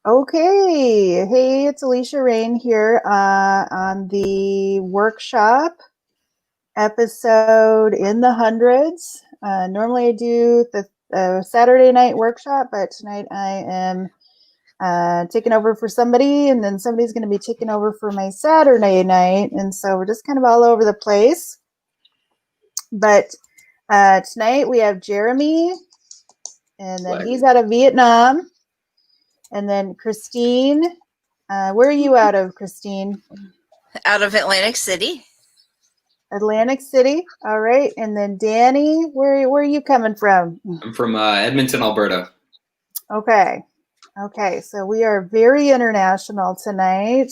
Okay. Hey, it's Alisha Rayne here on the workshop episode in the hundreds. Normally I do the Saturday night workshop, but tonight I am taking over for somebody, and then somebody's going to be taking over for my Saturday night. And so we're just kind of all over the place. But tonight we have Jeremy, and then he's out of Vietnam. And then Christine, where are you out of, Christine? Out of Atlantic City. Atlantic City. All right. And then Danny, where are you coming from? I'm from Edmonton, Alberta. Okay. Okay. So we are very international tonight.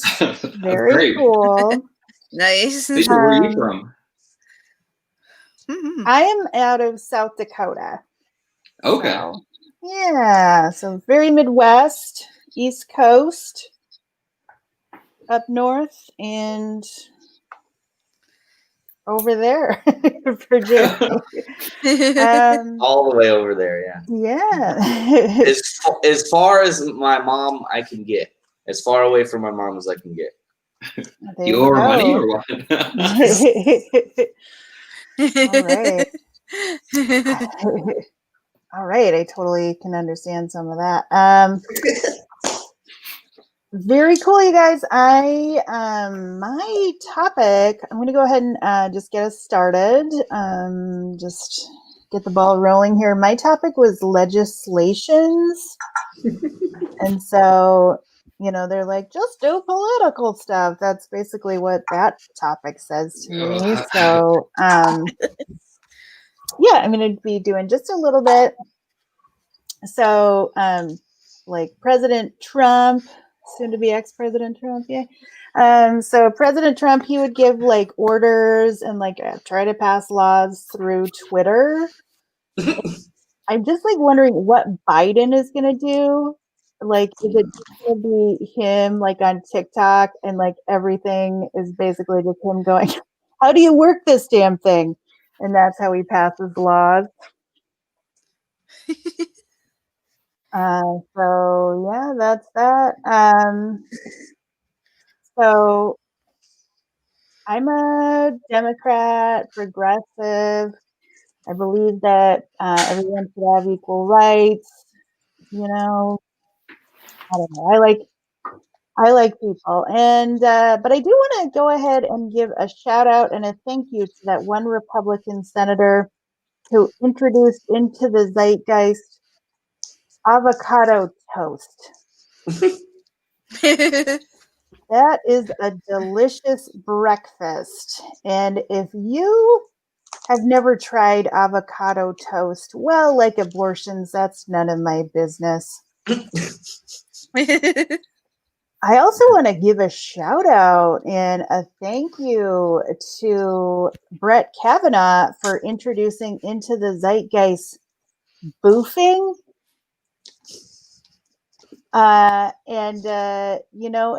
Very cool. Nice. Lisa, where are you from? I am out of South Dakota. Okay. So, yeah. So very Midwest, East Coast, up north, and over there for Jeremy. All the way over there, yeah. as far as my mom I can get. As far away from my mom as I can get. You owe her money or what? All right. All right. I totally can understand some of that. Very cool, you guys. My topic, I'm going to go ahead and just get us started. Just get the ball rolling here. My topic was legislations. And so, they're like, just do political stuff. That's basically what that topic says to me. So, yeah, I'm going to be doing just a little bit. So, like President Trump, soon to be ex-President Trump, yeah. So President Trump, he would give like orders and like try to pass laws through Twitter. I'm just like wondering what Biden is gonna do. Like, is it gonna be him like on TikTok and like everything is basically just him going, how do you work this damn thing? And that's how he passes laws. So yeah, that's that. So I'm a Democrat, progressive. I believe that everyone should have equal rights. I don't know. I like people, and but I do want to go ahead and give a shout out and a thank you to that one Republican senator who introduced into the zeitgeist avocado toast. That is a delicious breakfast. And if you have never tried avocado toast, well, like abortions, that's none of my business. I also want to give a shout out and a thank you to Brett Kavanaugh for introducing into the zeitgeist boofing.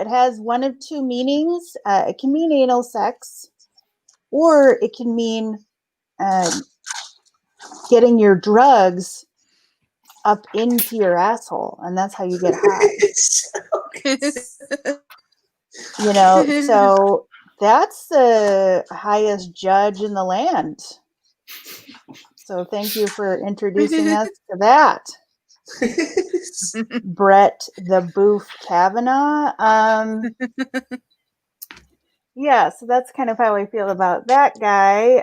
It has one of two meanings. It can mean anal sex, or it can mean getting your drugs up into your asshole, and that's how you get high. So that's the highest judge in the land. So thank you for introducing us to that. Brett the Boof Kavanaugh. Yeah, so that's kind of how I feel about that guy.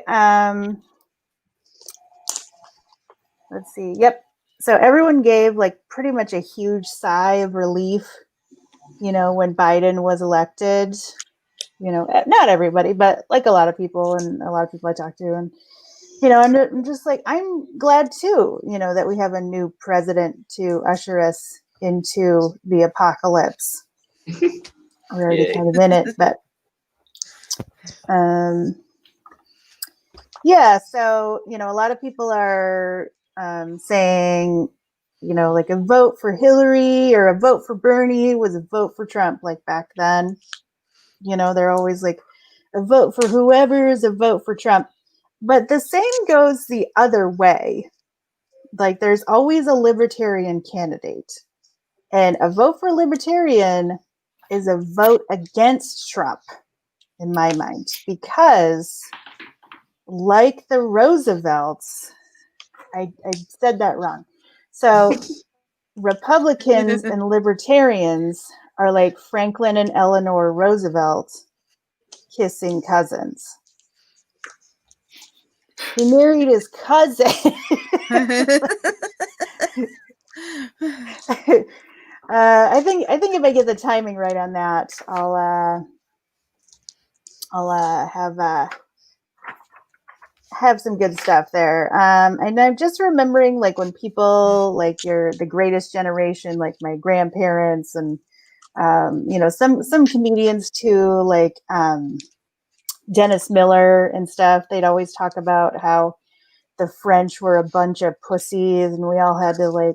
Let's see. Yep. So everyone gave like pretty much a huge sigh of relief, when Biden was elected. Not everybody, but like a lot of people and a lot of people I talked to, and I'm just like, I'm glad too, that we have a new president to usher us into the apocalypse. We're already kind of in it, but yeah. So, a lot of people are saying, like a vote for Hillary or a vote for Bernie was a vote for Trump, like back then. They're always like, a vote for whoever is a vote for Trump. But the same goes the other way. like there's always a libertarian candidate. And a vote for libertarian is a vote against Trump, in my mind, because like the Roosevelts, I said that wrong. So Republicans and libertarians are like Franklin and Eleanor Roosevelt kissing cousins. He married his cousin. I think if I get the timing right on that, I'll have some good stuff there. And I'm just remembering like when people like the greatest generation, like my grandparents and some comedians too, like Dennis Miller and stuff, they'd always talk about how the French were a bunch of pussies and we all had to like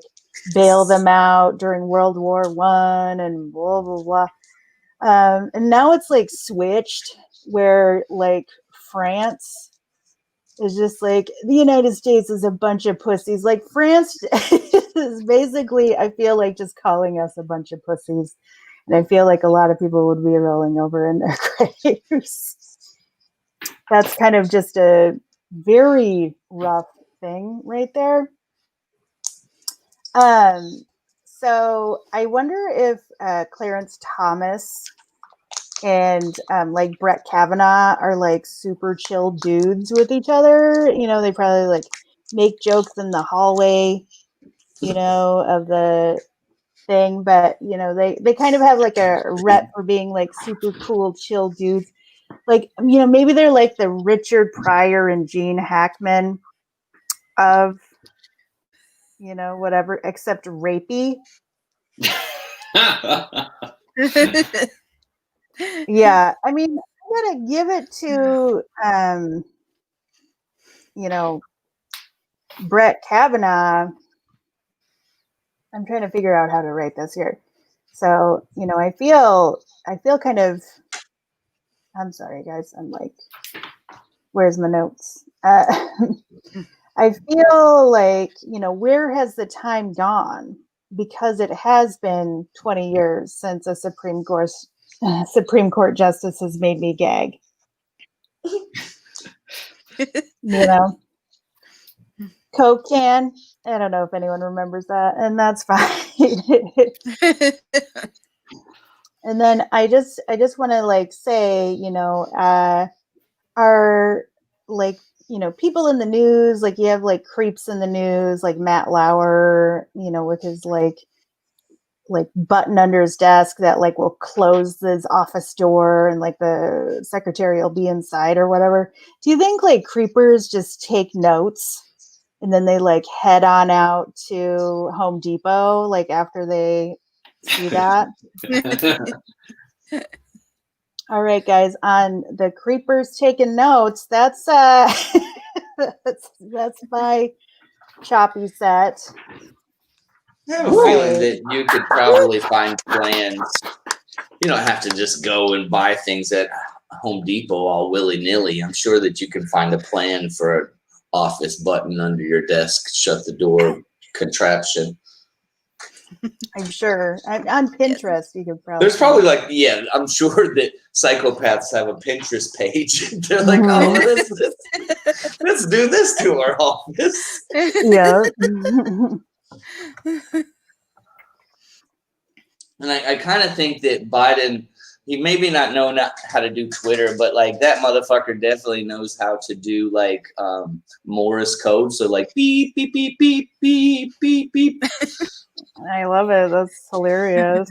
bail them out during World War I and blah, blah, blah. And now it's like switched where like France is just like the United States is a bunch of pussies. Like France is basically, I feel like just calling us a bunch of pussies. And I feel like a lot of people would be rolling over in their graves. That's kind of just a very rough thing right there. So I wonder if Clarence Thomas and like Brett Kavanaugh are like super chill dudes with each other. You know, they probably like make jokes in the hallway, you know, of the thing, but you know, they kind of have like a rep for being like super cool, chill dudes. Like, you know, maybe they're like the Richard Pryor and Gene Hackman of, you know, whatever, except rapey. Yeah, I mean, I gotta give it to, you know, Brett Kavanaugh. I'm trying to figure out how to write this here. So, you know, I feel kind of, I'm sorry, guys. I'm like, where's my notes? I feel like, you know, where has the time gone? Because it has been 20 years since a Supreme Court justice has made me gag. You know, Coke can. I don't know if anyone remembers that, and that's fine. And then I just want to like say, you know, are like, you know, people in the news, like you have like creeps in the news, like Matt Lauer, you know, with his like button under his desk that like will close his office door and like the secretary will be inside or whatever. Do you think like creepers just take notes and then they like head on out to Home Depot like after they see that? All right, guys, on the creepers taking notes, that's that's my choppy set. I have a feeling that you could probably find plans. You don't have to just go and buy things at Home Depot all willy-nilly. I'm sure that you can find a plan for an office button under your desk, shut the door contraption. I'm sure. On Pinterest, you could probably. There's probably like, yeah, I'm sure that psychopaths have a Pinterest page. They're like, oh, let's do this to our office. Yeah. And I kind of think that Biden, he maybe not know how to do Twitter, but like that motherfucker definitely knows how to do like Morse code. So like beep, beep, beep, beep, beep, beep, beep. I love it. That's hilarious.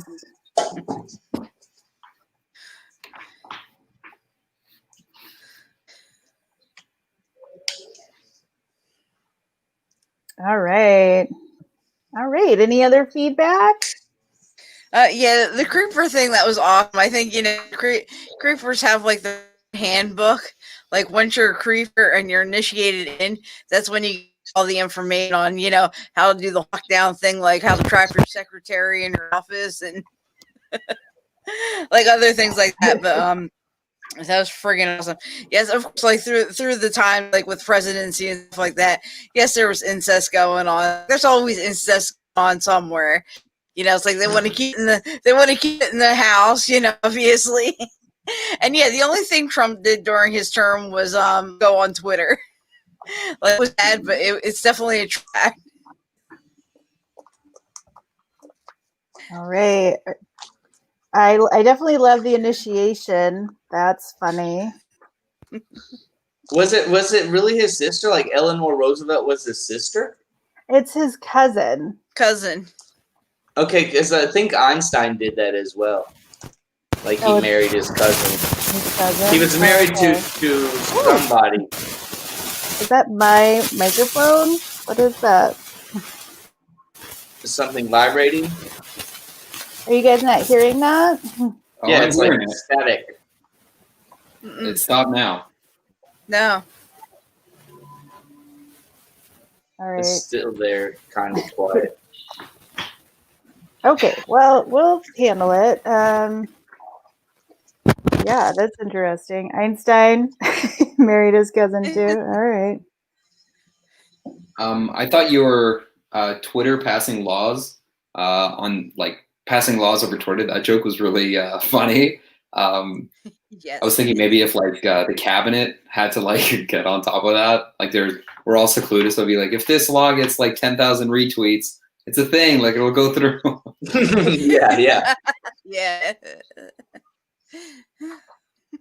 All right. Any other feedback? Yeah, the creeper thing, that was awesome. I think, you know, creepers have like the handbook. Like once you're a creeper and you're initiated in, that's when you get all the information on, you know, how to do the lockdown thing, like how to trap your secretary in your office and like other things like that. But That was friggin' awesome. Yes, of course, like through the time, like with presidency and stuff like that. Yes, there was incest going on. There's always incest on somewhere. It's like they want to keep it in the house. Obviously. And yeah, the only thing Trump did during his term was go on Twitter. Like, it was bad, but it's definitely a track. All right. I definitely love the initiation. That's funny. Was it really his sister? Like Eleanor Roosevelt was his sister? It's his cousin. Okay, because I think Einstein did that as well. Like he married his cousin. His cousin? He was married to somebody. Is that my microphone? What is that? Is something vibrating? Are you guys not hearing that? Yeah, it's like static. It stopped now. No. All right. It's still there, kind of quiet. Okay, well, we'll handle it. Yeah, that's interesting. Einstein married his cousin too. All right. I thought your Twitter passing laws passing laws over Twitter. That joke was really funny. Yes. I was thinking maybe if the cabinet had to get on top of that, we're all secluded, so it'd be like, if this law gets 10,000 retweets, it's a thing. It'll go through. Yeah. Yeah.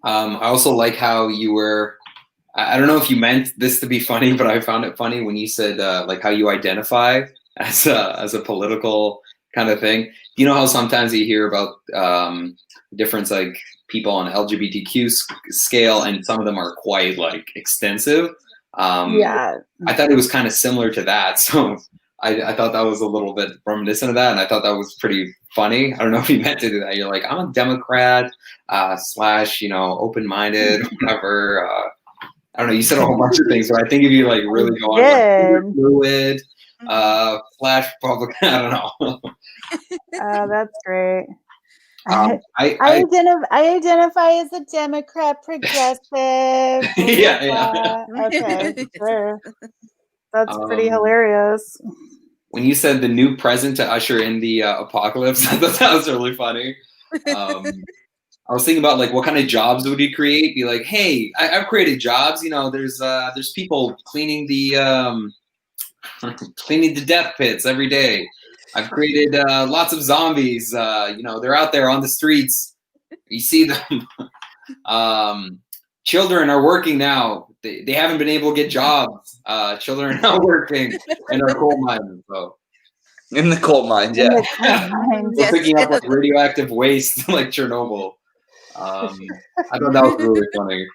I also like how you were. I don't know if you meant this to be funny, but I found it funny when you said how you identify as a political kind of thing. You know how sometimes you hear about different people on LGBTQ scale, and some of them are quite extensive. Yeah, I thought it was kind of similar to that, so I thought that was a little bit reminiscent of that, and I thought that was pretty funny. I don't know if you meant to do that. You're like, I'm a Democrat / open-minded, whatever. I don't know. You said a whole bunch of things, but I think if you really go on fluid / Republican, I don't know. Oh, that's great. I identify as a Democrat, progressive. Yeah. Okay, sure. That's pretty hilarious. When you said the new president to usher in the apocalypse, I thought that was really funny. I was thinking about what kind of jobs would he create? Be like, hey, I've created jobs. There's people cleaning the death pits every day. I've created lots of zombies. They're out there on the streets. You see them. Children are working now. They haven't been able to get jobs. Children are now working in our coal mines. So. In the coal mines, yeah. We're picking up radioactive waste like Chernobyl. I thought that was really funny.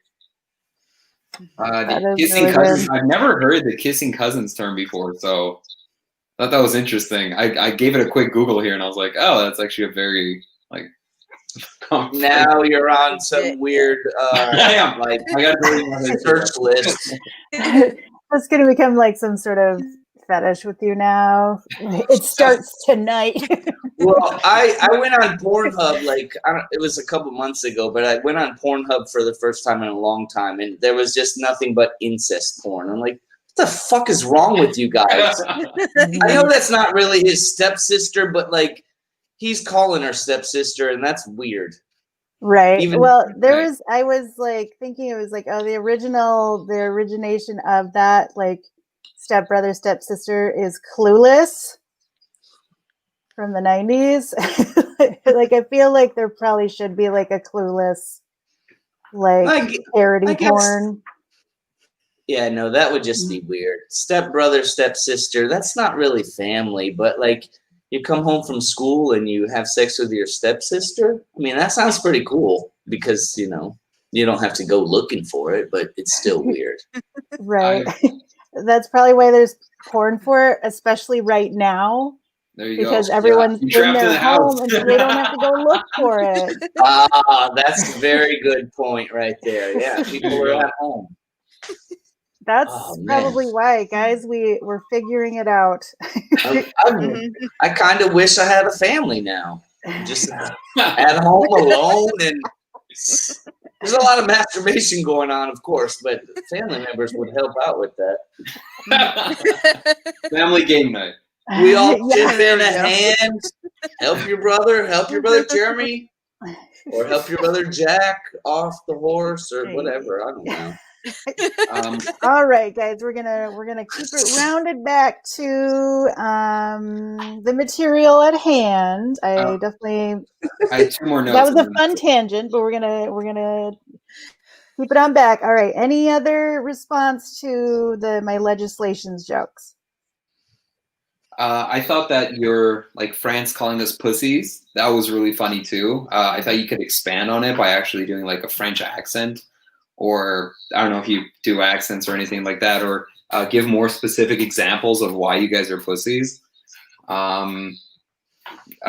The kissing really cousins. good. I've never heard the kissing cousins term before, so I thought that was interesting. I gave it a quick Google here, and I was like, oh, that's actually a very now you're on some weird I am. I got to search list. That's going to become some sort of fetish with you now. It starts tonight. Well, I went on Pornhub it was a couple months ago, but I went on Pornhub for the first time in a long time, and there was just nothing but incest porn. I'm like, what the fuck is wrong with you guys? I know that's not really his stepsister, but he's calling her stepsister, and that's weird. Right. I was thinking it was the origination of that stepbrother, stepsister is Clueless from the 90s. I feel like there probably should be a Clueless parody porn. Yeah, no, that would just be weird. Stepbrother, stepsister, that's not really family, but you come home from school and you have sex with your stepsister. I mean, that sounds pretty cool because, you don't have to go looking for it, but it's still weird. Right. That's probably why there's porn for it, especially right now. There you because go. everyone's in their the home and they don't have to go look for it. That's a very good point right there. Yeah, people are at home. That's probably why, guys. We're figuring it out. I kind of wish I had a family now. Just at home alone and There's a lot of masturbation going on, of course, but family members would help out with that. Family game night. We all Yeah, chip there in we a go. hand. Help your brother Jeremy, or help your brother Jack off the horse or whatever. I don't know. All right, guys, we're gonna keep it rounded back to the material at hand. I I had 2 more notes. that was a fun tangent, but we're gonna keep it on back. All right. Any other response to my legislations jokes? I thought that your like France calling us pussies, that was really funny too. I thought you could expand on it by actually doing like a French accent, or I don't know if you do accents or anything like that, or give more specific examples of why you guys are pussies. I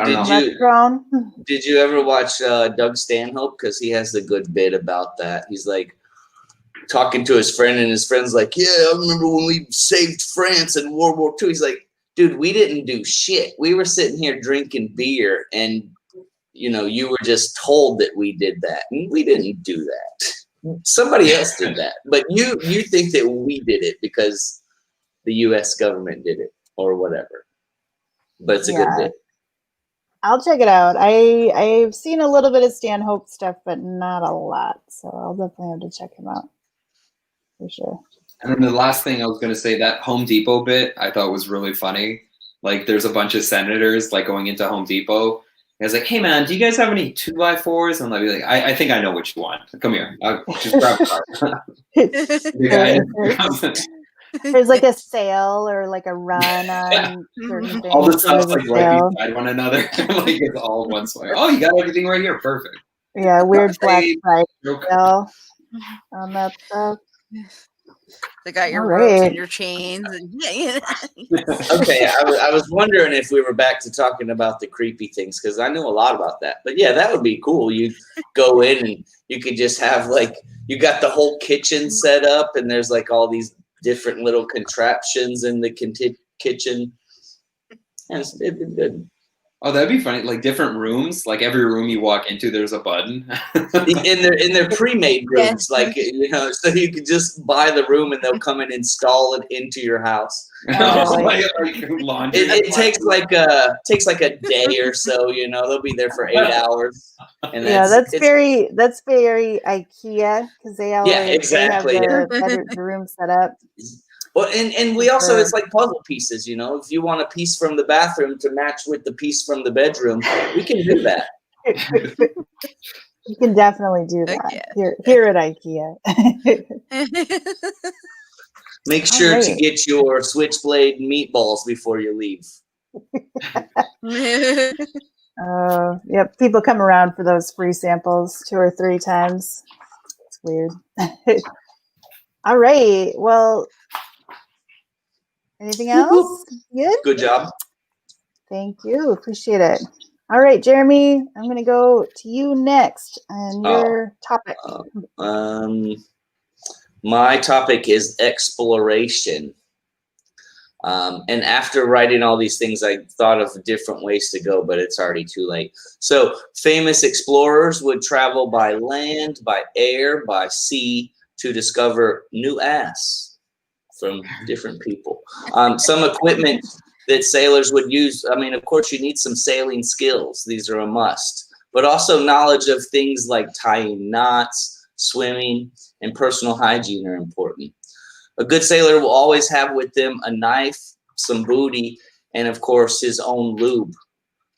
don't know. Did you ever watch Doug Stanhope? Because he has the good bit about that. He's like talking to his friend, and his friend's like, "Yeah, I remember when we saved France in World War II." He's like, "Dude, we didn't do shit. We were sitting here drinking beer, and you were just told that we did that, and we didn't do that. Somebody else did that. But you think that we did it because the U.S. government did it or whatever." But it's a good bit. I'll check it out. I've seen a little bit of Stanhope stuff, but not a lot. So I'll definitely have to check him out for sure. And then the last thing I was going to say, that Home Depot bit I thought was really funny. Like there's a bunch of senators like going into Home Depot. I was like, "Hey man, do you guys have any 2x4s?" And they'll be like, I think I know what you want. Come here. I'll just grab a card. There's like a sale or like a run on certain things. All the stuff's like right beside one another. Like it's all one way. Oh, you got everything right here. Perfect. Yeah, weird Black Friday sale on that stuff. They got your ropes and your chains. And Okay, I was wondering if we were back to talking about the creepy things, because I know a lot about that. But yeah, that would be cool. You go in and you could just have like, you got the whole kitchen set up, and there's like all these different little contraptions in the kitchen. And it'd be good. Oh, that'd be funny. Like different rooms, like every room you walk into, there's a button. in their pre-made rooms, like so you could just buy the room and they'll come and install it into your house. It takes like a day or so. They'll be there for 8 hours. And that's very IKEA, because they always have the room set up. Well, and we also, it's like puzzle pieces, if you want a piece from the bathroom to match with the piece from the bedroom, we can do that. You can definitely do that here at IKEA. Make sure to get your switchblade meatballs before you leave. Yep. People come around for those free samples 2 or 3 times. It's weird. All right. Well, anything else? Good? Good job. Thank you. Appreciate it. All right, Jeremy, I'm going to go to you next and your topic. My topic is exploration. And after writing all these things, I thought of different ways to go, but it's already too late. So famous explorers would travel by land, by air, by sea to discover new ass from different people. Some equipment that sailors would use. I mean, of course, you need some sailing skills. These are a must, but also knowledge of things like tying knots, swimming, and personal hygiene are important. A good sailor will always have with them a knife, some booty, and of course his own lube.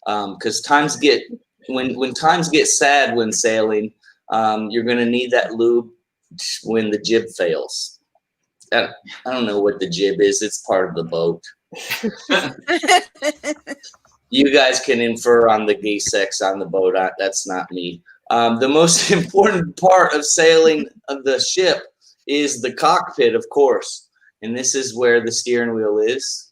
Because when times get sad when sailing, you're going to need that lube when the jib fails. I don't know what the jib is. It's part of the boat. You guys can infer on the gay sex on the boat. That's not me. The most important part of sailing of the ship is the cockpit, of course. And this is where the steering wheel is.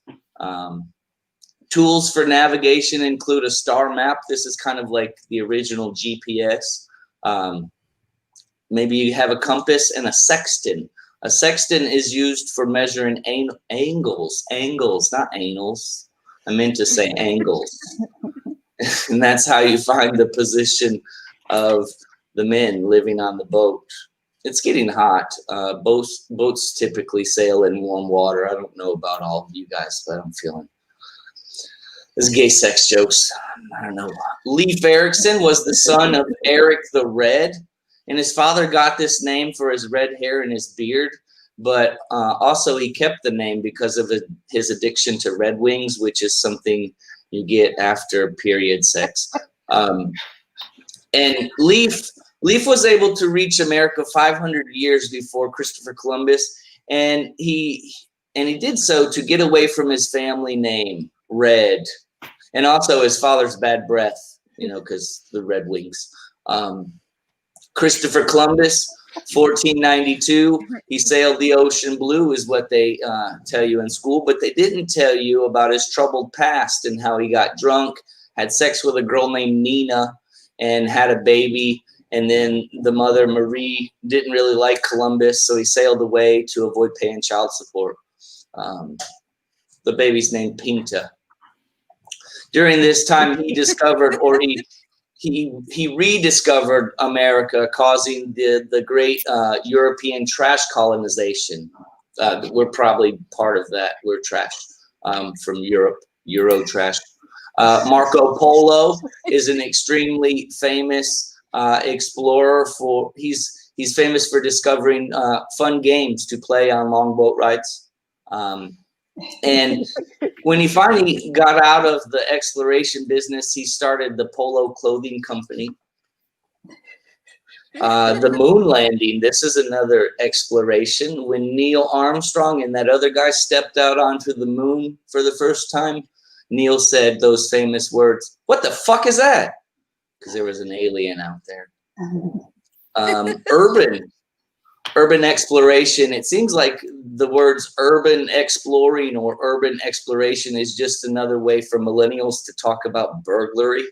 Tools for navigation include a star map. This is kind of like the original GPS. Maybe you have a compass and a sextant. A sextant is used for measuring angles, not anals. I meant to say angles. And that's how you find the position of the men living on the boat. It's getting hot. Boats typically sail in warm water. I don't know about all of you guys, but I'm feeling this gay sex jokes. I don't know. Leif Erikson was the son of Eric the Red, and his father got this name for his red hair and his beard, but also he kept the name because of his addiction to Red Wings, which is something you get after period sex. And Leif was able to reach America 500 years before Christopher Columbus, and he did so to get away from his family name, Red, and also his father's bad breath, because the Red Wings. Christopher Columbus, 1492, he sailed the ocean blue, is what they tell you in school, but they didn't tell you about his troubled past and how he got drunk, had sex with a girl named Nina, and had a baby. And then the mother, Marie, didn't really like Columbus, so he sailed away to avoid paying child support. The baby's named Pinta. During this time, he discovered, or he rediscovered America, causing the great European trash colonization. We're probably part of that. We're trash from Europe, Euro trash. Marco Polo is an extremely famous explorer. He's famous for discovering fun games to play on longboat rides. And when he finally got out of the exploration business, he started the Polo Clothing Company. The moon landing, this is another exploration. When Neil Armstrong and that other guy stepped out onto the moon for the first time, Neil said those famous words, "What the fuck is that?" Because there was an alien out there. Urban exploration. It seems like the words urban exploring or urban exploration is just another way for millennials to talk about burglary.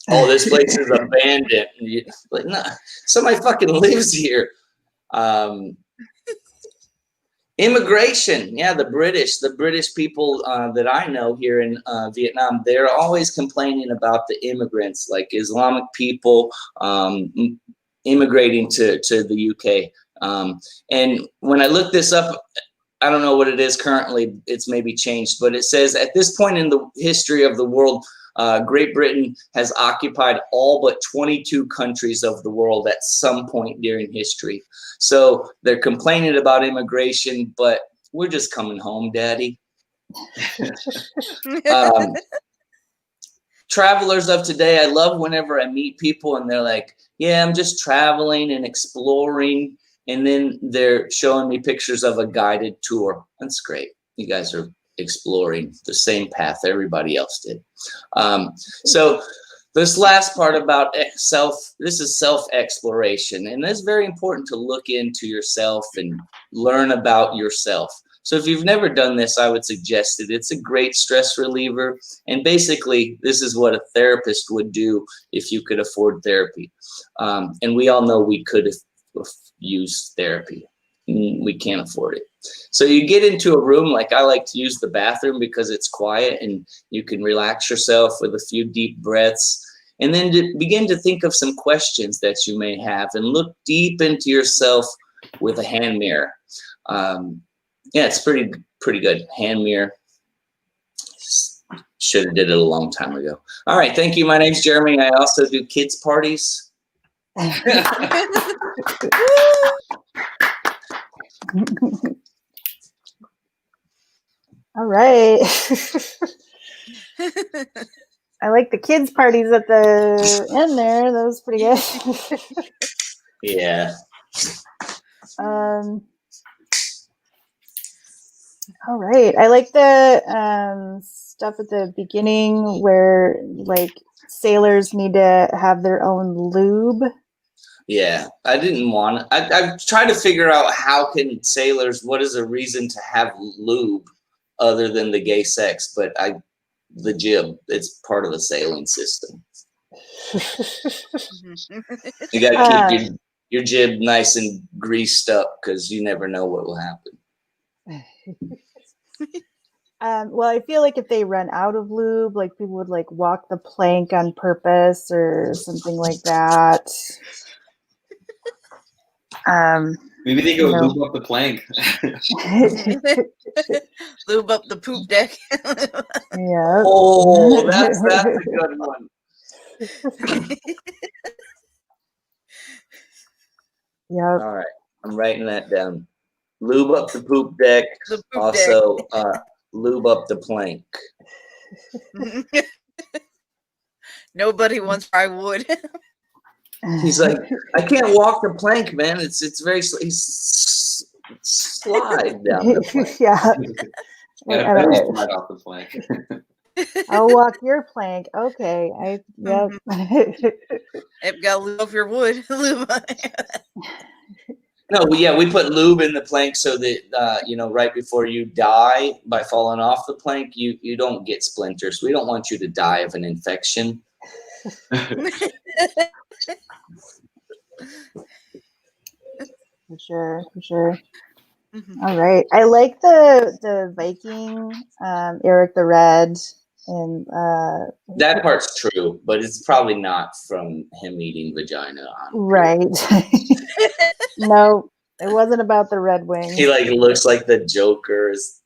Oh, this place is abandoned. Like, no, somebody fucking lives here. Immigration. Yeah, the British people that I know here in Vietnam, they're always complaining about the immigrants, like Islamic people immigrating to the UK. And when I looked this up, I don't know what it is currently. It's maybe changed, but it says at this point in the history of the world, Great Britain has occupied all but 22 countries of the world at some point during history. So they're complaining about immigration, but we're just coming home, Daddy. Travelers of today, I love whenever I meet people and they're like, yeah, I'm just traveling and exploring. And then they're showing me pictures of a guided tour. That's great. You guys are exploring the same path everybody else did. So this last part about this is self-exploration. And it's very important to look into yourself and learn about yourself. So if you've never done this, I would suggest it. It's a great stress reliever. And basically, this is what a therapist would do if you could afford therapy. And we all know we could use therapy. We can't afford it. So you get into a room, like I like to use the bathroom because it's quiet and you can relax yourself with a few deep breaths. And then begin to think of some questions that you may have and look deep into yourself with a hand mirror. Yeah, it's pretty good. Hand mirror. Should have did it a long time ago. All right, thank you. My name's Jeremy. I also do kids parties. All right. I like the kids parties at the end there. That was pretty good. Yeah. All right. I like the stuff at the beginning where like sailors need to have their own lube. Yeah, I didn't want to. I've tried to figure out how can sailors, what is a reason to have lube other than the gay sex, but the jib, it's part of the sailing system. You got to keep your jib nice and greased up because you never know what will happen. Well, I feel like if they run out of lube, like people would like walk the plank on purpose or something like that. Maybe they go you know. lube up the plank. Lube up the poop deck. Yeah. Oh, that's a good one. Yep. All right, I'm writing that down. Lube up the poop deck. The poop Also, lube up the plank. deck. Nobody wants I would. He's like, I can't walk the plank, man. It's very slide down the plank. Yeah. Yeah, I don't know. right off the plank. I'll walk your plank. Okay. Yep. Yep, gotta lube up your wood. No, we put lube in the plank so that right before you die by falling off the plank, you don't get splinters. We don't want you to die of an infection. For sure. Mhm. All right. I like the Viking, Eric the Red, and That part's true, but it's probably not from him eating vagina. right. No, it wasn't about the Red Wings. He like looks like the Joker's.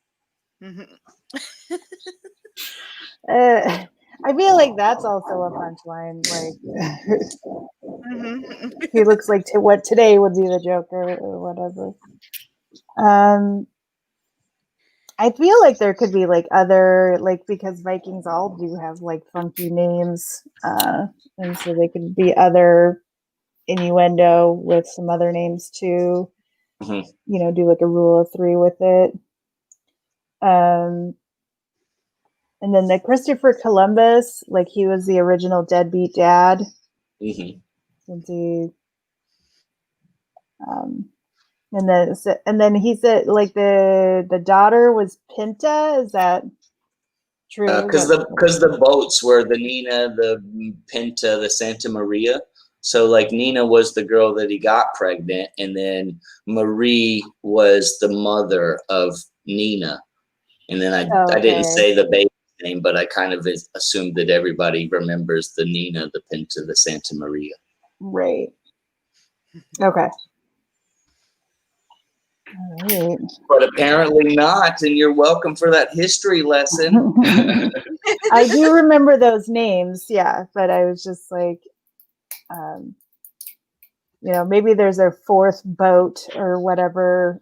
Mhm. I feel like that's also a punchline. Like Mhm. he looks like what today would be the Joker or whatever. I feel like there could be like other, like, because Vikings all do have like funky names, and so they could be other innuendo with some other names too. Mhm. Do like a rule of three with it. And then the Christopher Columbus, like he was the original deadbeat dad. Mm-hmm. Since he, and then he said like the daughter was Pinta. Is that true? Because the boats were the Nina, the Pinta, the Santa Maria. So like Nina was the girl that he got pregnant, and then Marie was the mother of Nina. And then I didn't say the baby's name, but I kind of assumed that everybody remembers the Nina, the Pinta, the Santa Maria. Right. Okay. All right. But apparently not, and you're welcome for that history lesson. I do remember those names, yeah, but I was just like, maybe there's a fourth boat or whatever,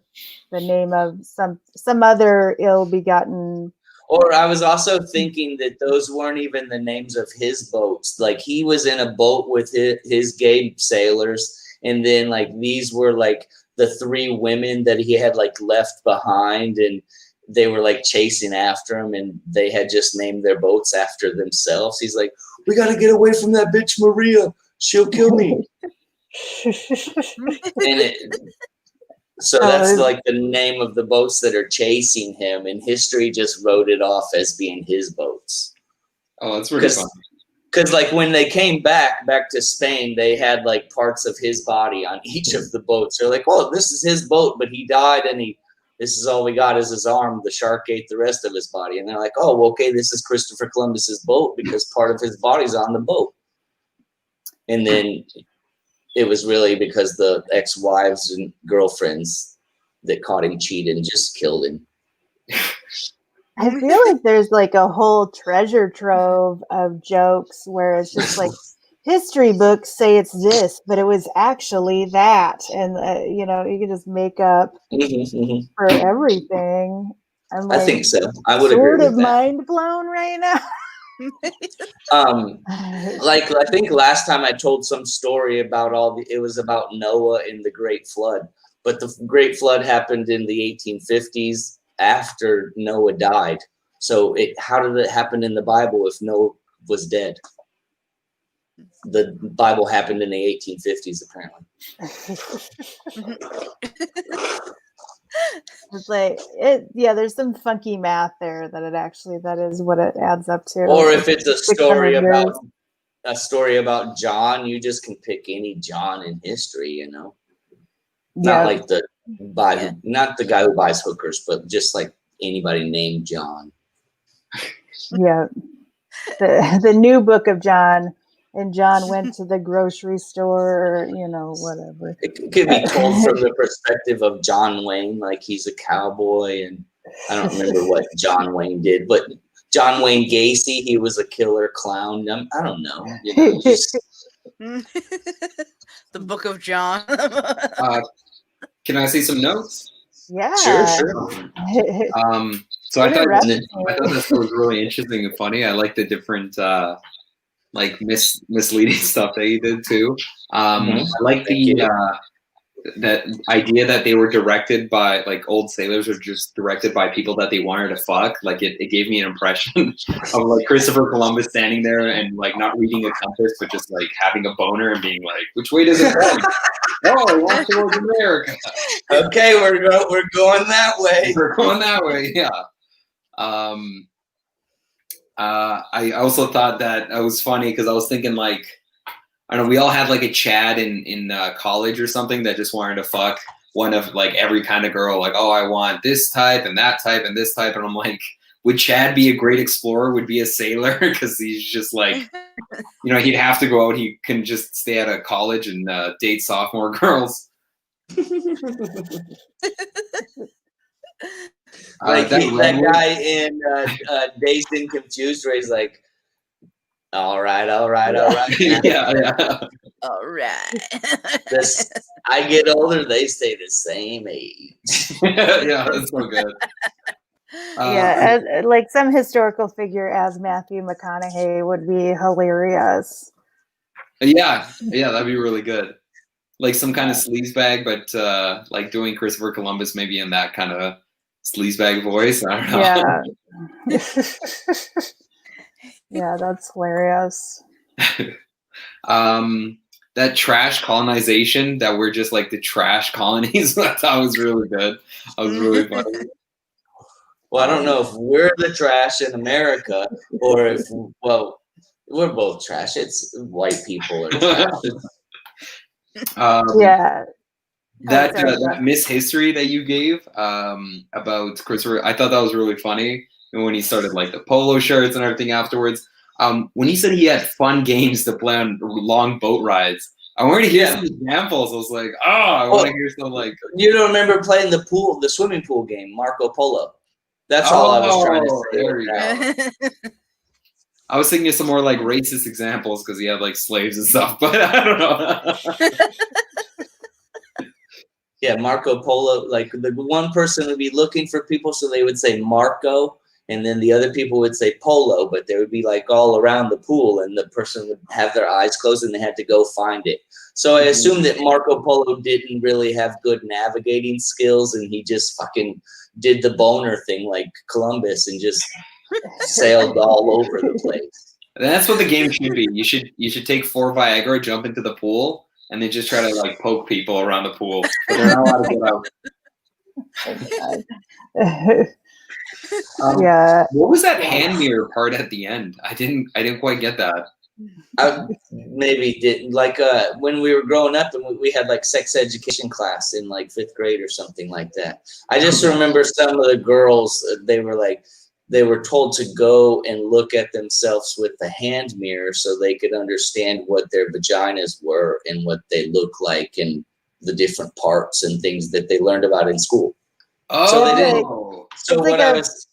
the name of some other ill-begotten. Or I was also thinking that those weren't even the names of his boats. Like he was in a boat with his gay sailors, and then like these were like the three women that he had like left behind, and they were like chasing after him, and they had just named their boats after themselves. He's like, we got to get away from that bitch Maria. She'll kill me. So that's like the name of the boats that are chasing him, and history just wrote it off as being his boats. Oh, that's really fun. Because like when they came back to Spain, they had like parts of his body on each of the boats. They're like, "Oh, this is his boat, but he died, and this is all we got is his arm. The shark ate the rest of his body." And they're like, "Oh, well, okay, this is Christopher Columbus's boat because part of his body's on the boat." And then it was really because the ex-wives and girlfriends that caught him cheating and just killed him. I feel like there's like a whole treasure trove of jokes where it's just like history books say it's this, but it was actually that. And, you can just make up for everything. I'm like, I think so. I would agree with that. Sort of mind blown right now. Like I think last time I told some story about it was about Noah and the Great Flood, but the Great Flood happened in the 1850s after Noah died. So how did it happen in the Bible if Noah was dead? The Bible happened in the 1850s, apparently. It's like there's some funky math there that is what it adds up to. Or if it's a story years. about John, you just can pick any John in history, Not Yeah. like not the guy who buys hookers, but just like anybody named John. Yeah. The new book of John, and John went to the grocery store, whatever. It could be told from the perspective of John Wayne, like he's a cowboy, and I don't remember what John Wayne did, but John Wayne Gacy, he was a killer clown. I don't know. The Book of John. Can I say some notes? Yeah. Sure. So I thought that was really interesting and funny. I like the different misleading stuff that you did too. I like that idea that they were directed by old sailors were just directed by people that they wanted to fuck. It gave me an impression of Christopher Columbus standing there and not reading a compass, but just having a boner and being like, which way does it go? Oh, I want towards America. Okay, we're going that way. We're going that way, yeah. I also thought that was funny because I was thinking I don't know, we all had a Chad in college or something that just wanted to fuck one of every kind of girl. Oh, I want this type and that type and this type. And I'm like, would Chad be a great explorer? Would be a sailor? Because he's just he'd have to go out. He can just stay at a college and date sophomore girls. That guy in Dazed and Confused where he's like, all right. Yeah. All right. I get older, they stay the same age. Yeah, that's so good. Yeah, some historical figure as Matthew McConaughey would be hilarious. Yeah, that'd be really good. Some kind of sleazebag, but doing Christopher Columbus maybe in that kind of sleazebag voice. I don't know. Yeah. Yeah, that's hilarious. That trash colonization, that we're just the trash colonies, that was really good. That was really funny. Well, I don't know if we're the trash in America or if, we're both trash. It's white people are trash. Yeah. That Miss History that you gave about Christopher, I thought that was really funny. And when he started the polo shirts and everything afterwards, when he said he had fun games to play on long boat rides, I wanted to hear some examples. I was like, I want to hear some You don't remember playing the swimming pool game, Marco Polo? That's all I was trying to say. There we go. I was thinking of some more racist examples because he had slaves and stuff, but I don't know. Yeah, Marco Polo, the one person would be looking for people, so they would say Marco, and then the other people would say Polo, but they would be all around the pool, and the person would have their eyes closed and they had to go find it. So I assume that Marco Polo didn't really have good navigating skills, and he just fucking did the boner thing like Columbus and just sailed all over the place. That's what the game should be. You should take 4 Viagra, jump into the pool, and then just try to poke people around the pool. But they're not allowed to get out. Yeah. What was that hand mirror part at the end? I didn't quite get that. I maybe didn't when we were growing up and we had sex education class in 5th grade or something like that. I just remember some of the girls, they were told to go and look at themselves with the hand mirror so they could understand what their vaginas were and what they look like and the different parts and things that they learned about in school. Oh, so they didn't. So it's what I was.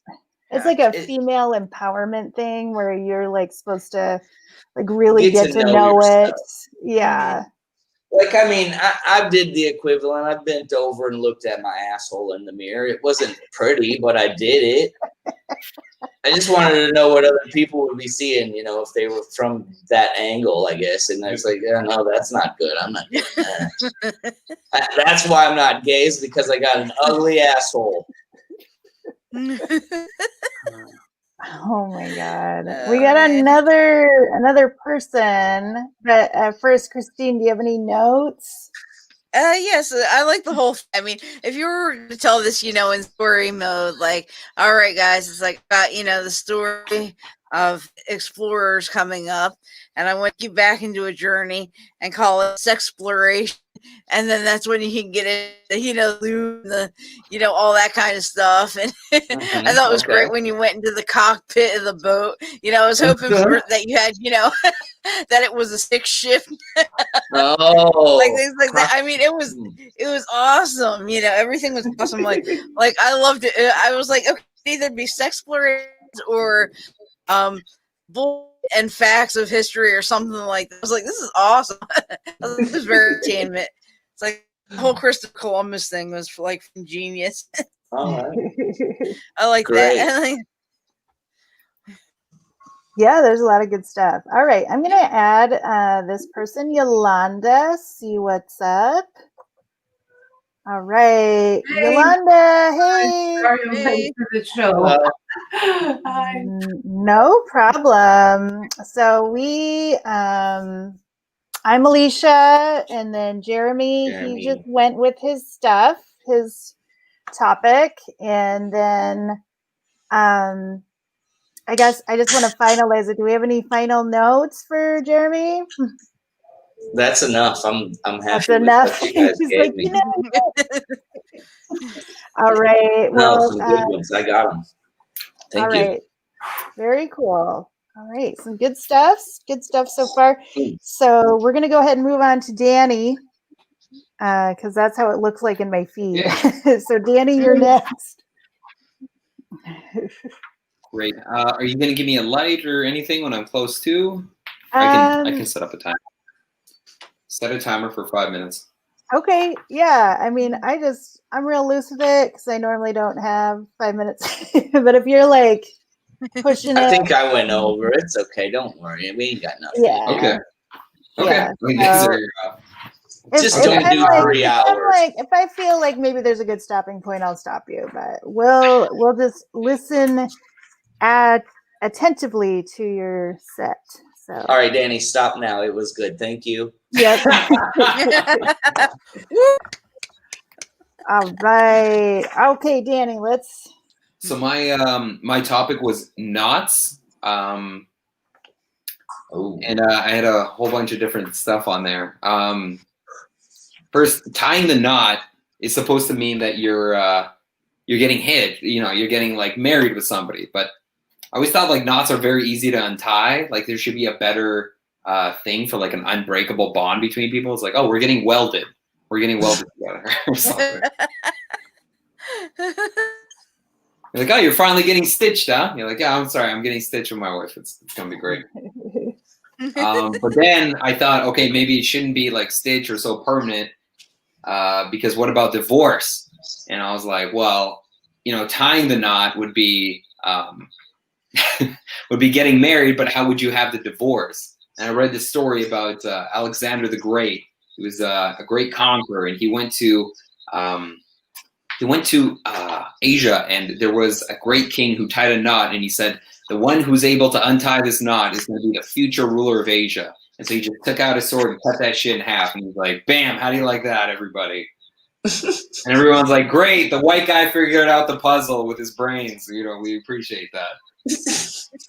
It's a female empowerment thing where you're supposed to really get to know it. Yeah. I did the equivalent. I bent over and looked at my asshole in the mirror. It wasn't pretty, but I did it. I just wanted to know what other people would be seeing, if they were from that angle, I guess. And I was like, yeah, no, that's not good. I'm not doing that. That's why I'm not gay, is because I got an ugly asshole. Oh my God. We got another person. But first, Christine, do you have any notes? Yes, I like the whole. I mean, if you were to tell this, in story mode, all right, guys, it's about the story of explorers coming up, and I want to get back into a journey and call it sexploration. And then that's when you can get into, loot, all that kind of stuff. And I thought it was great when you went into the cockpit of the boat. I was hoping that you had, that it was a stick shift. Like things like that. I mean, it was awesome. Everything was awesome. Like I loved it. I was like, okay, either be sexplorations or bull and facts of history or something like that. I was like, this is awesome. This is very entertainment. It's like the whole Christopher Columbus thing was like genius. All right. I like Great. that. Yeah, there's a lot of good stuff. All right, I'm going to add this person, Yolanda, see what's up. All right, Hey. Yolanda, hey. Sorry, I'm late for the show. Hi. No problem. So I'm Alisha, and then Jeremy, he just went with his stuff, his topic, and then I guess I just want to finalize it. Do we have any final notes for Jeremy? That's enough. I'm happy. That's with enough. what you guys He's gave like, me. All right. Well, some good ones. I got them. Thank all you. right. Very cool. All right. Some good stuff. Good stuff so far. So we're going to go ahead and move on to Danny because that's how it looks like in my feed. Yeah. So Danny, you're next. Great. Are you going to give me a light or anything when I'm close to? I can set up a timer. Set a timer for 5 minutes. Okay. Yeah. I mean, I'm real loose with it because I normally don't have 5 minutes. But if you're like pushing it. I think I went over. It's okay. Don't worry. We ain't got nothing. Yeah. Okay. Okay. Yeah. Just don't do 3 hours. If I feel like maybe there's a good stopping point, I'll stop you. But we'll just listen attentively to your set. So. All right, Danny, stop now. It was good. Thank you. Yep. All right. Okay, Danny, let's. So my topic was knots. And I had a whole bunch of different stuff on there. First, tying the knot is supposed to mean that you're getting hit. You're getting like married with somebody. But I always thought like knots are very easy to untie. Like there should be a better thing for like an unbreakable bond between people. It's like, oh, we're getting welded. We're getting welded together or something. You're like, oh, you're finally getting stitched, huh? You're like, yeah, I'm sorry, I'm getting stitched with my wife. It's gonna be great. But then I thought, okay, maybe it shouldn't be like stitch or so permanent, because what about divorce? And I was like, well, tying the knot would be getting married, but how would you have the divorce? And I read this story about Alexander the Great. He was a great conqueror, and he went to Asia, and there was a great king who tied a knot, and he said, the one who's able to untie this knot is going to be the future ruler of Asia. And so he just took out his sword and cut that shit in half, and he's like, bam, how do you like that, everybody? And everyone's like, great, the white guy figured out the puzzle with his brains. We appreciate that.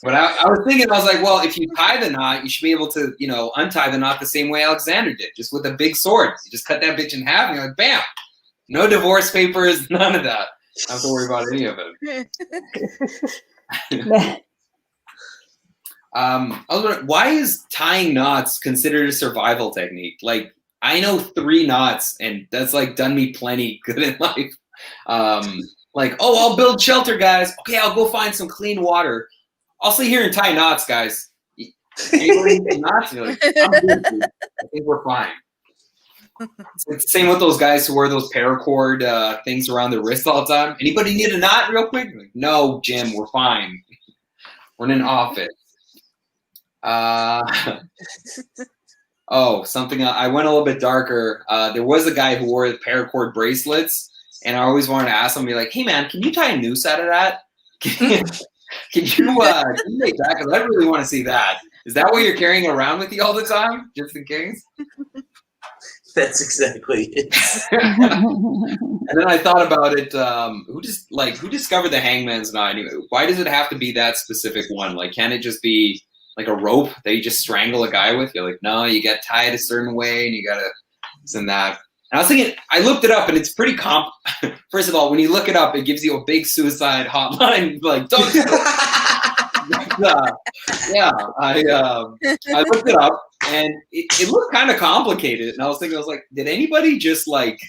But I was thinking, I was like, well, if you tie the knot, you should be able to, untie the knot the same way Alexander did, just with a big sword. You just cut that bitch in half, and you're like, bam. No divorce papers, none of that. I don't have to worry about any of it. I was wondering, why is tying knots considered a survival technique? Like, I know 3 knots, and that's like done me plenty good in life. Like, oh, I'll build shelter, guys. Okay, I'll go find some clean water. I'll sit here and tie knots, guys. Anybody need knots? You're like, I'm good, dude. I think we're fine. It's the same with those guys who wear those paracord things around their wrist all the time. Anybody need a knot real quick? Like, no, Jim, we're fine. We're in an office. Something I went a little bit darker. There was a guy who wore the paracord bracelets, and I always wanted to ask him, be like, hey man, can you tie a noose out of that? Can you make that? Because I really want to see that. Is that what you're carrying around with you all the time, just in case? That's exactly it. And then I thought about it. Who discovered the hangman's knot? Anyway? Why does it have to be that specific one? Like, can it just be like a rope that you just strangle a guy with? You're like, no, you get tied a certain way, and you gotta this and that. And I was thinking, I looked it up, and it's pretty First of all, when you look it up, it gives you a big suicide hotline. Like, don't. Yeah, I looked it up, and it looked kind of complicated. And I was like, did anybody just like,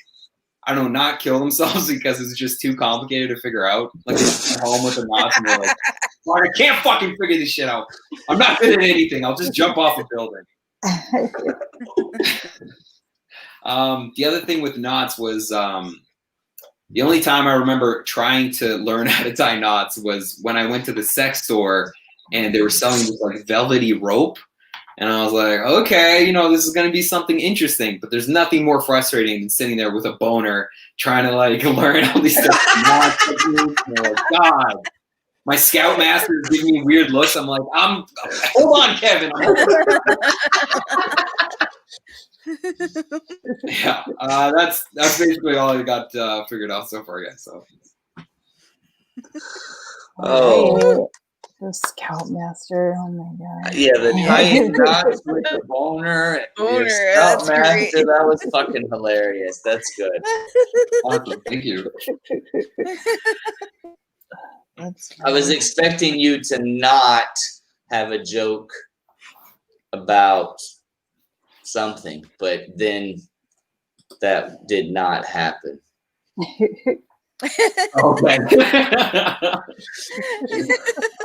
I don't know, not kill themselves because it's just too complicated to figure out? Like, they're at home with the knots, and they're like, Mark, I can't fucking figure this shit out. I'm not good at anything. I'll just jump off a building. The other thing with knots was the only time I remember trying to learn how to tie knots was when I went to the sex store and they were selling this like velvety rope. And I was like, okay, this is going to be something interesting. But there's nothing more frustrating than sitting there with a boner trying to like learn all these stuff. Like, God, my scoutmaster is giving me weird looks. I'm like, hold on, Kevin. Yeah, that's basically all I got figured out so far, guys. So, oh, the Scoutmaster! Oh my god! Yeah, the tying knots with the boner. That's great. That was fucking hilarious. That's good. Awesome, thank you. I was expecting you to not have a joke about something, but then that did not happen. Okay.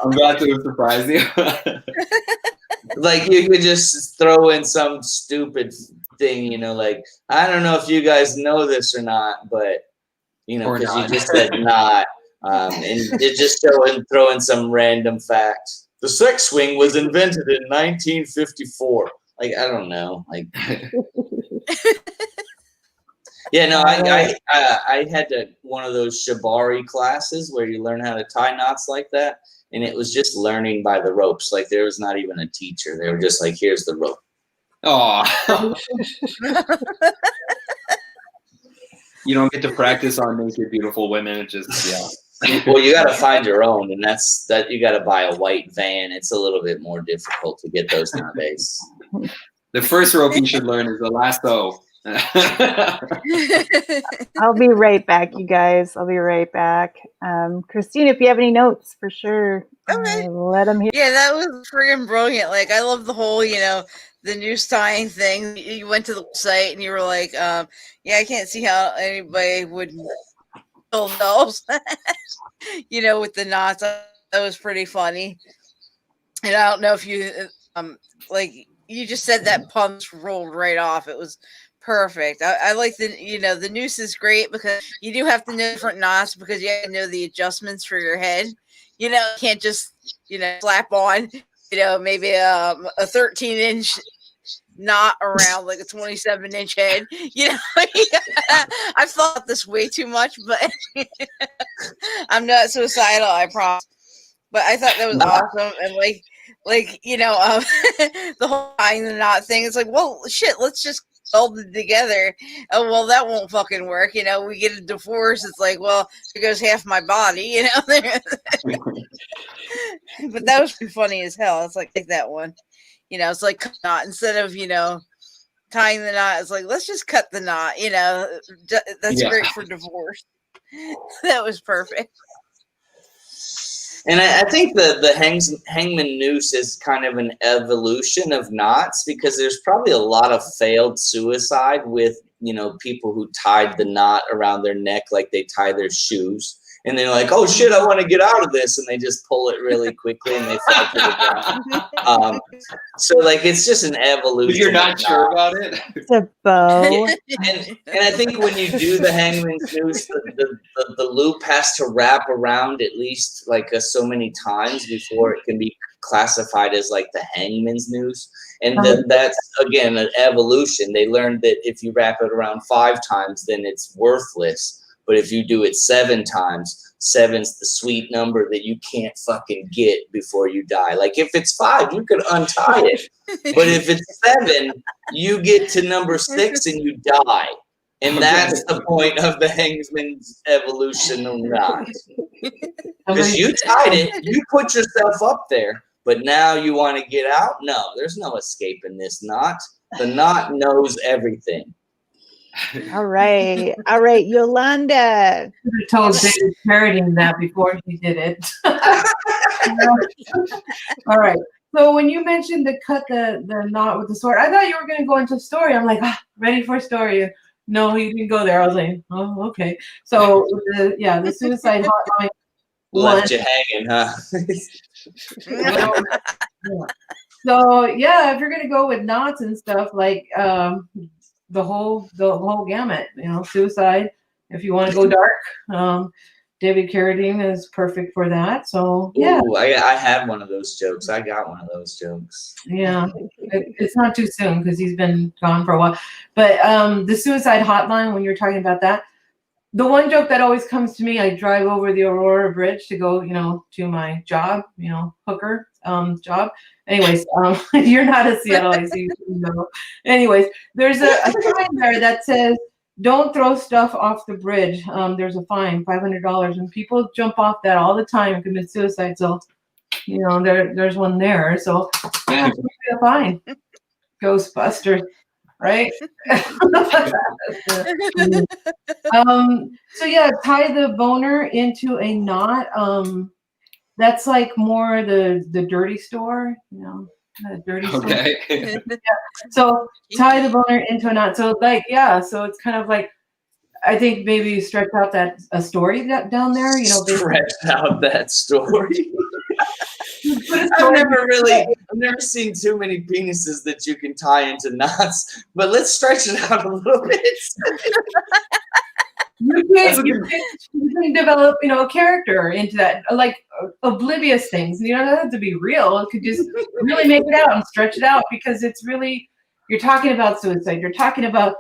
I'm glad to surprise you. Like you could just throw in some stupid thing, like, I don't know if you guys know this or not, but because you just said not, and you just throw in some random facts. The sex swing was invented in 1954. Like, I don't know. Like, yeah, no, I had one of those shibari classes where you learn how to tie knots like that, and it was just learning by the ropes. Like, there was not even a teacher. They were just like, here's the rope. Oh. You don't get to practice on naked, beautiful women. It just, yeah. Well, you got to find your own, and that's you got to buy a white van. It's a little bit more difficult to get those nowadays. The first rope you should learn is the lasso. I'll be right back, you guys. I'll be right back. Christine, if you have any notes, for sure, Okay. let them hear. Yeah, that was friggin' brilliant. Like, I love the whole, the noose tying thing. You went to the site and you were like, yeah, I can't see how anybody would kill themselves, with the knots. That was pretty funny. And I don't know if you, you just said that pumps rolled right off. It was perfect. I like the noose is great because you do have to know different knots because you have to know the adjustments for your head. You can't just, slap on, maybe a 13-inch knot around like a 27-inch head. I've thought this way too much, but I'm not suicidal, I promise. But I thought that was awesome. And the whole tying the knot thing, it's like, well, shit, let's just weld it together. Oh, well, that won't fucking work. We get a divorce. It's like, well, there goes half my body, But that was pretty funny as hell. It's like that one. It's like knot instead of, tying the knot. It's like, let's just cut the knot, that's great for divorce. That was perfect. And I think the hangman noose is kind of an evolution of knots because there's probably a lot of failed suicide with, people who tied the knot around their neck like they tie their shoes. And they're like, oh, shit, I want to get out of this. And they just pull it really quickly and they fall to the ground. So, it's just an evolution. You're not sure about it? It's a bow. And I think when you do the hangman's noose, the loop has to wrap around at least so many times before it can be classified as the hangman's noose. And that's, again, an evolution. They learned that if you wrap it around 5 times, then it's worthless. But if you do it 7 times, 7's the sweet number that you can't fucking get before you die. Like if it's 5, you could untie it. But if it's 7, you get to number 6 and you die. And that's the point of the Hangman's evolutional knot. Because you tied it, you put yourself up there, but now you want to get out? No, there's no escaping this knot. The knot knows everything. All right, Yolanda. I told David parodying that before he did it. All right. So when you mentioned to cut the knot with the sword, I thought you were going to go into a story. I'm like, ready for a story. No, you didn't go there. I was like, oh, okay. So the suicide hotline left you hanging, huh? Yeah. So yeah, if you're gonna go with knots and stuff, like the whole gamut, suicide. If you want to go dark, David Carradine is perfect for that. So yeah. Ooh, I had one of those jokes. I got one of those jokes. Yeah, it's not too soon because he's been gone for a while. But the suicide hotline, when you're talking about that, the one joke that always comes to me, I drive over the Aurora Bridge to go, to my job, hooker job. Anyways, you're not a Seattle, I see. Anyways, there's a sign there that says, "Don't throw stuff off the bridge. There's a fine, $500." And people jump off that all the time and commit suicide. So, there's one there. So, yeah, it's a fine. Ghostbusters, right? So yeah, tie the boner into a knot. That's like more the dirty store, the dirty store. Okay. Yeah. So tie the boner into a knot. So so it's kind of like, I think maybe you stretch out a story down there, Stretch out that story. I've never seen too many penises that you can tie into knots, but let's stretch it out a little bit. You can develop, a character into that, like oblivious things. It doesn't have to be real. It could just really make it out and stretch it out, because it's really, you're talking about suicide. You're talking about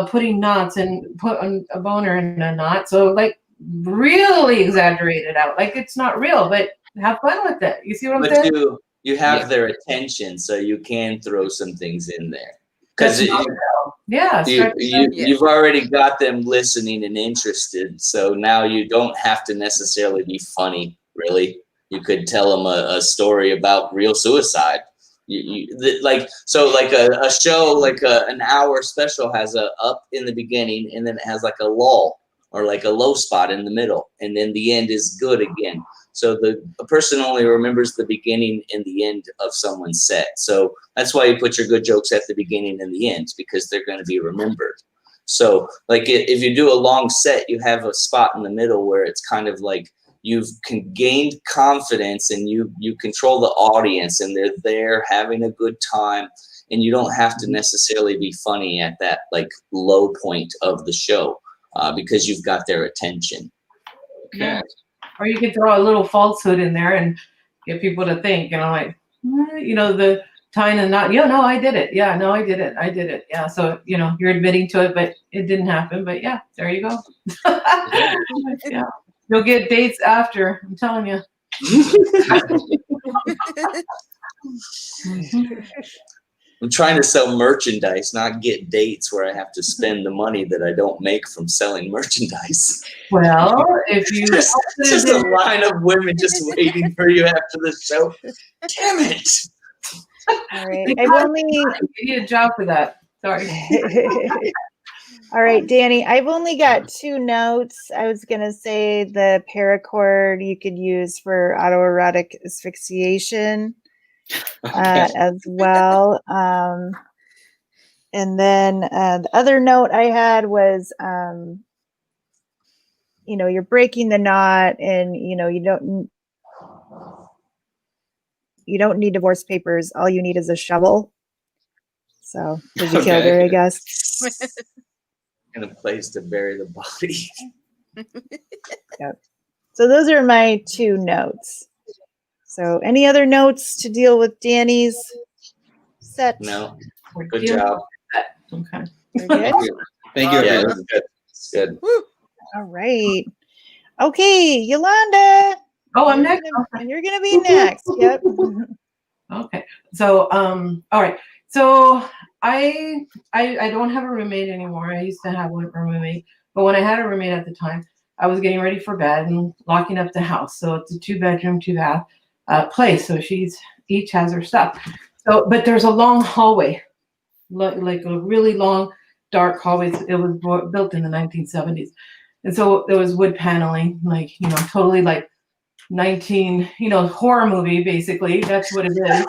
putting knots and putting a boner in a knot. So like really exaggerate it out. Like it's not real, but have fun with it. You see what I'm saying? But you have their attention, so you can throw some things in there. Because you've already got them listening and interested, so now you don't have to necessarily be funny, really. You could tell them a story about real suicide. A show, like an hour special has a up in the beginning, and then it has like a lull or like a low spot in the middle, and then the end is good again. So a person only remembers the beginning and the end of someone's set. So that's why you put your good jokes at the beginning and the end, because they're going to be remembered. So like if you do a long set, you have a spot in the middle where it's kind of like you've gained confidence and you control the audience and they're there having a good time. And you don't have to necessarily be funny at that like low point of the show because you've got their attention. Yeah. Or you could throw a little falsehood in there and get people to think, the tying a knot. No, I did it. Yeah, no, I did it. I did it. Yeah. So, you're admitting to it, but it didn't happen. But yeah, there you go. Yeah. You'll get dates after, I'm telling you. I'm trying to sell merchandise, not get dates where I have to spend the money that I don't make from selling merchandise. Well, if you just a line of women just waiting for you after the show. Damn it! All right, you need a job for that. Sorry. All right, Danny, I've only got 2 notes. I was going to say the paracord you could use for autoerotic asphyxiation as well. And then the other note I had was, you're breaking the knot and, you don't need divorce papers. All you need is a shovel. So did you kill her, I guess? And a place to bury the body. Yep. So those are my 2 notes. So any other notes to deal with Danny's set? No. Good job. Okay. You're good? Thank you. Yeah, that's good. That's good. All right. Okay, Yolanda. Oh, I'm You're next. gonna- and you're gonna be next. Yep. Okay. So, all right. So I don't have a roommate anymore. I used to have one roommate, but when I had a roommate at the time, I was getting ready for bed and locking up the house. So it's a 2-bedroom, 2-bath place. So she's each has her stuff. So, but there's a long hallway, like a really long, dark hallway. It was built in the 1970s, and so there was wood paneling, like totally like 19, horror movie, basically. That's what it is.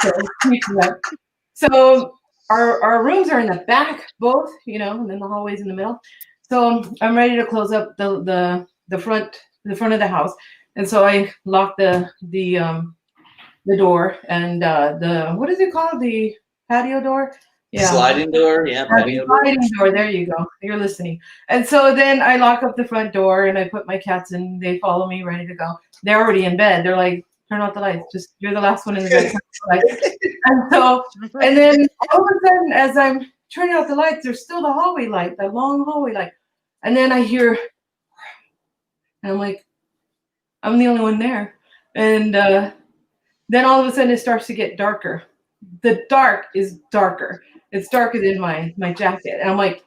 So our rooms are in the back, both, and then the hallway's in the middle. So I'm ready to close up the front of the house. And so I lock the door and the, what is it called? The patio door? Yeah. Sliding door, yeah, patio door. Sliding door. There you go. You're listening. And so then I lock up the front door and I put my cats in. They follow me, ready to go. They're already in bed. They're like, turn off the lights. Just you're the last one in the bed. And so, and then all of a sudden, as I'm turning out the lights, there's still the hallway light, the long hallway light. And then I hear, and I'm like, I'm the only one there. And then all of a sudden, it starts to get darker. The dark is darker. It's darker than my jacket. And I'm like,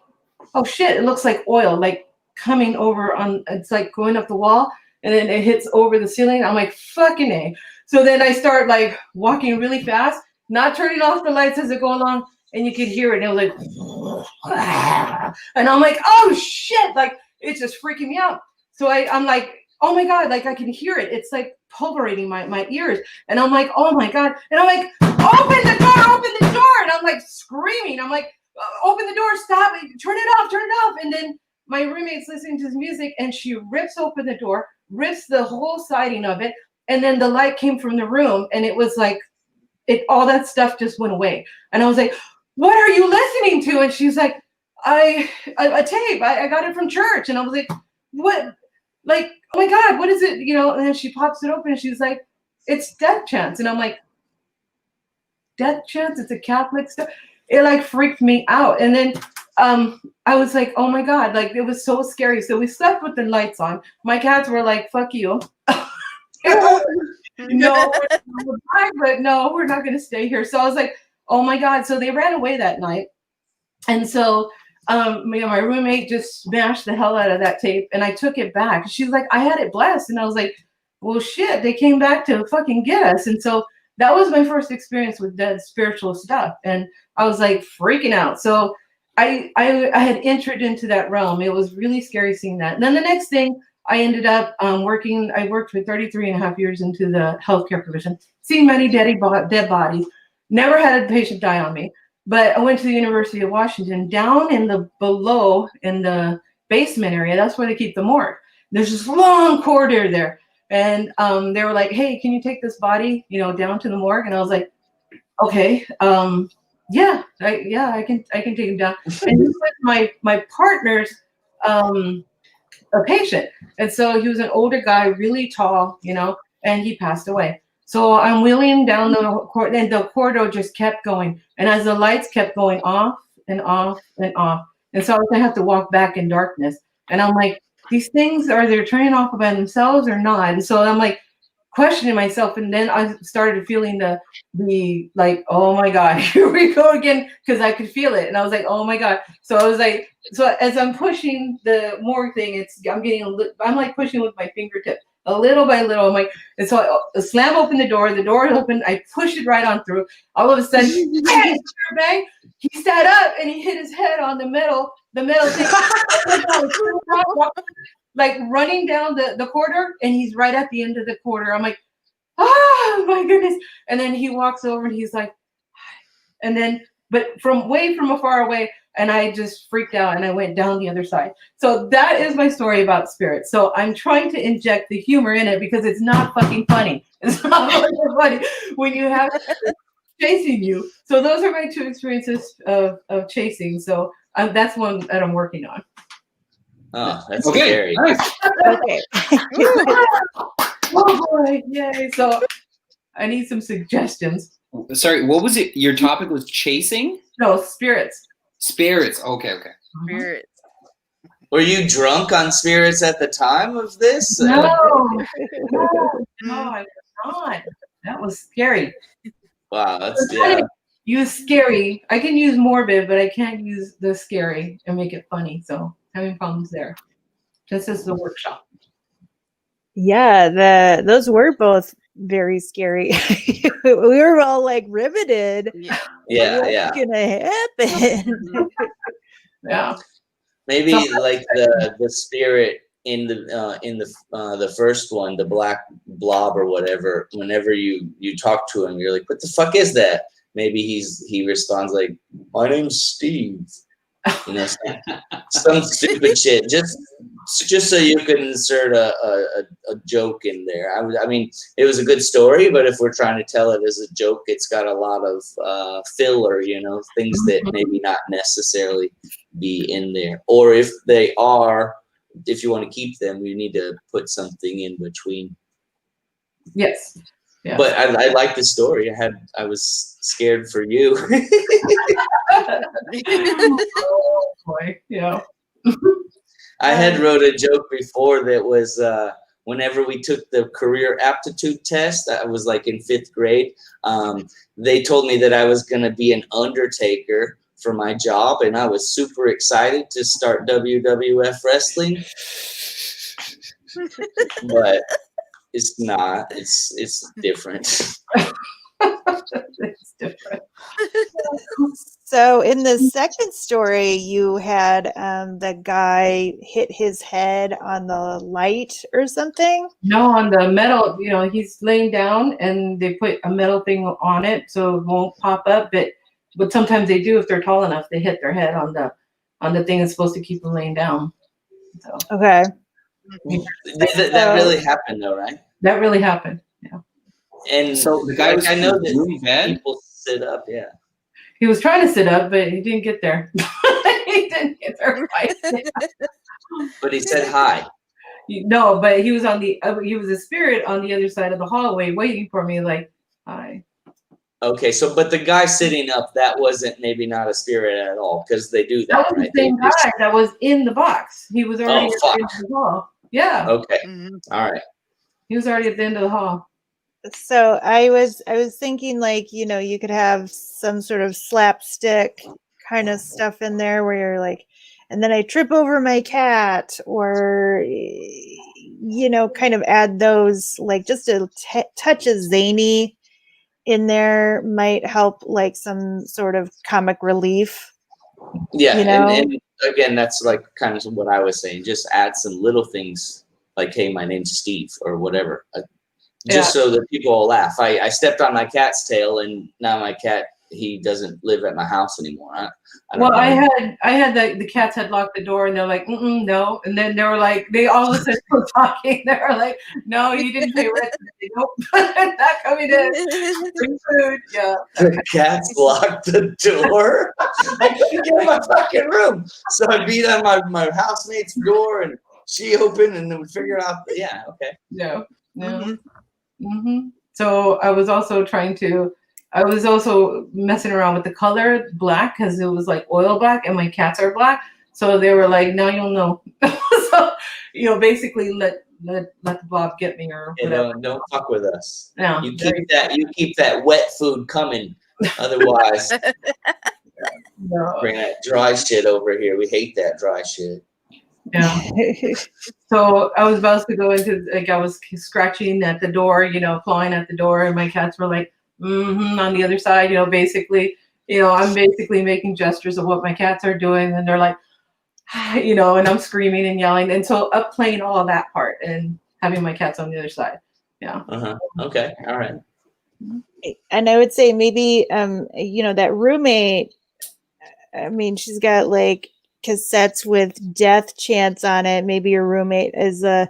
oh shit, it looks like oil, like coming over on, it's like going up the wall and then it hits over the ceiling. I'm like, fucking A. So then I start like walking really fast, not turning off the lights as I go along, and you could hear it. And it was like, and I'm like, oh shit, like it's just freaking me out. So I'm like, oh my God, like I can hear it. It's like pulverating my ears. And I'm like, oh my God. And I'm like, open the door. And I'm like screaming. I'm like, open the door, stop, turn it off. And then my roommate's listening to his music and she rips open the door, rips the whole siding of it. And then the light came from the room and it was like, all that stuff just went away. And I was like, what are you listening to? And she's like, a tape. I got it from church. And I was like, what? Like, oh my God, what is it? And then she pops it open and she's like, it's Death Chants. And I'm like, Death Chants? It's a Catholic stuff. It like freaked me out. And then I was like, oh my God, like it was so scary. So we slept with the lights on. My cats were like, fuck you. No, but no, we're not going to stay here. So I was like, oh my God. So they ran away that night. And so my roommate just smashed the hell out of that tape and I took it back. She was like, I had it blessed. And I was like, well, shit, they came back to fucking get us. And so that was my first experience with dead spiritual stuff. And I was like freaking out. So I had entered into that realm. It was really scary seeing that. And then the next thing, I ended up working. I worked for 33 and a half years into the healthcare provision, seen many dead bodies, never had a patient die on me. But I went to the University of Washington, down in the below in the basement area. That's where they keep the morgue. There's this long corridor there. And they were like, hey, can you take this body, down to the morgue? And I was like, okay, yeah, I can take him down. And this was my partner's a patient. And so he was an older guy, really tall, and he passed away. So I'm wheeling down the corridor, and the corridor just kept going. And as the lights kept going off and off and off, and so I was gonna have to walk back in darkness. And I'm like, these things, are they turning off by themselves or not? And so I'm like questioning myself. And then I started feeling the like, oh my God, here we go again, because I could feel it. And I was like, oh my God. So I was like, so as I'm pushing the morgue thing, I'm like pushing with my fingertip a little by little. I'm like, and so I slam open the door opened, I pushed it right on through. All of a sudden, bang, he sat up and he hit his head on the metal thing. Like running down the corridor, and he's right at the end of the corridor. I'm like, oh my goodness. And then he walks over and he's like, and then, but from afar away, and I just freaked out and I went down the other side. So that is my story about spirits. So I'm trying to inject the humor in it because it's not fucking funny. It's not fucking funny when you have chasing you. So those are my two experiences of chasing. So that's one that I'm working on. Oh, that's Okay, scary. nice. Okay. Oh boy, yay. So I need some suggestions. Sorry, what was it? Your topic was chasing? No, spirits. Spirits. Okay. Spirits. Were you drunk on spirits at the time of this? No, I was not. That was scary. Wow, that's I'm trying to use scary. I can use morbid, but I can't use the scary and make it funny. So having problems there. This is the workshop. Yeah, those were both very scary. We were all like riveted. What's gonna happen? Yeah. Maybe like the spirit in the first one, the black blob or whatever. Whenever you talk to him, you're like, "What the fuck is that?" Maybe he responds like, "My name's Steve." You know, some stupid shit. Just so you can insert a joke in there. I mean, it was a good story, but if we're trying to tell it as a joke, it's got a lot of filler, you know, things that maybe not necessarily be in there. Or if they are, if you want to keep them, you need to put something in between. Yes. Yeah. But I like the story. I was scared for you. Oh boy. Yeah. I had wrote a joke before that was whenever we took the career aptitude test, I was like in 5th grade. They told me that I was going to be an undertaker for my job, and I was super excited to start WWF wrestling. But it's not. It's different. It's different. So in the second story, you had the guy hit his head on the light or something. No, on the metal, you know, he's laying down and they put a metal thing on it so it won't pop up. But sometimes they do if they're tall enough. They hit their head on the thing that's supposed to keep them laying down. So Okay. That really happened though, right? That really happened. Yeah. And so the guy was I know that really bad. People sit up, yeah. He was trying to sit up, but he didn't get there. He didn't get there quite. But he said hi. No, but he was he was a spirit on the other side of the hallway waiting for me, like, hi. Okay, so but the guy sitting up, that wasn't maybe not a spirit at all, because they do that. That was right? the same guy that was in the box. He was already at fuck. the end of the hall. Yeah. Okay. All right. He was already at the end of the hall. So I was thinking, like, you know, you could have some sort of slapstick kind of stuff in there where you're like, and then I trip over my cat, or, you know, kind of add those, like, just a touch of zany in there might help, like some sort of comic relief. Yeah, you know? and again, that's like kind of what I was saying. Just add some little things like, "Hey, my name's Steve," or whatever. Just so that people will laugh. I stepped on my cat's tail, and now my cat, he doesn't live at my house anymore. I had the cats had locked the door, and they're like, no. And then they were like, they all of a sudden were talking. They were like, "No, you didn't pay rent today. Nope, not coming in. Bring food." Yeah. The cats locked the door. I couldn't get in my fucking room, so I beat on my housemate's door, and she opened, and then we figured out. Yeah, okay. No. So I was also messing around with the color black, because it was like oil black and my cats are black. So they were like, "Now you'll know." So, you know, basically let the blob get me or whatever. Don't fuck with us. No, you keep that wet food coming. Otherwise, no. bring that dry shit over here. We hate that dry shit. Yeah. So I was about to go into, like, I was scratching at the door, you know, clawing at the door, and my cats were like, on the other side, you know, basically, you know, I'm basically making gestures of what my cats are doing, and they're like, you know, and I'm screaming and yelling, and so up playing all of that part and having my cats on the other side. Yeah. Okay. All right. And I would say maybe, you know, that roommate, I mean, she's got like cassettes with death chants on it. Maybe your roommate is a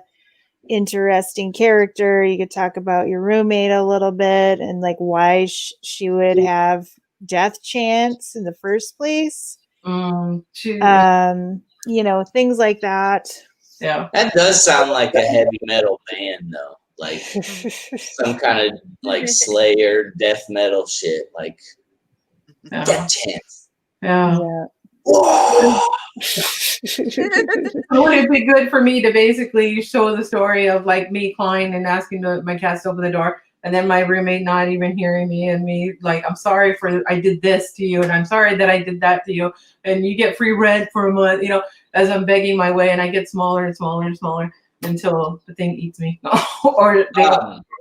interesting character. You could talk about your roommate a little bit and like why she would have death chants in the first place. You know, things like that. Yeah. That does sound like a heavy metal band, though. Like some kind of like Slayer death metal shit, like death chants. Yeah. Whoa! Would it be good for me to basically show the story of like me crying and asking my cats to open the door, and then my roommate not even hearing me, and me like, I'm sorry for I did this to you, and I'm sorry that I did that to you, and you get free rent for a month, as I'm begging my way, and I get smaller and smaller and smaller until the thing eats me, or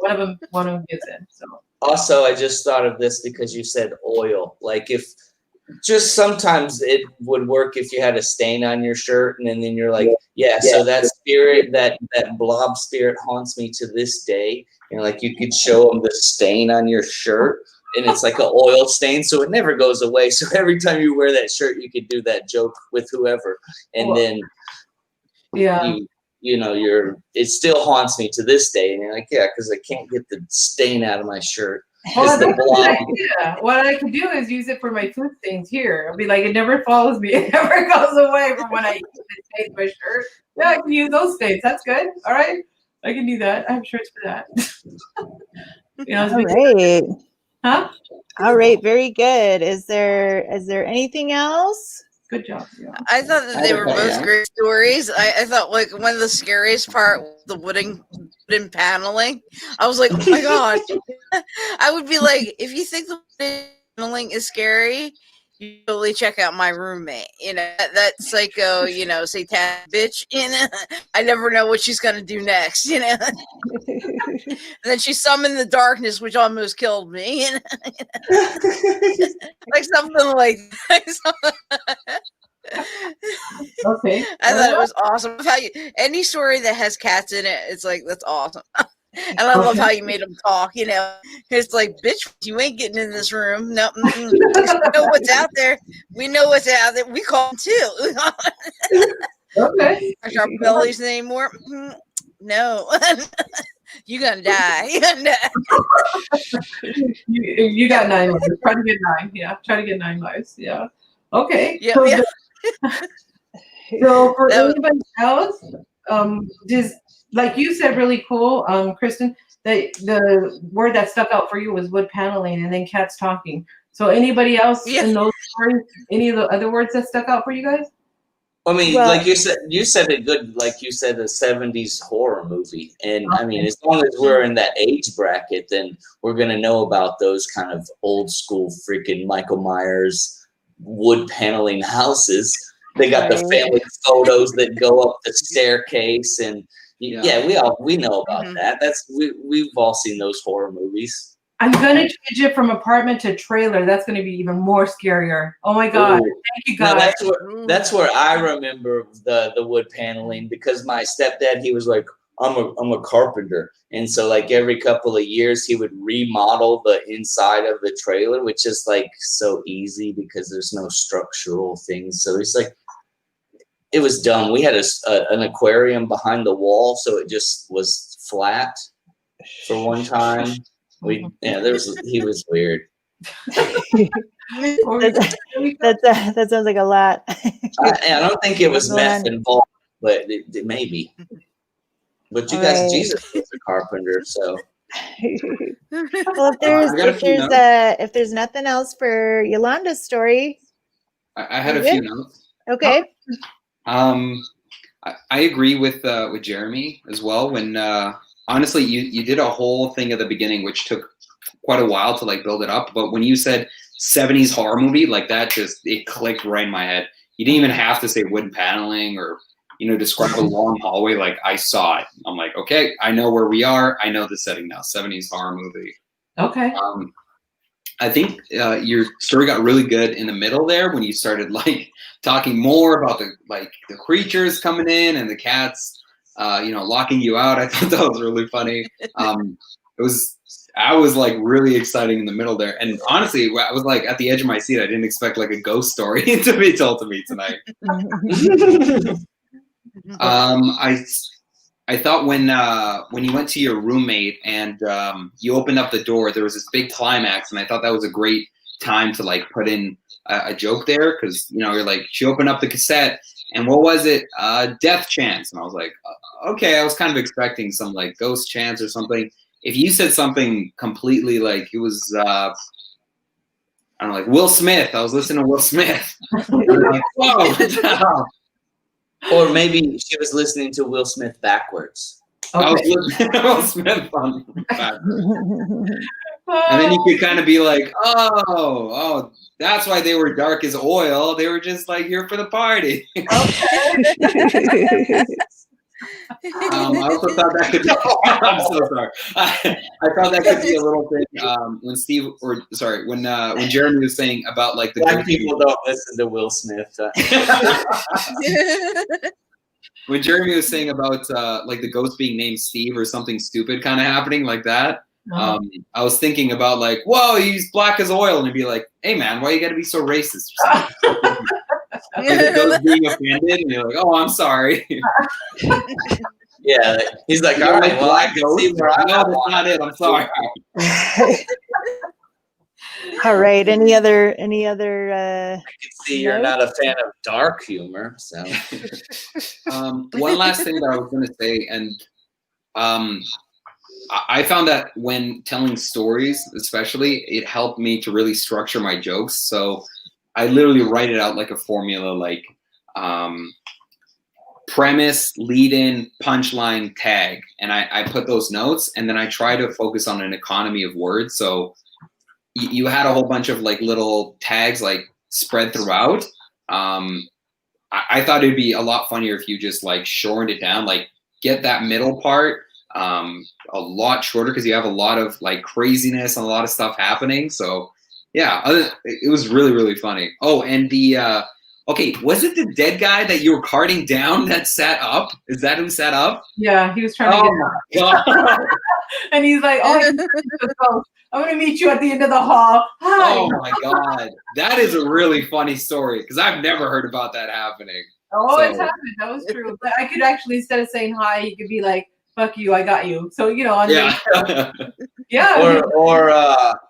one of them gets in. So Also, I just thought of this because you said oil. Like if just sometimes it would work if you had a stain on your shirt, and then you're like, so that spirit, that blob spirit haunts me to this day. And like you could show them the stain on your shirt, and it's like an oil stain, so it never goes away. So every time you wear that shirt, you could do that joke with whoever, and then it still haunts me to this day. And you're like, because I can't get the stain out of my shirt. Well, that's a good idea. What I could do is use it for my food stains here. I'll be like, it never follows me. It never goes away from when I use it stains my shirt. Yeah, I can use those stains. That's good. All right. I can do that. I have shirts for that. All right. Huh? All right. Very good. Is there anything else? Good job. Yeah. I thought that they were both great stories. I thought like one of the scariest part was the wooden paneling. I was like, oh my god. I would be like, if you think the wooden paneling is scary, you totally check out my roommate. That psycho, satanic bitch. I never know what she's gonna do next. And then she summoned the darkness, which almost killed me. Like something like that. Okay. I thought it was awesome. Any story that has cats in it, it's like, that's awesome. And I love how you made them talk, It's like, bitch, you ain't getting in this room. No, we know what's out there. We know what's out there. We call them too. Okay. Are our bellies anymore? No. You're gonna die. You're gonna die. You got 9 lives. Try to get 9. Yeah. Try to get 9 lives. Yeah. Okay. Yeah. So for anybody else, just like you said, really cool, Kristen, the word that stuck out for you was wood paneling and then cats talking. So anybody else in those stories, any of the other words that stuck out for you guys? I mean, like you said it good, like you said, a 70s horror movie. And I mean, as long as we're in that age bracket, then we're going to know about those kind of old school freaking Michael Myers wood paneling houses. They got the family photos that go up the staircase, and we know about that. We've all seen those horror movies. I'm gonna change it from apartment to trailer. That's gonna be even more scarier. Oh my god! Ooh. Thank you guys. No, that's where I remember the wood paneling, because my stepdad, he was like, I'm a carpenter, and so like every couple of years he would remodel the inside of the trailer, which is like so easy because there's no structural things. So he's like, it was dumb. We had an aquarium behind the wall, so it just was flat for one time. He was weird. That sounds like a lot. I don't think it was meth involved, but it may be. But you guys, Jesus was a carpenter, so. Well, if there's nothing else for Yolanda's story, I had a few notes. Okay. I agree with Jeremy as well. When honestly, you did a whole thing at the beginning, which took quite a while to like build it up. But when you said 70s horror movie, like that, it clicked right in my head. You didn't even have to say wooden paneling or describe a long hallway. Like I saw it. I'm like, okay, I know where we are. I know the setting now. 70s horror movie. Okay. I think your story got really good in the middle there when you started like talking more about the creatures coming in and the cats, locking you out. I thought that was really funny. I was like really excited in the middle there, and honestly, I was like at the edge of my seat. I didn't expect like a ghost story to be told to me tonight. I thought when you went to your roommate and you opened up the door, there was this big climax, and I thought that was a great time to like put in a joke there, because you're like, she opened up the cassette and what was it? Death chants, and I was like, okay, I was kind of expecting some like ghost chants or something. If you said something completely like it was I'm like, Will Smith. I was listening to Will Smith. I'm like, whoa, what the hell? Or maybe she was listening to Will Smith backwards. I was Okay. listening to Will Smith on and then you could kind of be like, oh, that's why they were dark as oil. They were just like here for the party. I also thought that could be, I'm so sorry. I thought that could be a little thing when Jeremy was saying about like the Black people don't listen to Will Smith. When Jeremy was saying about like the ghost being named Steve or something stupid kind of happening like that, I was thinking about like, whoa, he's black as oil, and it'd be like, hey man, why you gotta be so racist? Like the ghost being offended, and you're like, oh, I'm sorry. Yeah, he's like, all right, well, I can see where I'm no, that's not it. I'm sorry. All right. Any other I can see you're not a fan of dark humor. So one last thing that I was going to say, and I found that when telling stories, especially, it helped me to really structure my jokes. So I literally write it out like a formula, like premise, lead in, punchline, tag. And I put those notes, and then I try to focus on an economy of words. So you had a whole bunch of like little tags like spread throughout. I thought it'd be a lot funnier if you just like shortened it down, like get that middle part a lot shorter, because you have a lot of like craziness and a lot of stuff happening. So yeah, it was really, really funny. Oh, and the okay, was it the dead guy that you were carting down that sat up? Is that who sat up? Yeah, he was trying to get Oh my god! and he's like, oh, I'm gonna meet you at the end of the hall. Hi. Oh my god, that is a really funny story, because I've never heard about that happening. Oh, it's happened. That was true. But I could actually, instead of saying hi, you could be like, "Fuck you, I got you." So Yeah. yeah.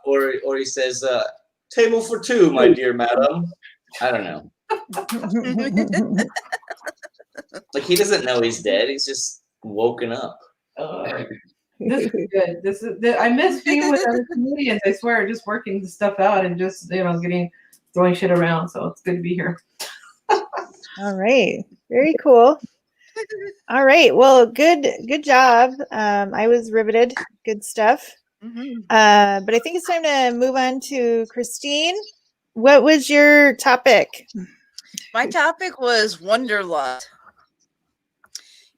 Or he says, "Table for two, my dear madam." I don't know. Like he doesn't know he's dead. He's just woken up. This is good. I miss being with other comedians. I swear, just working the stuff out and just throwing shit around. So it's good to be here. All right. Very cool. All right. Well, good job. I was riveted. Good stuff. Mm-hmm. But I think it's time to move on to Christine. What was your topic? My topic was wanderlust.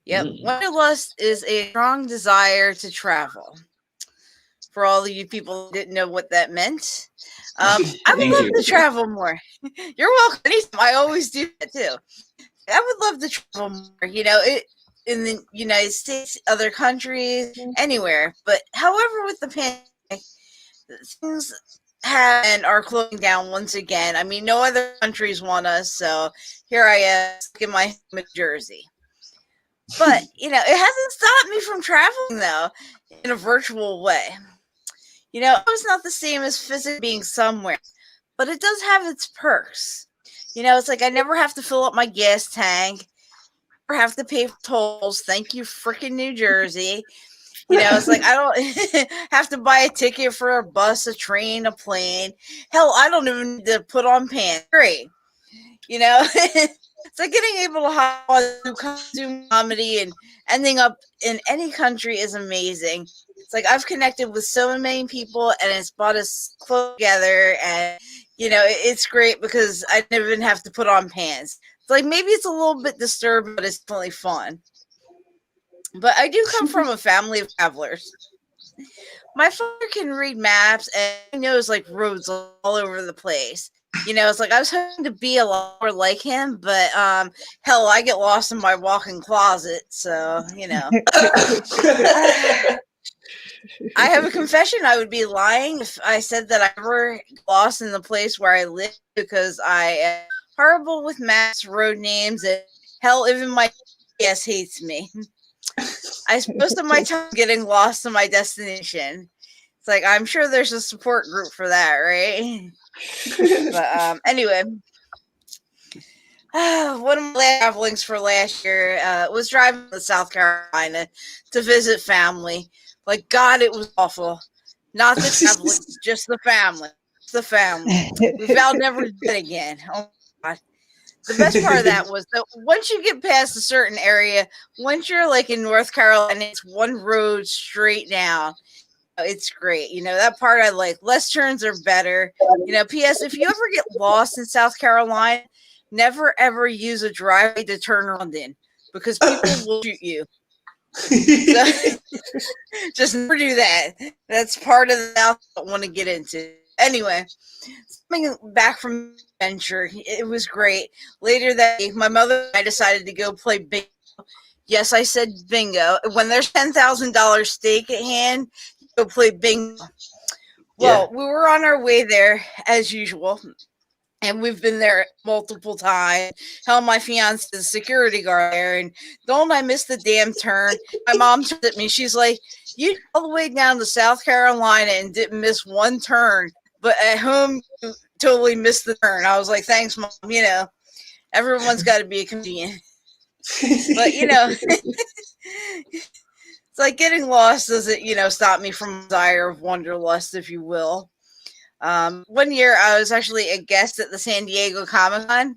Yep, wanderlust is a strong desire to travel. For all of you people who didn't know what that meant, I would love to travel more. You're welcome. Anytime. I always do that too. I would love to travel more. In the United States, other countries, anywhere. But however, with the pandemic, things are closing down once again. I mean, no other countries want us, so here I am in my home in Jersey. But it hasn't stopped me from traveling though, in a virtual way. It's not the same as physically being somewhere, but it does have its perks. It's like I never have to fill up my gas tank or have to pay for tolls. Thank you, freaking New Jersey. It's like I don't have to buy a ticket for a bus, a train, a plane. Hell, I don't even need to put on pants. Great. It's like getting able to hop on Zoom comedy and ending up in any country is amazing. It's like I've connected with so many people and it's brought us close together, and it's great because I never even have to put on pants. It's like maybe it's a little bit disturbing, but it's definitely fun. But I do come from a family of travelers. My father can read maps and he knows like roads all over the place. It's like I was hoping to be a lot more like him, but hell, I get lost in my walk-in closet, so I have a confession. I would be lying if I said that I ever lost in the place where I live, because I am horrible with maps, road names, and hell, even my GPS hates me. I spend most of my time getting lost in my destination. It's like I'm sure there's a support group for that, right? But anyway, one of my travelings for last year was driving to South Carolina to visit family. Like, God, it was awful. Not the traveling, just the family. the family. We vowed never to do it again. Oh God. The best part of that was that once you get past a certain area, once you're like in North Carolina, it's one road straight down. It's great. That part I like. Less turns are better. P.S. If you ever get lost in South Carolina, never ever use a driveway to turn around in because people will shoot you. So, just never do that. That's part of the South I don't want to get into. Anyway, coming back from adventure, it was great. Later that day, my mother and I decided to go play bingo. Yes, I said bingo. When there's $10,000 stake at hand, go play bingo. Well, we were on our way there as usual, and we've been there multiple times. Hell, my fiance is a security guard there, and don't I miss the damn turn? My mom turned at me. She's like, "You all the way down to South Carolina and didn't miss one turn, but at home you totally missed the turn." I was like, "Thanks, Mom. Everyone's got to be a comedian." But it's like getting lost doesn't, stop me from desire of wanderlust, if you will. One year I was actually a guest at the San Diego Comic-Con,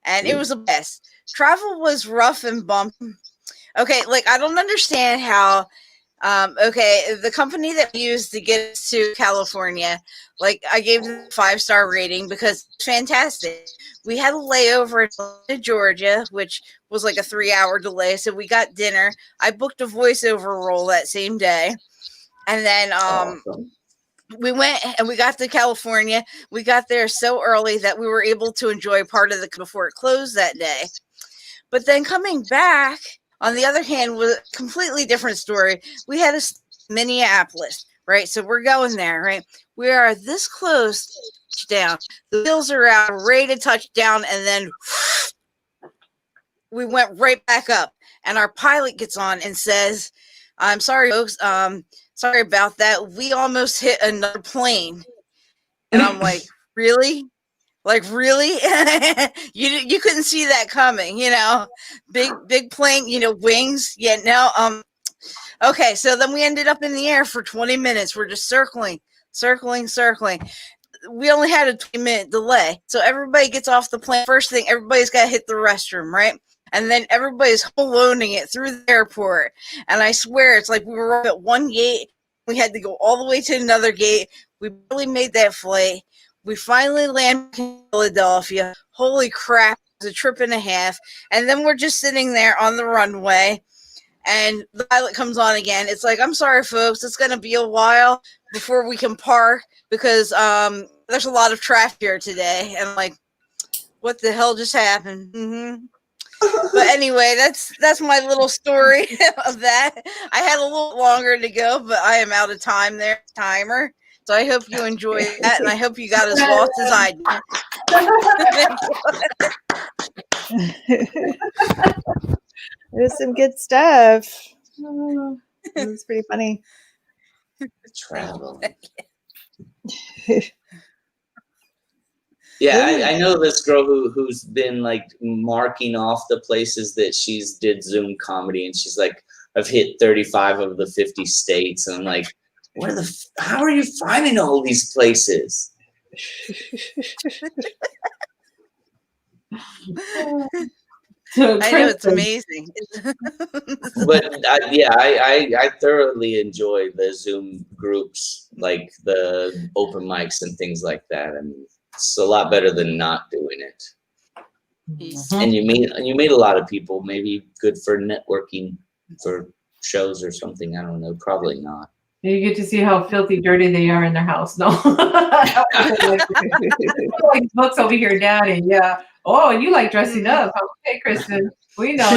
and it was a blast. Travel was rough and bumpy. Okay, like I don't understand how the company that we used to get us to California, like I gave them a 5-star rating because it's fantastic. We had a layover in Georgia, which was like a 3-hour delay. So we got dinner. I booked a voiceover role that same day. And then Awesome. we went and we got to California. We got there so early that we were able to enjoy part of the before it closed that day. But then coming back, on the other hand, was a completely different story. We had a Minneapolis, right? So we're going there, right? We are this close to touchdown. The wheels are out, ready to touch down, and then we went right back up. And our pilot gets on and says, "I'm sorry, folks. Sorry about that. We almost hit another plane." And I'm like, "Really? Like, really?" You couldn't see that coming, big plane, wings. Yeah, no. Okay, so then we ended up in the air for 20 minutes. We're just circling. We only had a 20-minute delay. So everybody gets off the plane. First thing, everybody's got to hit the restroom, right? And then everybody's loaning it through the airport. And I swear, it's like we were up at one gate. We had to go all the way to another gate. We barely made that flight. We finally landed in Philadelphia. Holy crap, it was a trip and a half. And then we're just sitting there on the runway. And the pilot comes on again. It's like, "I'm sorry, folks. It's going to be a while before we can park because there's a lot of traffic here today." And I'm like, what the hell just happened? Mm-hmm. But anyway, that's my little story of that. I had a little longer to go, but I am out of timer. So I hope you enjoyed that, and I hope you got as lost as I did. There's some good stuff. It's pretty funny. Travel. Yeah, I know this girl who's been like marking off the places that she's did Zoom comedy, and she's like, "I've hit 35 of the 50 states," and I'm like, how are you finding all these places? I know, it's amazing. But I thoroughly enjoy the Zoom groups, like the open mics and things like that. I mean, it's a lot better than not doing it. Mm-hmm. And you meet a lot of people. Maybe good for networking for shows or something. I don't know. Probably not. You get to see how filthy dirty they are in their house. No. Like books over here, Daddy. Yeah. Oh, you like dressing up. Okay, Kristen. We know.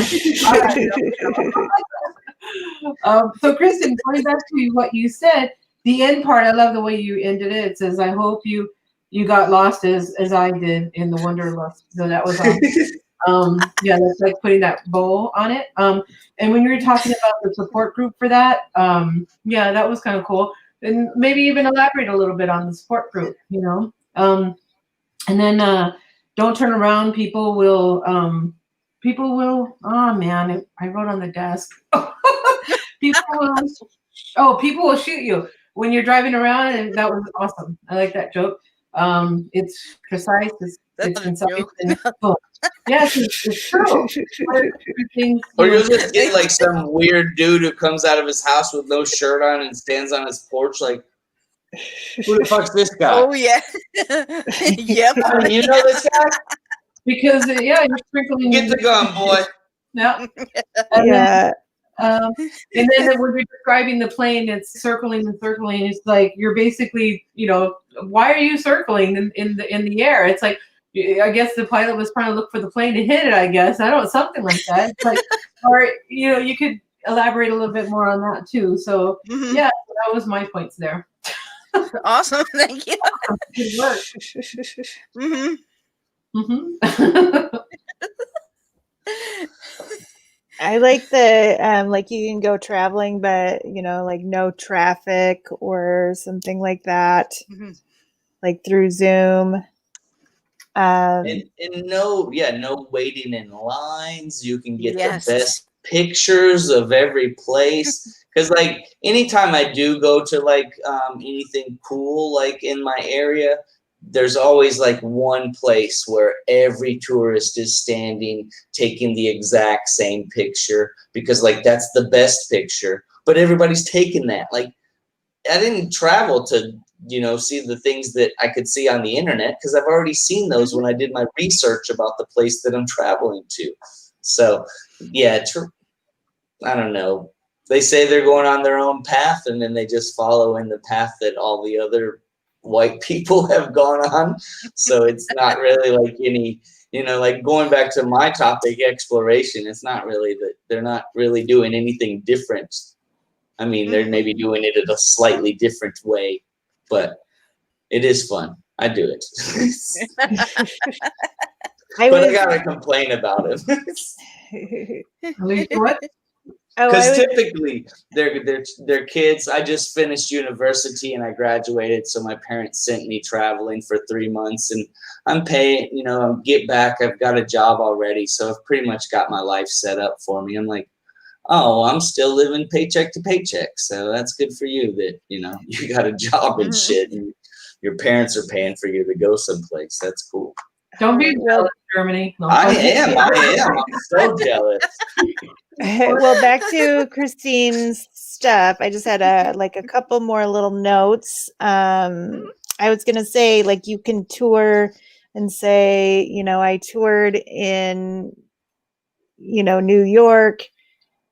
All right. So, Kristen, going back to what you said, the end part, I love the way you ended it. It says, "I hope you got lost as I did in the wanderlust." So that was yeah, that's like putting that bow on it. And when you were talking about the support group for that, yeah, that was kind of cool. And maybe even elaborate a little bit on the support group, and then don't turn around. People will, oh man, I wrote on the desk. People will shoot you when you're driving around, and that was awesome. I like that joke. It's precise. That's It's not a concise. joke. And, oh, yes, it's true. Things, Or you you'll know, just get like some weird dude who comes out of his house with no shirt on and stands on his porch like, who the fuck's this guy? Oh yeah. Yep. I mean, you know this guy? because you're sprinkling. Get the gun, boy. Yeah. And Yeah. and then when you're describing the plane, it's circling and circling. It's like you're basically, why are you circling in the air? It's like I guess the pilot was trying to look for the plane to hit it. I guess I don't know, something like that. It's like, or you could elaborate a little bit more on that too. So yeah, that was my points there. Awesome. Thank you. Good work. I like the like you can go traveling, but like no traffic or something like that, like through Zoom. And no waiting in lines. You can get Yes. the best pictures of every place. Because like anytime I do go to like anything cool like in my area, there's always like one place where every tourist is standing taking the exact same picture because like that's the best picture, but everybody's taking that. Like I didn't travel to see the things that I could see on the internet because I've already seen those when I did my research about the place that I'm traveling to. So yeah, I don't know. They say they're going on their own path and then they just follow in the path that all the other white people have gone on. So it's not really like any, like going back to my topic, exploration, it's not really that they're not really doing anything different. I mean, they're maybe doing it in a slightly different way, but it is fun. I do it. I gotta complain about it. What? Because typically they're kids. I just finished university and I graduated, so my parents sent me traveling for 3 months, and I'm paying. I'm get back. I've got a job already, so I've pretty much got my life set up for me. I'm like, oh, I'm still living paycheck to paycheck, so that's good for you that you got a job and shit, and your parents are paying for you to go someplace. That's cool. Don't be jealous, Germany. No, I am. I'm so jealous. Well, back to Christine's stuff. I just had a couple more little notes. I was gonna say like you can tour and say, I toured in, New York.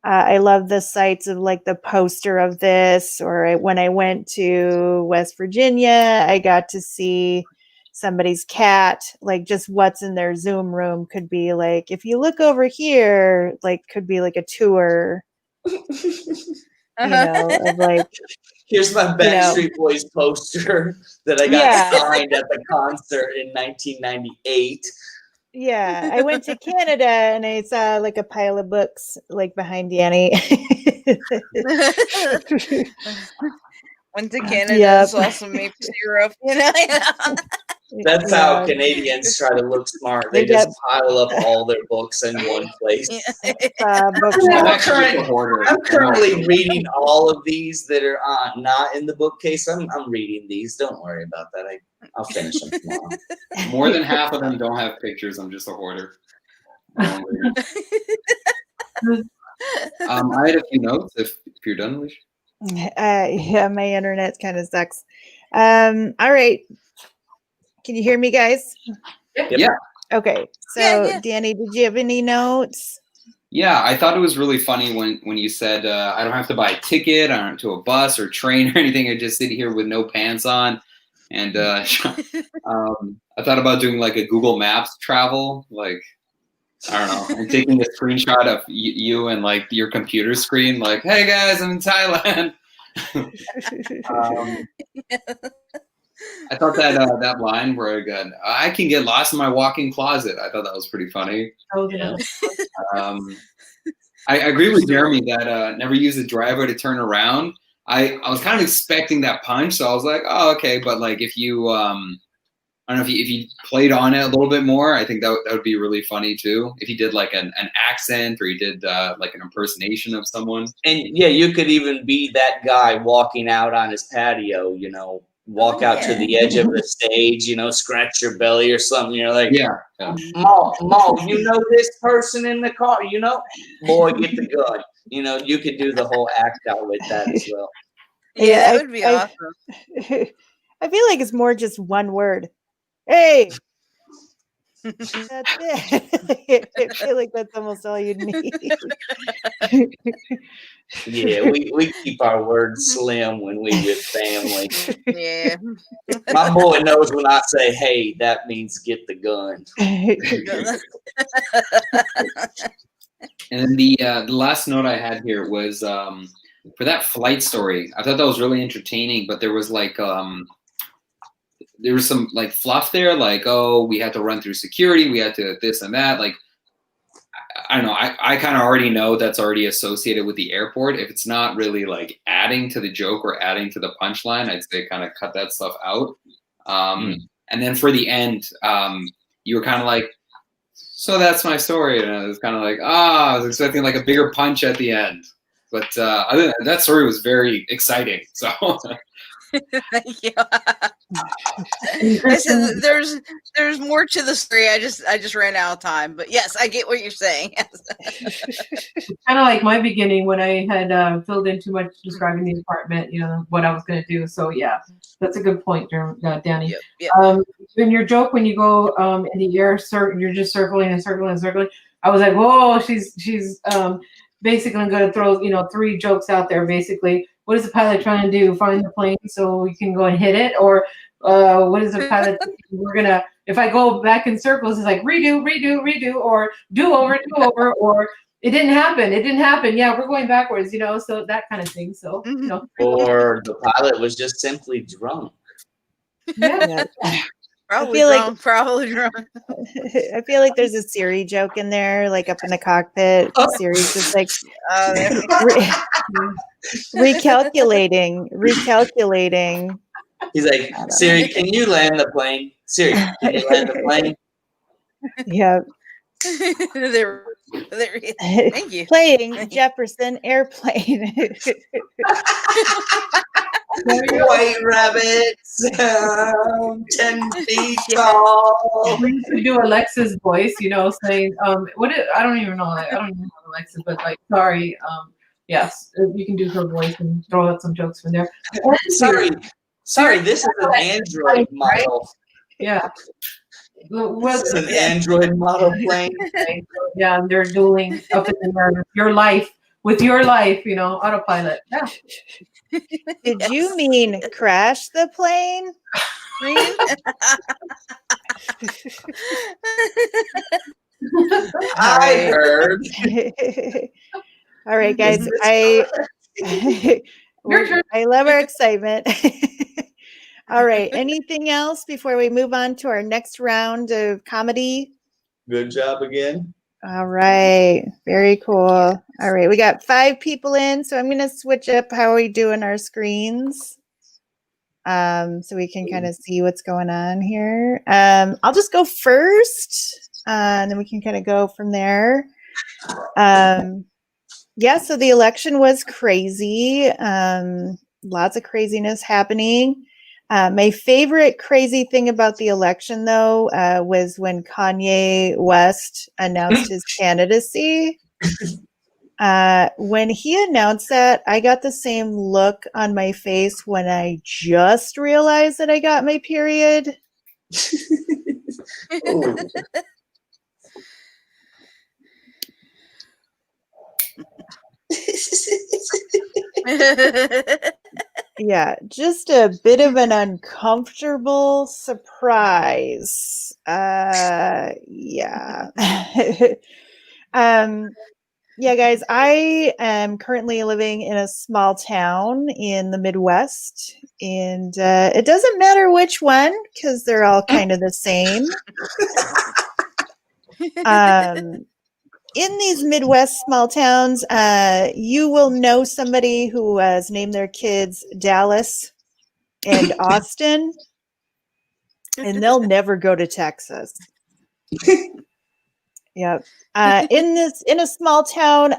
I love the sights of like the poster of this, or when I went to West Virginia, I got to see somebody's cat. Like just what's in their Zoom room could be like, if you look over here, like could be like a tour, of like, here's my Backstreet Boys poster that I got signed at the concert in 1998. Yeah, I went to Canada and I saw like a pile of books like behind Danny. Went to Canada, saw some maple syrup. That's how Canadians try to look smart. They just pile up all their books in one place. I'm currently reading all of these that are not in the bookcase. I'm reading these. Don't worry about that. I'll finish them tomorrow. More than half of them don't have pictures. I'm just a hoarder. I had a few notes if you're done, Alicia. Yeah, my internet kind of sucks. All right. Can you hear me, guys? Yeah. Okay. So, Danny, did you have any notes? Yeah, I thought it was really funny when you said I don't have to buy a ticket to a bus or train or anything. I just sit here with no pants on. And I thought about doing like a Google Maps travel, like, I don't know, and taking a screenshot of you and like your computer screen, like, hey guys, I'm in Thailand. I thought that line where I can get lost in my walk-in closet. I thought that was pretty funny. Oh, yeah. I agree with Jeremy that never use a driveway to turn around. I was kind of expecting that punch, so I was like, oh, okay. But like if you, I don't know if you played on it a little bit more, I think that would be really funny too. If you did like an accent or you did like an impersonation of someone. And yeah, you could even be that guy walking out on his patio, walk out to the edge of the stage, scratch your belly or something. You're like, Yeah. Mo, you know this person in the car, boy, get the gun. You could do the whole act out with that as well. Yeah, that would be awesome. I feel like it's more just one word. Hey. That's it. I feel like that's almost all you need. Yeah, we keep our words slim when we with family. Yeah. My boy knows when I say, hey, that means get the gun. And then the last note I had here was for that flight story. I thought that was really entertaining, but there was like there was some like fluff there, like, oh, we had to run through security, we had to this and that. Like, I don't know. I kind of already know that's already associated with the airport. If it's not really like adding to the joke or adding to the punchline, I'd say kind of cut that stuff out. And then for the end, you were kind of like, so that's my story. And I was kind of like, I was expecting like a bigger punch at the end. But other than that story was very exciting. So Yeah. I said there's more to the story. I just ran out of time. But yes, I get what you're saying. Kind of like my beginning when I had filled in too much describing the apartment, what I was going to do. So yeah, that's a good point, Danny. Yep. In your joke, when you go in the air, you're just circling and circling and circling. I was like, whoa, she's basically going to throw 3 jokes out there. Basically, what is the pilot trying to do? Find the plane so you can go and hit it, or what is the pilot? If I go back in circles, it's like redo, or do over, or it didn't happen. Yeah, we're going backwards, so that kind of thing. So, Or the pilot was just simply drunk. Yeah. Probably drunk. I feel like there's a Siri joke in there, like up in the cockpit. Siri's just like recalculating. He's like, Siri, can you land the plane? Siri, can you land the plane? Yeah. Thank you. Playing Jefferson Airplane. White rabbits, 10 feet tall. We used to do Alexa's voice, saying, I don't even know Alexa, but like, sorry, yes, you can do her voice and throw out some jokes from there. Sorry, this is an Android model. Yeah. This is an Android model plane. Yeah, and they're dueling up in the air. Your life, autopilot. Yeah. Did you mean crash the plane? I heard. All right, guys. I love our excitement. All right. Anything else before we move on to our next round of comedy? Good job again. All right. Very cool. All right. We got 5 people in, so I'm going to switch up how we do in our screens so we can kind of see what's going on here. I'll just go first, and then we can kind of go from there. Yeah, so the election was crazy. Lots of craziness happening. My favorite crazy thing about the election, though, was when Kanye West announced his candidacy. When he announced that, I got the same look on my face when I just realized that I got my period. Yeah, just a bit of an uncomfortable surprise. Yeah. Yeah, guys, I am currently living in a small town in the Midwest, and it doesn't matter which one because they're all kind of the same. In these Midwest small towns, you will know somebody who has named their kids Dallas and Austin, and they'll never go to Texas. Yep. In a small town,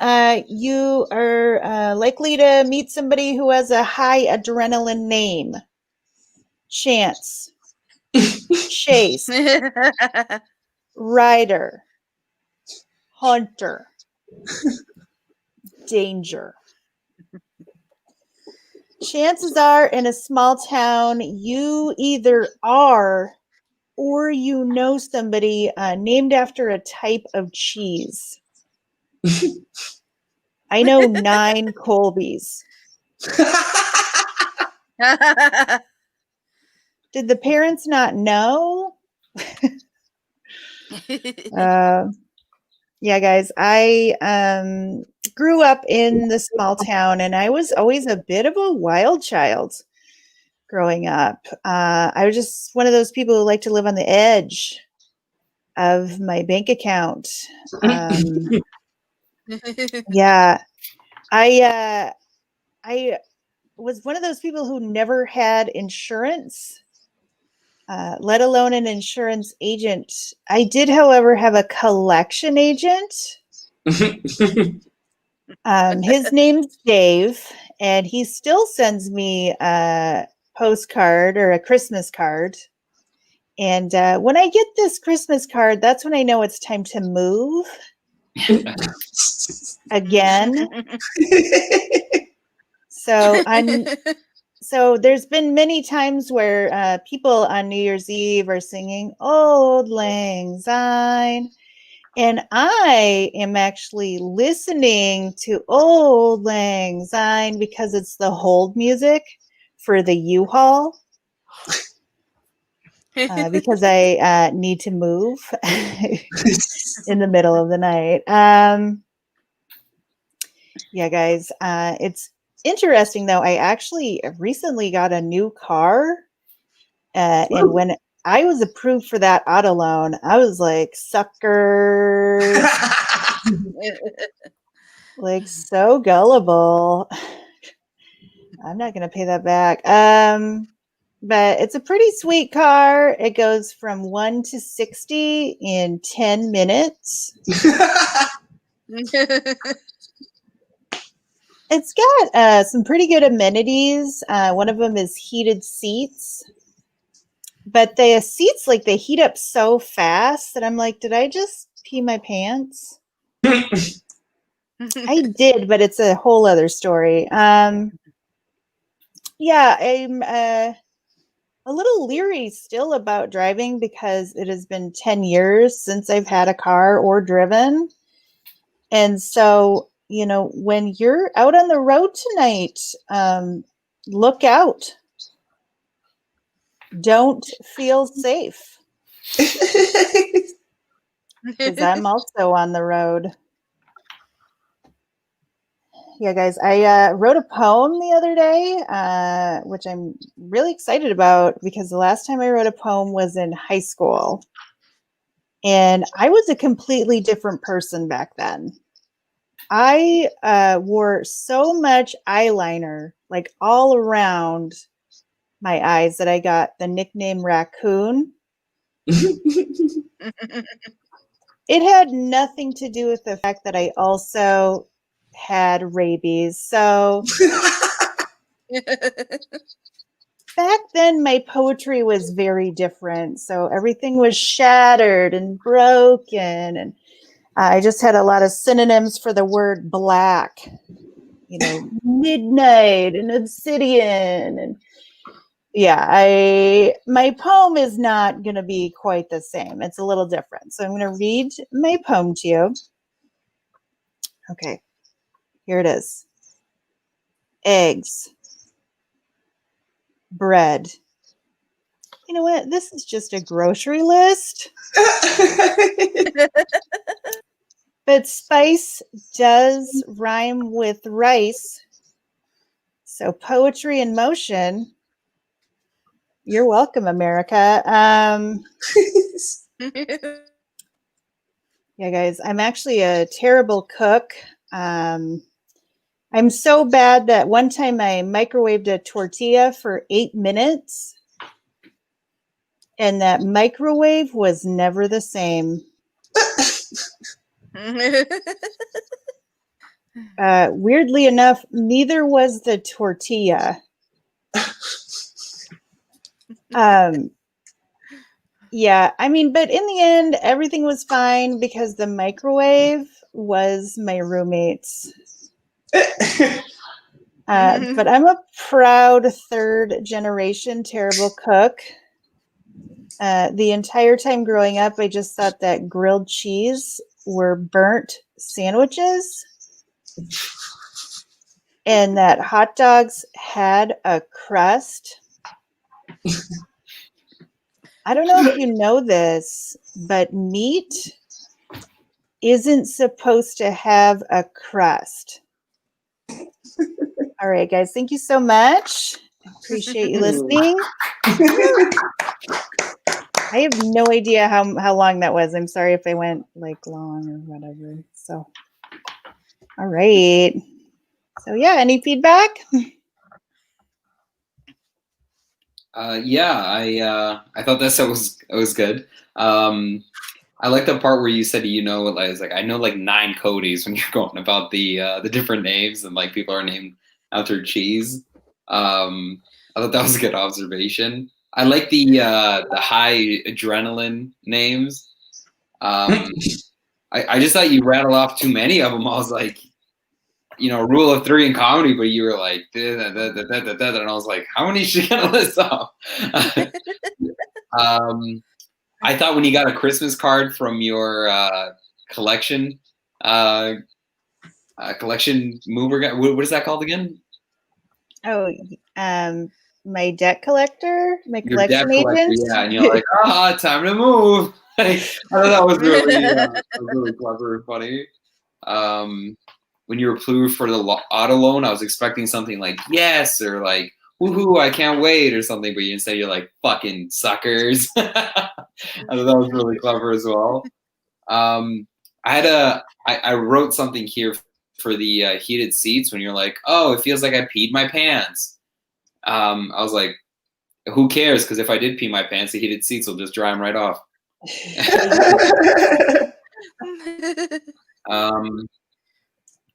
you are likely to meet somebody who has a high adrenaline name. chance, chase, rider, hunter, danger. Chances are in a small town, you either are or you know somebody named after a type of cheese. I know 9 Colbys. Did the parents not know? Yeah, guys, I grew up in the small town, and I was always a bit of a wild child growing up. I was just one of those people who like to live on the edge of my bank account. Yeah, I was one of those people who never had insurance, let alone an insurance agent. I did, however, have a collection agent. His name's Dave, and he still sends me a postcard or a Christmas card. And when I get this Christmas card, that's when I know it's time to move again. So there's been many times where people on New Year's Eve are singing "Auld Lang Syne," and I am actually listening to "Auld Lang Syne" because it's the hold music for the U-Haul. Because I need to move in the middle of the night. Yeah, guys, it's interesting though. I actually recently got a new car, and when I was approved for that auto loan, I was like, suckers, like so gullible. I'm not going to pay that back. But it's a pretty sweet car. It goes from 1 to 60 in 10 minutes. It's got some pretty good amenities. One of them is heated seats. But the seats, like, they heat up so fast that I'm like, did I just pee my pants? I did, but it's a whole other story. Yeah, I'm a little leery still about driving because it has been 10 years since I've had a car or driven. And so, you know, when you're out on the road tonight, look out. Don't feel safe. Because I'm also on the road. Yeah, guys, I wrote a poem the other day, which I'm really excited about because the last time I wrote a poem was in high school. And I was a completely different person back then. I wore so much eyeliner, like all around my eyes, that I got the nickname Raccoon. It had nothing to do with the fact that I also had rabies. So back then, my poetry was very different. So everything was shattered and broken. And I just had a lot of synonyms for the word black. You know, midnight and obsidian. And yeah, my poem is not going to be quite the same. It's a little different. So I'm going to read my poem to you. Okay, here it is. Eggs. Bread. You know what? This is just a grocery list. But spice does rhyme with rice. So poetry in motion. You're welcome, America. Yeah, guys, I'm actually a terrible cook. I'm so bad that one time I microwaved a tortilla for 8 minutes, and that microwave was never the same. Weirdly enough, neither was the tortilla. Yeah, I mean, but in the end, everything was fine because the microwave was my roommate's. But I'm a proud third generation terrible cook. The entire time growing up, I just thought that grilled cheese were burnt sandwiches and that hot dogs had a crust. I don't know if you know this, but meat isn't supposed to have a crust. All right, guys, thank you so much. I appreciate you listening. I have no idea how long that was. I'm sorry if I went like long or whatever. So, all right. So yeah, any feedback? Yeah, I thought that was good. I like the part where you said like I know like 9 Codys when you're going about the different names and like people are named after cheese. I thought that was a good observation. I like the high adrenaline names. I just thought you rattled off too many of them. I was like, rule of 3 in comedy, but you were like, and I was like, how many is she gonna list off? I thought when you got a Christmas card from your collection mover guy, what is that called again? Oh, my debt collector, my Your debt collection collector, agent. yeah, and you're like, time to move. I thought that was really clever and funny. When you were approved for the auto loan, I was expecting something like yes or like woohoo, I can't wait or something, but instead you're like fucking suckers. I thought that was really clever as well. I wrote something here for the heated seats when you're like, oh, it feels like I peed my pants. I was like, who cares? Because if I did pee my pants, the heated seats will just dry them right off.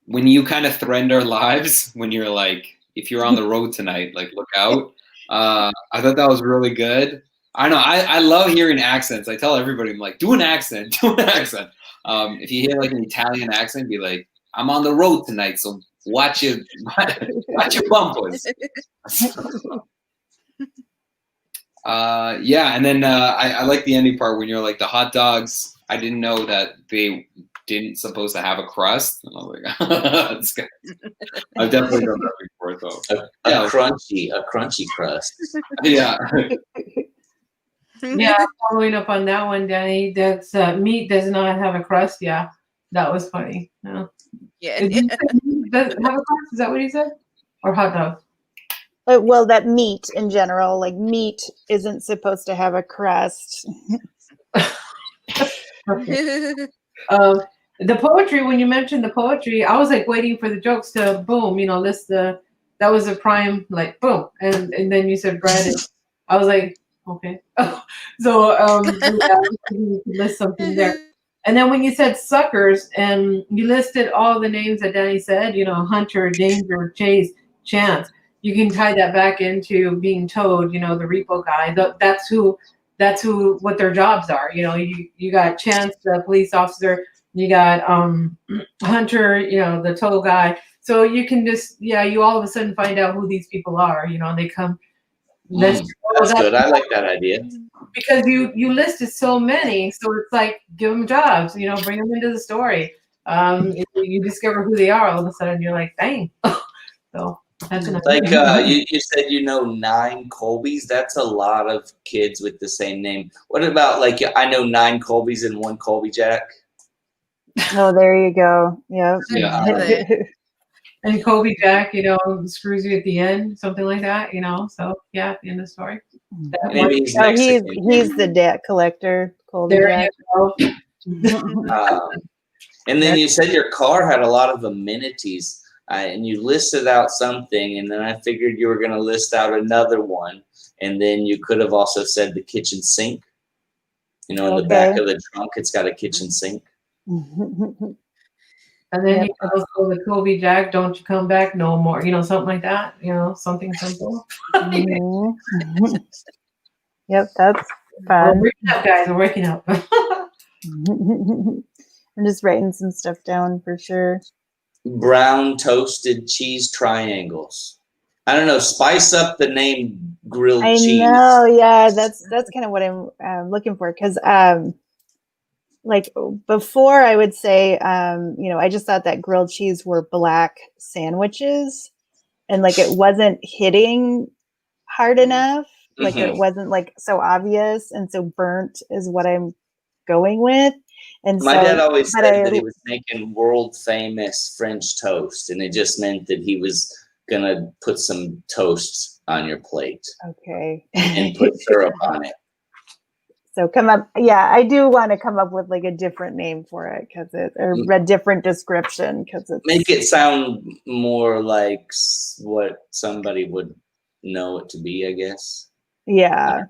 When you kind of threatened our lives, when you're like, if you're on the road tonight, like look out. I thought that was really good. I know I love hearing accents. I tell everybody, I'm like, do an accent, do an accent. If you hear like an Italian accent, be like, I'm on the road tonight, so watch your bumpers. Yeah, and then I like the ending part when you're like the hot dogs. I didn't know that they didn't supposed to have a crust. And I was like, that's good. I've definitely done that before, though. A crunchy crust. Yeah. Yeah, following up on that one, Danny, that's meat does not have a crust. Yeah, that was funny. Yeah. Yeah. Did you say meat doesn't have a crust? Is that what he said? Or hot dog? Well, that meat in general, like meat isn't supposed to have a crust. The poetry, when you mentioned the poetry, I was like waiting for the jokes to boom, list that was a prime, like boom. And then you said bread. And I was like, okay. So you could list something there. And then when you said suckers and you listed all the names that Danny said, Hunter, Danger, Chase, Chance, you can tie that back into being Toad, the repo guy. That's what their jobs are. You got Chance, the police officer, you got Hunter, the total guy. So you can just, you all of a sudden find out who these people are. They come. That's good. I like that idea. Because you listed so many, so it's like give them jobs. Bring them into the story. You discover who they are. All of a sudden, you're like, dang. So that's like you said, 9 Colbys. That's a lot of kids with the same name. What about like I know 9 Colbys and 1 Colby Jack? Oh, there you go. Yep. Yeah. And Colby Jack, screws you at the end, something like that, So yeah, end of story. Maybe he's he's the debt collector. Colby Jack. And then you said your car had a lot of amenities, and you listed out something, and then I figured you were going to list out another one, and then you could have also said the kitchen sink. In the back of the trunk, it's got a kitchen sink. And then you could also the Colby Jack, don't you come back no more, something like that, something simple. Yep, that's We're fun. waking up, guys. We're waking up. I'm just writing some stuff down for sure. Brown toasted cheese triangles. I don't know. Spice up the name grilled I cheese. know, yeah, that's kind of what I'm looking for because like before I would say I just thought that grilled cheese were black sandwiches and like it wasn't hitting hard enough, like it wasn't like so obvious, and so burnt is what I'm going with. And My so, dad always but said that he was making world famous French toast, and it just meant that he was gonna put some toast on your plate okay. and put syrup on it. So I do want to come up with like a different name for it or a different description because it's Make it sound more like what somebody would know it to be, I guess. yeah.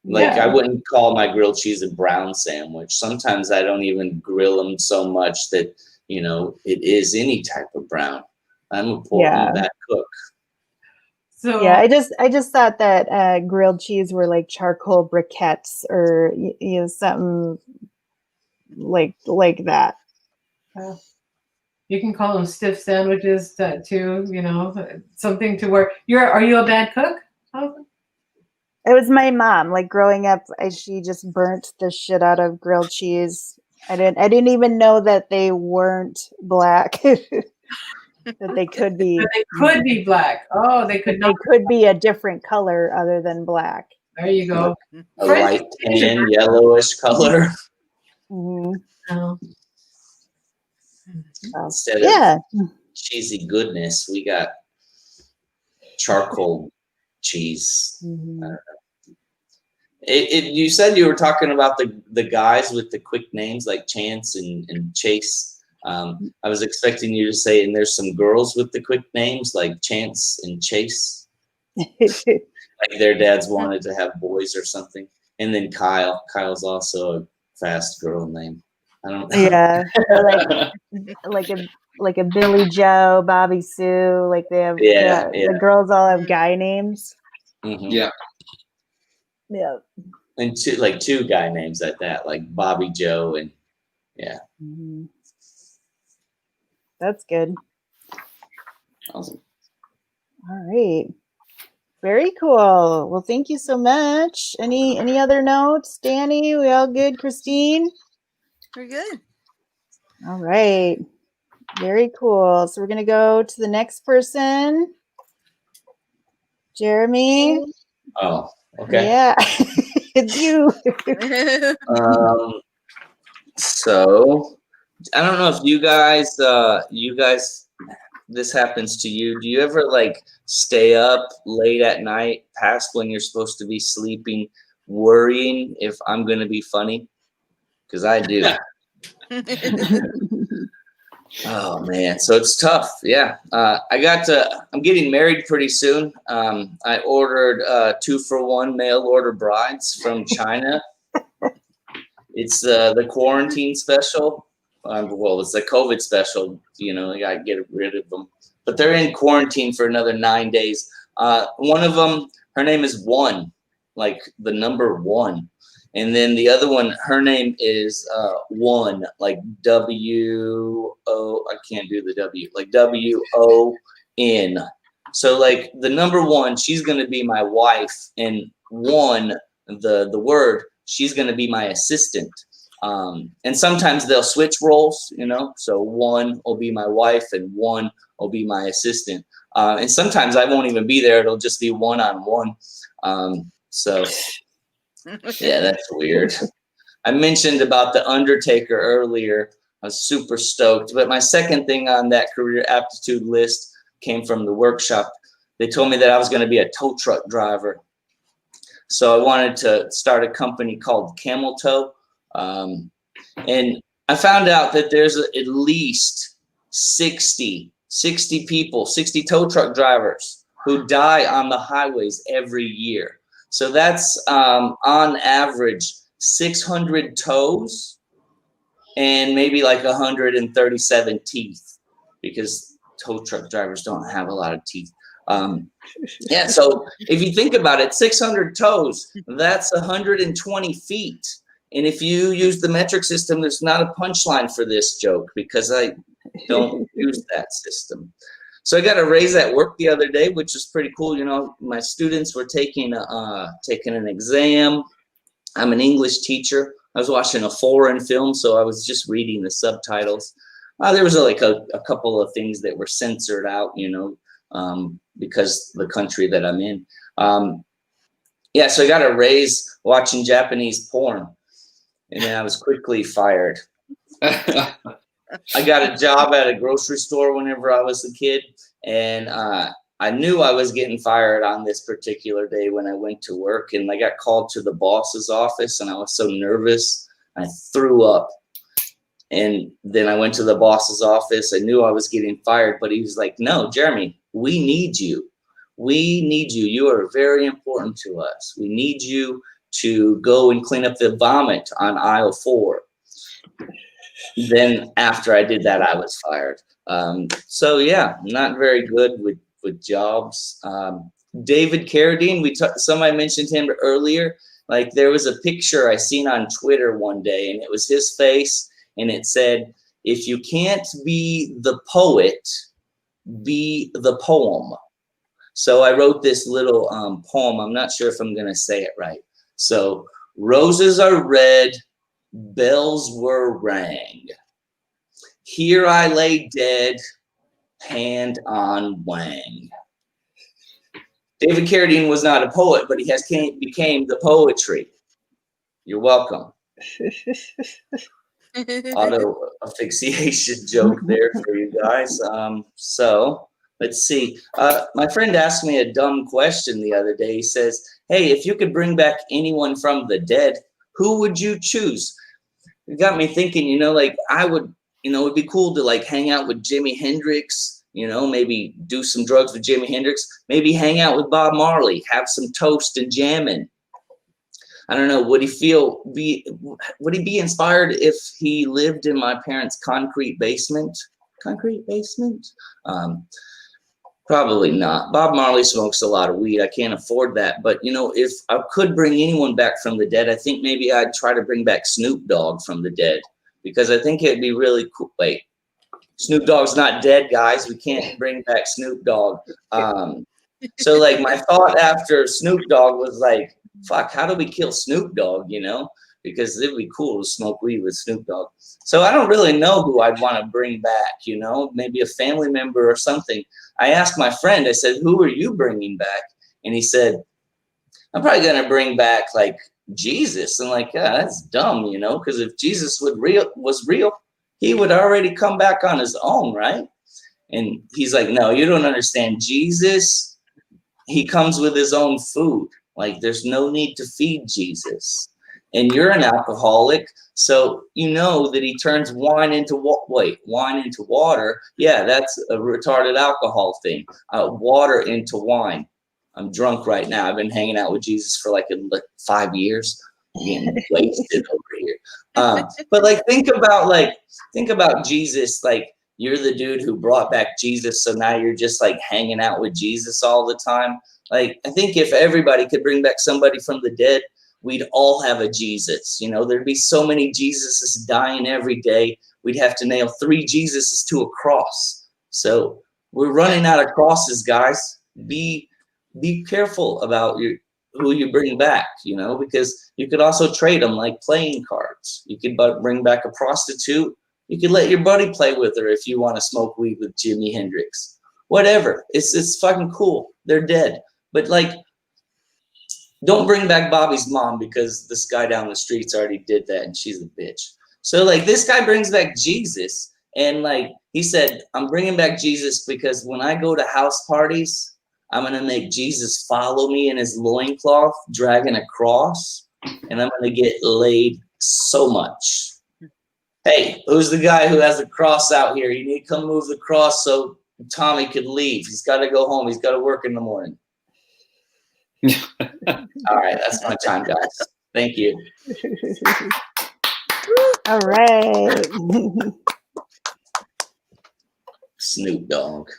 Like yeah. I wouldn't call my grilled cheese a brown sandwich. Sometimes I don't even grill them so much that, it is any type of brown. I'm a bad cook. So Yeah, I just thought that grilled cheese were like charcoal briquettes or something like that. you can call them stiff sandwiches too. Something to where are you a bad cook? It was my mom. Like growing up, she just burnt the shit out of grilled cheese. I didn't even know that they weren't black. That they could be. But they could be black. Oh, they could not. They could be a different color other than black. There you go. A light tan, yellowish color. Mm-hmm. Oh. Instead of cheesy goodness, we got charcoal cheese. Mm-hmm. I don't know. You said you were talking about the guys with the quick names like Chance and Chase. I was expecting you to say, and there's some girls with the quick names like Chance and Chase. Like their dads wanted to have boys or something. And then Kyle. Kyle's also a fast girl name. I don't know. Yeah. like a Billy Joe, Bobby Sue. Like they have the girls all have guy names. Mm-hmm. Yeah. Yeah. And two guy names at that, like Bobby Joe and yeah. Mm-hmm. That's good. Awesome. All right. Very cool. Well, thank you so much. Any other notes, Danny? We all good? Christine? We're good. All right. Very cool. So we're going to go to the next person. Jeremy. Oh, okay. Yeah. It's you. So I don't know if you guys, this happens to you. Do you ever like stay up late at night past when you're supposed to be sleeping, worrying if I'm going to be funny? Because I do. Oh man, so it's tough. Yeah, I'm getting married pretty soon. I ordered 2-for-1 mail order brides from China. It's the quarantine special. Well, it's the COVID special. You got to get rid of them. But they're in quarantine for another 9 days. One of them, her name is One, like the number 1. And then the other one, her name is One, like W-O, I can't do the W, like W-O-N. So like the number 1, she's going to be my wife. And One, the word, she's going to be my assistant. And sometimes they'll switch roles, so One will be my wife and One will be my assistant. And sometimes I won't even be there. It'll just be one-on-one. So yeah, that's weird. I mentioned about the Undertaker earlier. I was super stoked. But my second thing on that career aptitude list came from the workshop. They told me that I was going to be a tow truck driver. So I wanted to start a company called Camel Tow. And I found out that there's at least 60 people, 60 tow truck drivers who die on the highways every year. So that's on average 600 toes and maybe like 137 teeth because tow truck drivers don't have a lot of teeth. Yeah, so if you think about it, 600 toes, that's 120 feet. And if you use the metric system, there's not a punchline for this joke because I don't use that system. So I got a raise at work the other day, which was pretty cool. You know, my students were taking an exam. I'm an English teacher. I was watching a foreign film, so I was just reading the subtitles. There was like a couple of things that were censored out, you know, because the country that I'm in. Yeah, so I got a raise watching Japanese porn, and then I was quickly fired. I got a job at a grocery store whenever I was a kid, and I knew I was getting fired on this particular day when I went to work, and I got called to the boss's office, and I was so nervous, I threw up. And then I went to the boss's office. I knew I was getting fired, but he was like, "No, Jeremy, we need you. We need you. You are very important to us. We need you to go and clean up the vomit on aisle 4. Then after I did that, I was fired. So yeah, not very good with jobs. David Carradine, somebody mentioned him earlier. Like there was a picture I seen on Twitter one day, and it was his face, and it said, "If you can't be the poet, be the poem." So I wrote this little poem. I'm not sure if I'm gonna say it right. So roses are red, bells were rang. Here I lay dead, hand on wang. David Carradine was not a poet, but he became the poetry. You're welcome. Auto asphyxiation joke there for you guys. So let's see. My friend asked me a dumb question the other day. He says, "Hey, if you could bring back anyone from the dead, who would you choose?" It got me thinking, you know, like I would, you know, it'd be cool to like hang out with Jimi Hendrix, you know, maybe do some drugs with Jimi Hendrix, maybe hang out with Bob Marley, have some toast and jamming. I don't know. Would he be inspired if he lived in my parents' concrete basement? Concrete basement? Probably not. Bob Marley smokes a lot of weed. I can't afford that. But, you know, if I could bring anyone back from the dead, I think maybe I'd try to bring back Snoop Dogg from the dead, because I think it'd be really cool. Wait, Snoop Dogg's not dead, guys. We can't bring back Snoop Dogg. So, like, my thought after Snoop Dogg was like, fuck, how do we kill Snoop Dogg, you know? Because it'd be cool to smoke weed with Snoop Dogg. So I don't really know who I'd want to bring back, you know, maybe a family member or something. I asked my friend, I said, "Who are you bringing back?" And he said, "I'm probably going to bring back like Jesus." And like, yeah, that's dumb, you know, because if Jesus was real, he would already come back on his own, right? And he's like, "No, you don't understand. Jesus, he comes with his own food. Like there's no need to feed Jesus. And you're an alcoholic, so you know that he turns wine into water. Yeah, that's a retarded alcohol thing. Water into wine. I'm drunk right now. I've been hanging out with Jesus for like 5 years. I'm getting wasted over here. But like, think about Jesus. Like you're the dude who brought back Jesus, so now you're just like hanging out with Jesus all the time. Like I think if everybody could bring back somebody from the dead, we'd all have a Jesus. You know, there'd be so many Jesuses dying every day. We'd have to nail 3 Jesuses to a cross. So we're running out of crosses, guys. Be careful about who you bring back, you know, because you could also trade them like playing cards. You could bring back a prostitute. You could let your buddy play with her if you want to smoke weed with Jimi Hendrix. Whatever. It's fucking cool. They're dead. But like, don't bring back Bobby's mom, because this guy down the streets already did that and she's a bitch. So like this guy brings back Jesus, and like he said, "I'm bringing back Jesus because when I go to house parties, I'm going to make Jesus follow me in his loincloth, dragging a cross, and I'm going to get laid so much." Hey, who's the guy who has the cross out here? You need to come move the cross so Tommy could leave. He's got to go home. He's got to work in the morning. All right, that's my time, guys. Thank you. All right. Snoop Dogg.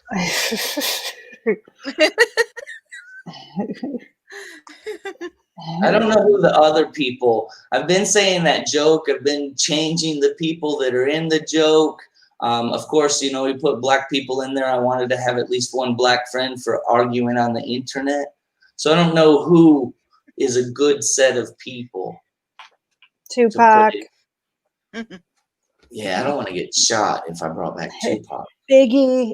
I don't know who the other people. I've been saying that joke. I've been changing the people that are in the joke. Of course, you know, we put black people in there. I wanted to have at least one black friend for arguing on the internet. So I don't know who is a good set of people. Tupac. Yeah, I don't want to get shot if I brought back Tupac. Biggie.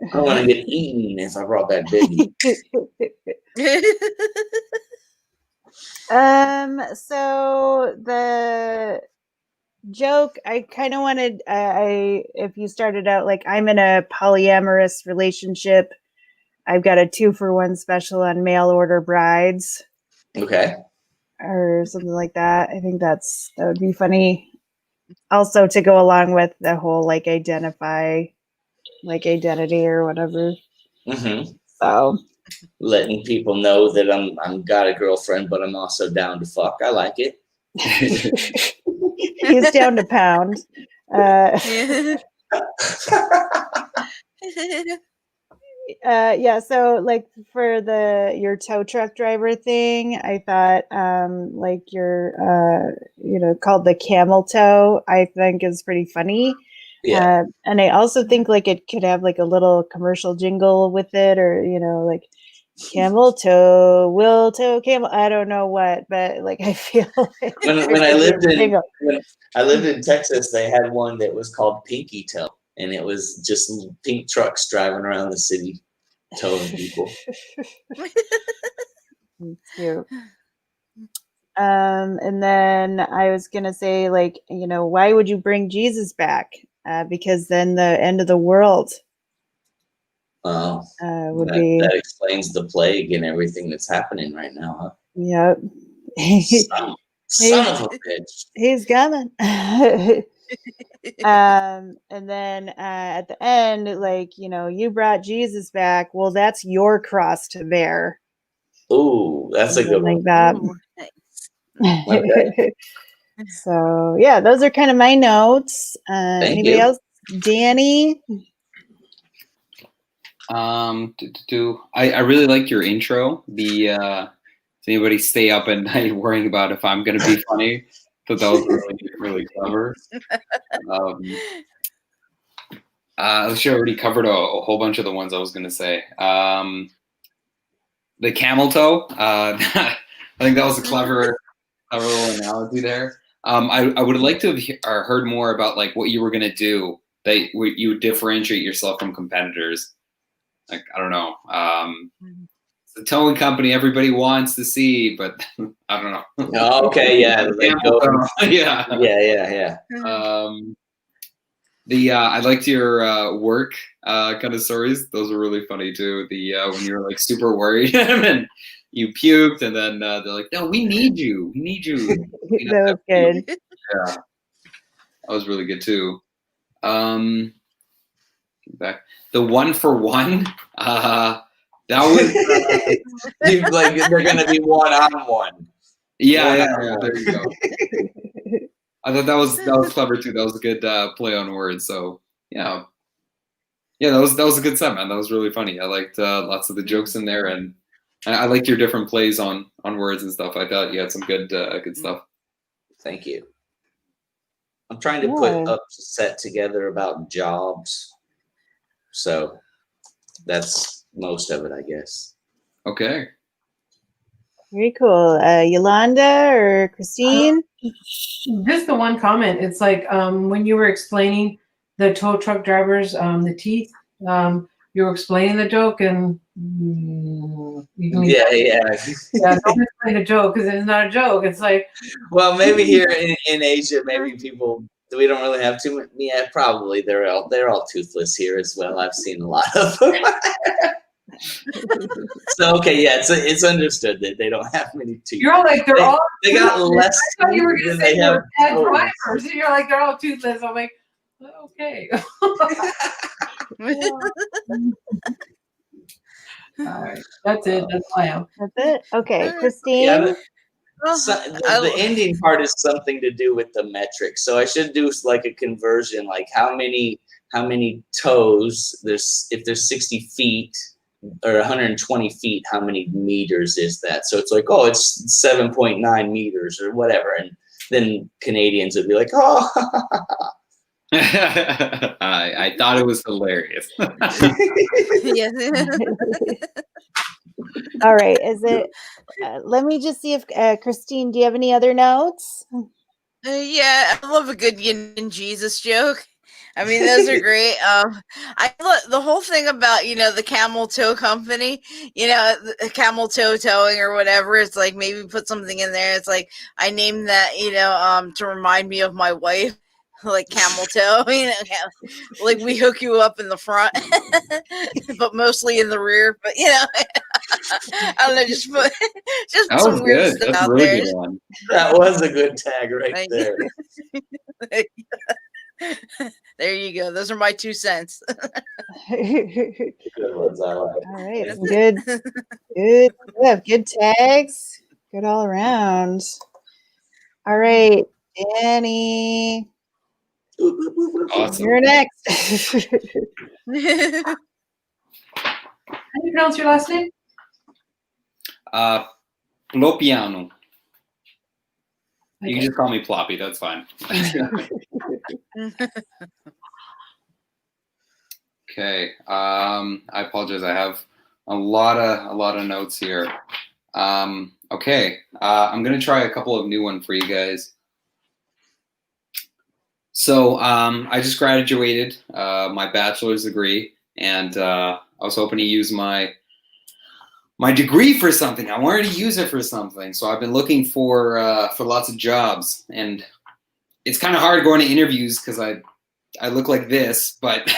I don't want to get eaten if I brought back Biggie. So the joke, I kind of wanted, if you started out like, I'm in a polyamorous relationship. I've got a 2-for-1 special on mail order brides. Okay. Or something like that. I think that would be funny. Also to go along with the whole like identity or whatever. Mm-hmm. So letting people know that I'm got a girlfriend, but I'm also down to fuck. I like it. He's down to pound. Yeah, so like for your tow truck driver thing, I thought like your called the camel toe, I think is pretty funny. Yeah. And I also think like it could have like a little commercial jingle with it, or like camel toe, will toe camel. I don't know what, but like I feel like when I lived in Texas, they had one that was called Pinky Toe. And it was just pink trucks driving around the city, towing people. Cute. And then I was gonna say, like, why would you bring Jesus back? Because then the end of the world would be. That explains the plague and everything that's happening right now, huh? Yep. Son of a bitch. He's coming. And then at the end, like, you brought Jesus back. Well, that's your cross to bear. Ooh, that's a good one. Like that. Ooh, nice. Okay. So yeah, those are kind of my notes. Anybody else? Danny? I really like your intro. Does anybody stay up at night worrying about if I'm going to be funny? So that was really, really clever. She already covered a whole bunch of the ones I was going to say. The camel toe. I think that was a clever little analogy there. I would like to have heard more about like what you were going to do that you would differentiate yourself from competitors. Like, I don't know. It's a towing company everybody wants to see, but I don't know. Oh, okay, yeah. Yeah. I liked your work kind of stories. Those were really funny too. When you were like super worried and you puked, and then they're like, "No, we need you. We need you." That was good. Yeah, that was really good too. Back the 1-for-1. That was like they're gonna be one-on-one. Yeah. There you go. I thought that was clever too. That was a good play on words. So yeah, that was a good set, man. That was really funny. I liked lots of the jokes in there, and I liked your different plays on words and stuff. I thought you had some good stuff. Thank you. I'm trying to put a set together about jobs, so that's most of it, I guess. Okay. Very cool. Yolanda or Christine? Just the one comment. It's like when you were explaining the tow truck drivers, the teeth, you were explaining the joke, and you can Yeah. don't explain the joke because it's not a joke. It's like, well, maybe here in Asia, maybe people, we don't really have too much. Yeah, probably they're all toothless here as well. I've seen a lot of them. So okay, yeah, it's understood that they don't have many teeth. You're all like they got less. I thought you were going to say they're bad toes. drivers, and you're like they're all toothless. I'm like, okay. All right, that's it. That's all I have. That's it. Okay, Christine. Yeah, the ending part is something to do with the metrics. So I should do like a conversion, like how many how many toes if there's 60 feet or 120 feet, how many meters is that? So it's like, oh, it's 7.9 meters or whatever. And then Canadians would be like, oh. I thought it was hilarious. Yes. All right. Is it? Let me just see if Christine, do you have any other notes? Yeah, I love a good yin and Jesus joke. I mean, those are great. I love the whole thing about, you know, the camel toe company, you know, the camel toe towing or whatever. It's like, maybe put something in there. It's like, I named that, you know, to remind me of my wife, like camel toe, you know, like we hook you up in the front, but mostly in the rear. But, you know, I don't know, just put That some was weird good. stuff That's a out really there. good one. That was a good tag right Like, there. there you go. Those are my 2 cents. Good ones, I like. All right. Good tags. Good all around. All right, Danny, Awesome. you're next. How do you pronounce your last name? Lopiano. You Okay. can just call me Ploppy. That's fine. Okay. I apologize. I have a lot of notes here. Okay. I'm gonna try a couple of new ones for you guys. So I just graduated my bachelor's degree, and I was hoping to use my degree for something. I wanted to use it for something, so I've been looking for lots of jobs, and it's kind of hard going to interviews because I look like this, but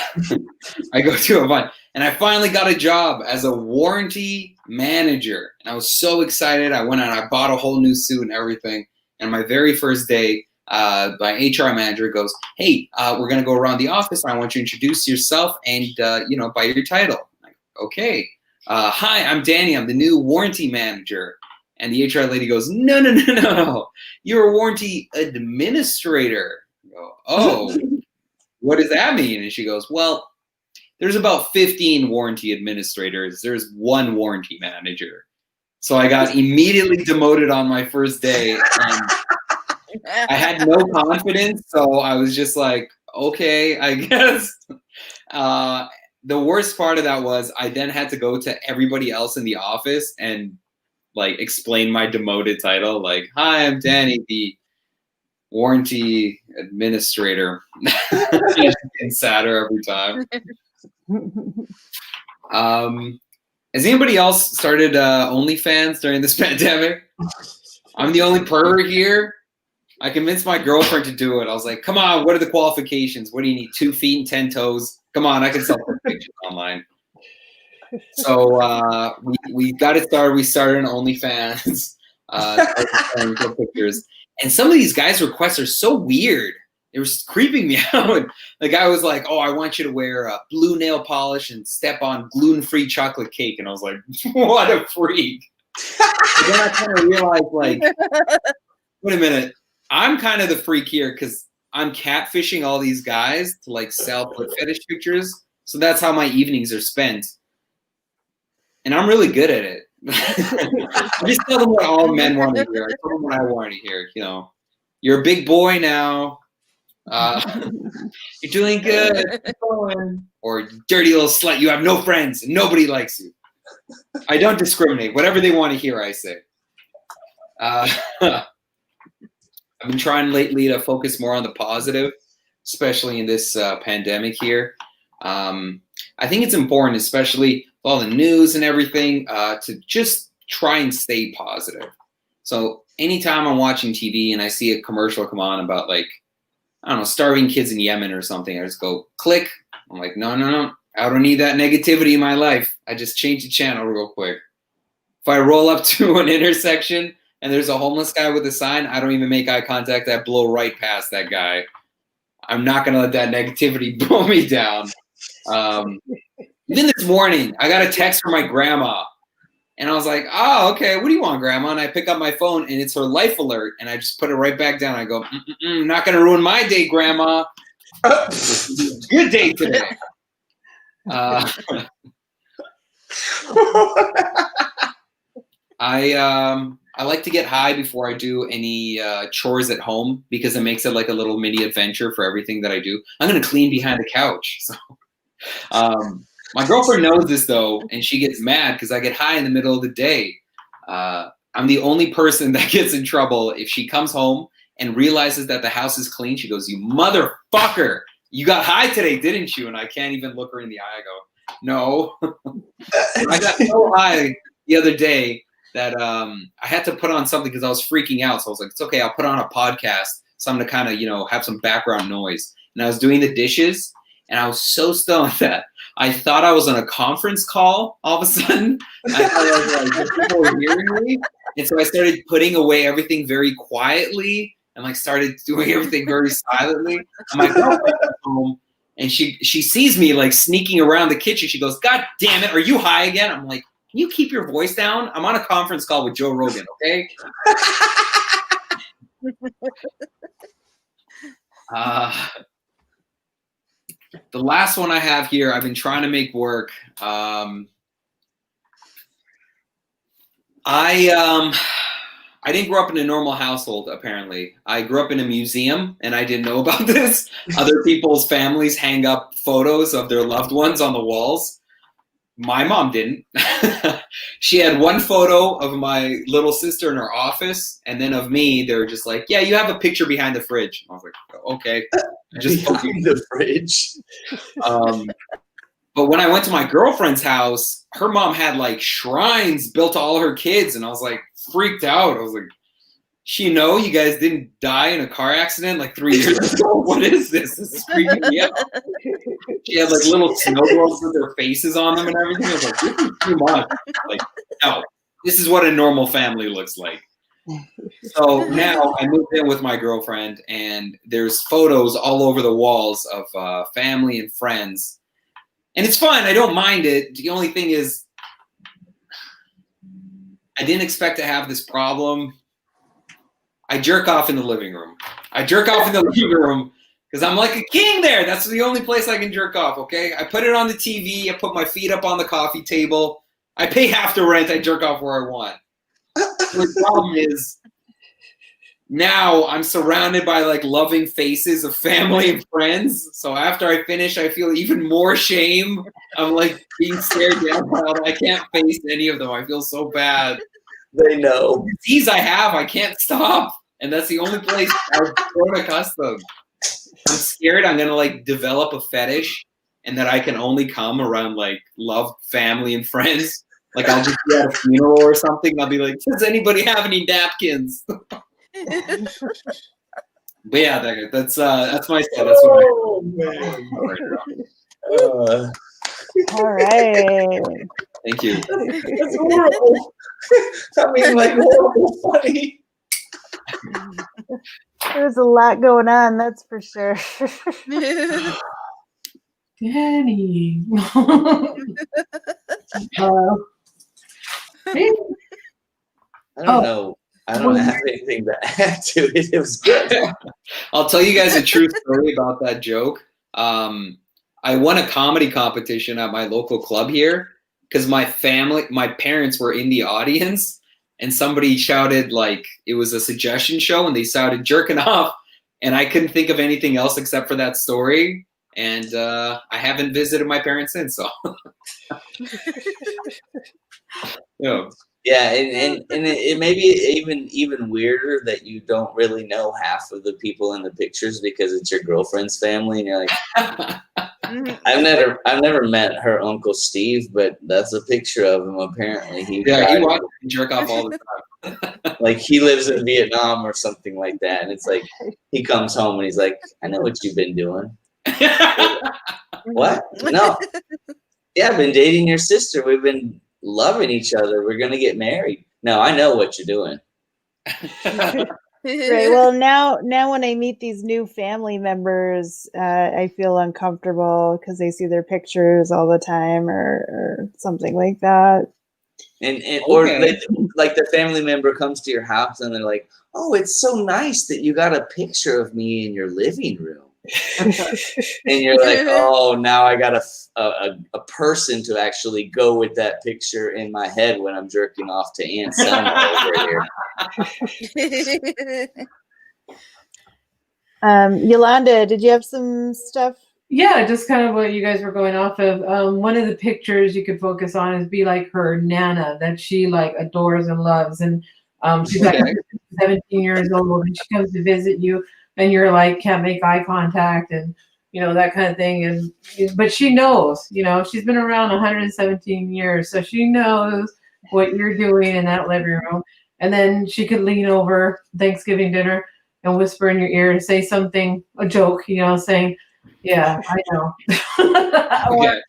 I go to a bunch, and I finally got a job as a warranty manager, and I was so excited. I went out, I bought a whole new suit and everything, and my very first day, my HR manager goes, "Hey, we're gonna go around the office. I want you to introduce yourself and you know, by your title." I'm like, okay. Hi, I'm Danny. I'm the new warranty manager. And the HR lady goes, no. You're a warranty administrator. I go, oh, what does that mean? And she goes, well, there's about 15 warranty administrators. There's one warranty manager. So I got immediately demoted on my first day. And I had no confidence. So I was just like, okay, I guess. The worst part of that was I then had to go to everybody else in the office and like explain my demoted title. Like, hi, I'm Danny, the warranty administrator. It's getting sadder every time. Has anybody else started OnlyFans during this pandemic? I'm the only pervert here. I convinced my girlfriend to do it. I was like, come on, what are the qualifications? What do you need? 2 feet and 10 toes? Come on, I can sell pictures online. So we got it started. We started an OnlyFans. Started pictures. And some of these guys' requests are so weird. It was creeping me out. The guy was like, oh, I want you to wear a blue nail polish and step on gluten-free chocolate cake. And I was like, what a freak. But then I kind of realized, like, wait a minute. I'm kind of the freak here because I'm catfishing all these guys to like sell foot fetish pictures. So that's how my evenings are spent. And I'm really good at it. I just tell them what all men want to hear. I tell them what I want to hear. You know, you're a big boy now. You're doing good. Or dirty little slut. You have no friends and nobody likes you. I don't discriminate. Whatever they want to hear, I say. I've been trying lately to focus more on the positive, especially in this pandemic here. I think it's important, especially with all the news and everything, to just try and stay positive. So anytime I'm watching TV and I see a commercial come on about, like, I don't know, starving kids in Yemen or something, I just go click. I'm like, no. I don't need that negativity in my life. I just change the channel real quick. If I roll up to an intersection and there's a homeless guy with a sign, I don't even make eye contact. I blow right past that guy. I'm not going to let that negativity blow me down. Even this morning, I got a text from my grandma. And I was like, oh, okay, what do you want, Grandma? And I pick up my phone, and it's her life alert. And I just put it right back down. I go, not going to ruin my day, Grandma. Good day today. I like to get high before I do any chores at home because it makes it like a little mini adventure for everything that I do. I'm gonna clean behind the couch. So, my girlfriend knows this though, and she gets mad because I get high in the middle of the day. I'm the only person that gets in trouble if she comes home and realizes that the house is clean. She goes, "You motherfucker! You got high today, didn't you?" And I can't even look her in the eye. I go, "No." I got so high the other day that I had to put on something because I was freaking out. So I was like, it's okay, I'll put on a podcast. So I'm going to kind of, have some background noise. And I was doing the dishes and I was so stoned that I thought I was on a conference call all of a sudden. I thought I was like, people were hearing me. And so I started putting away everything very quietly and like started doing everything very silently. And my girlfriend comes home and she sees me like sneaking around the kitchen. She goes, "God damn it, are you high again?" I'm like, "Can you keep your voice down? I'm on a conference call with Joe Rogan, okay?" The last one I have here, I've been trying to make work. I didn't grow up in a normal household, apparently. I grew up in a museum, and I didn't know about this. Other people's families hang up photos of their loved ones on the walls. My mom didn't. She had one photo of my little sister in her office, and then of me. They were just like, "Yeah, you have a picture behind the fridge." I was like, "Okay." Just behind the fridge. But when I went to my girlfriend's house, her mom had like shrines built to all her kids, and I was like freaked out. I was like, "You you guys didn't die in a car accident like 3 years ago? What is this? This is freaking me out." She had like little snowballs with their faces on them and everything. I was like, "This is too much." Like, no, this is what a normal family looks like. So now I moved in with my girlfriend, and there's photos all over the walls of family and friends. And it's fun. I don't mind it. The only thing is, I didn't expect to have this problem. I jerk off in the living room. Because I'm like a king there. That's the only place I can jerk off, okay? I put it on the TV. I put my feet up on the coffee table. I pay half the rent. I jerk off where I want. The problem is, now I'm surrounded by like loving faces of family and friends. So after I finish, I feel even more shame. I'm like being stared down while I can't face any of them. I feel so bad. They know. The disease I have, I can't stop. And that's the only place I've grown accustomed. I'm scared I'm gonna like develop a fetish and that I can only come around like loved family and friends. Like I'll just be at a funeral or something. And I'll be like, "Does anybody have any napkins?" But yeah, that's my set. That's what All right. Thank you. That's horrible. I mean, like horrible funny. There's a lot going on, that's for sure. Danny. I don't know. I don't have anything to add to it. It was good. I'll tell you guys a true story about that joke. I won a comedy competition at my local club here because my parents were in the audience, and somebody shouted like it was a suggestion show, and they shouted "jerking off," and I couldn't think of anything else except for that story. And I haven't visited my parents since. So, yeah. Yeah, and it may be even weirder that you don't really know half of the people in the pictures because it's your girlfriend's family, and you're like, I've never met her Uncle Steve, but that's a picture of him. Apparently, he watches me jerk off all the time. Like he lives in Vietnam or something like that, and it's like he comes home and he's like, "I know what you've been doing." What? No. Yeah, I've been dating your sister. We've been loving each other. We're gonna get married. No, I know what you're doing. Right. Well, now when I meet these new family members, I feel uncomfortable because they see their pictures all the time or something like that. And or like the family member comes to your house and they're like, "Oh, it's so nice that you got a picture of me in your living room." And you're like, oh, now I got a person to actually go with that picture in my head when I'm jerking off to Aunt Selma over here. Yolanda, did you have some stuff? Yeah, just kind of what you guys were going off of. One of the pictures you could focus on is be like her Nana that she like adores and loves, and she's like 17 years old, and she comes to visit you, and you're like can't make eye contact, and that kind of thing. And but she knows, she's been around 117 years, so she knows what you're doing in that living room. And then she could lean over Thanksgiving dinner and whisper in your ear and say something, a joke, saying, yeah, I know. Or,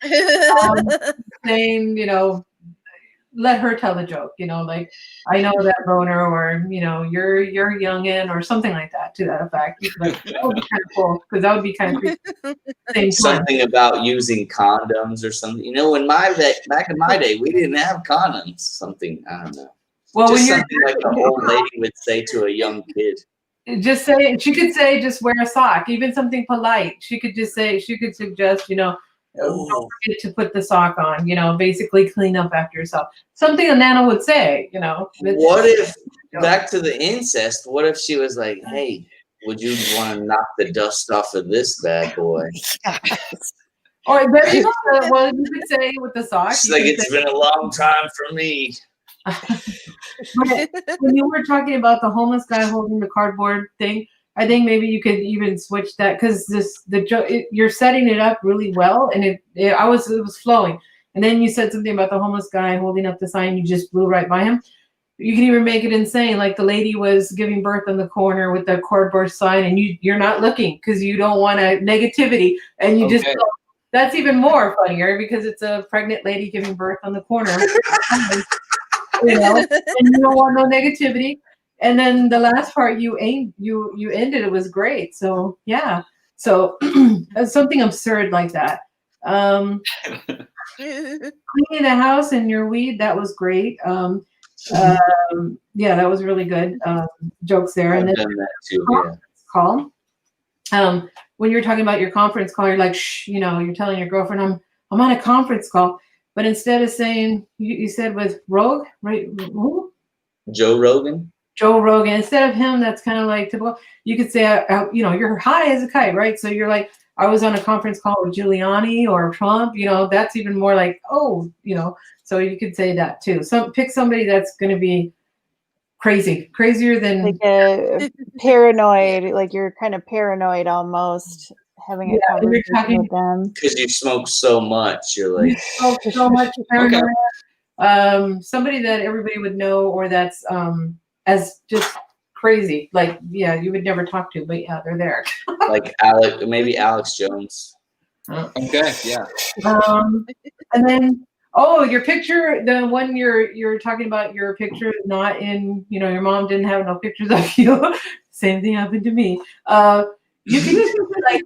saying, let her tell the joke, like, I know that boner, or, you're youngin', or something like that, to that effect. Like, that would be kind of cool, because that would be kind of creepy. Something about using condoms or something. Back in my day, we didn't have condoms. Something, I don't know. Well, just something like an old lady would say to a young kid. She could say, just wear a sock, even something polite. She could suggest, don't forget to put the sock on, basically clean up after yourself. Something a Nana would say, What if, back to the incest, what if she was like, hey, would you want to knock the dust off of this bad boy? Or there you go. Well, you could say with the sock. She's like, it's been a long time for me. When you were talking about the homeless guy holding the cardboard thing, I think maybe you could even switch that, because you're setting it up really well, and it was flowing. And then you said something about the homeless guy holding up the sign. You just blew right by him. You can even make it insane, like the lady was giving birth in the corner with the cardboard sign, and you're not looking because you don't want a negativity, and you just. That's even more funnier because it's a pregnant lady giving birth on the corner. And you don't want no negativity. And then the last part you ended, it was great. So yeah. So something absurd like that. Cleaning the house and your weed, that was great. Yeah, that was really good. Jokes there. And then done that too, yeah. Call. When you're talking about your conference call, you're like, shh, you're telling your girlfriend, I'm on a conference call. But instead of saying, you said with Rogue, right? Who? Joe Rogan. Joe Rogan. Instead of him, that's kind of like typical. You could say, you're high as a kite, right? So you're like, I was on a conference call with Giuliani or Trump. That's even more like, oh, So you could say that too. So pick somebody that's going to be crazier than like a paranoid, like you're kind of paranoid almost. Having a conversation with them because you smoke so much. You're like so much paranoia. Somebody that everybody would know, or that's as just crazy. Like, yeah, you would never talk to, but yeah, they're there. Like maybe Alex Jones. Okay, yeah. And then your picture, the one you're talking about, your picture is not in. Your mom didn't have no pictures of you. Same thing happened to me. You can like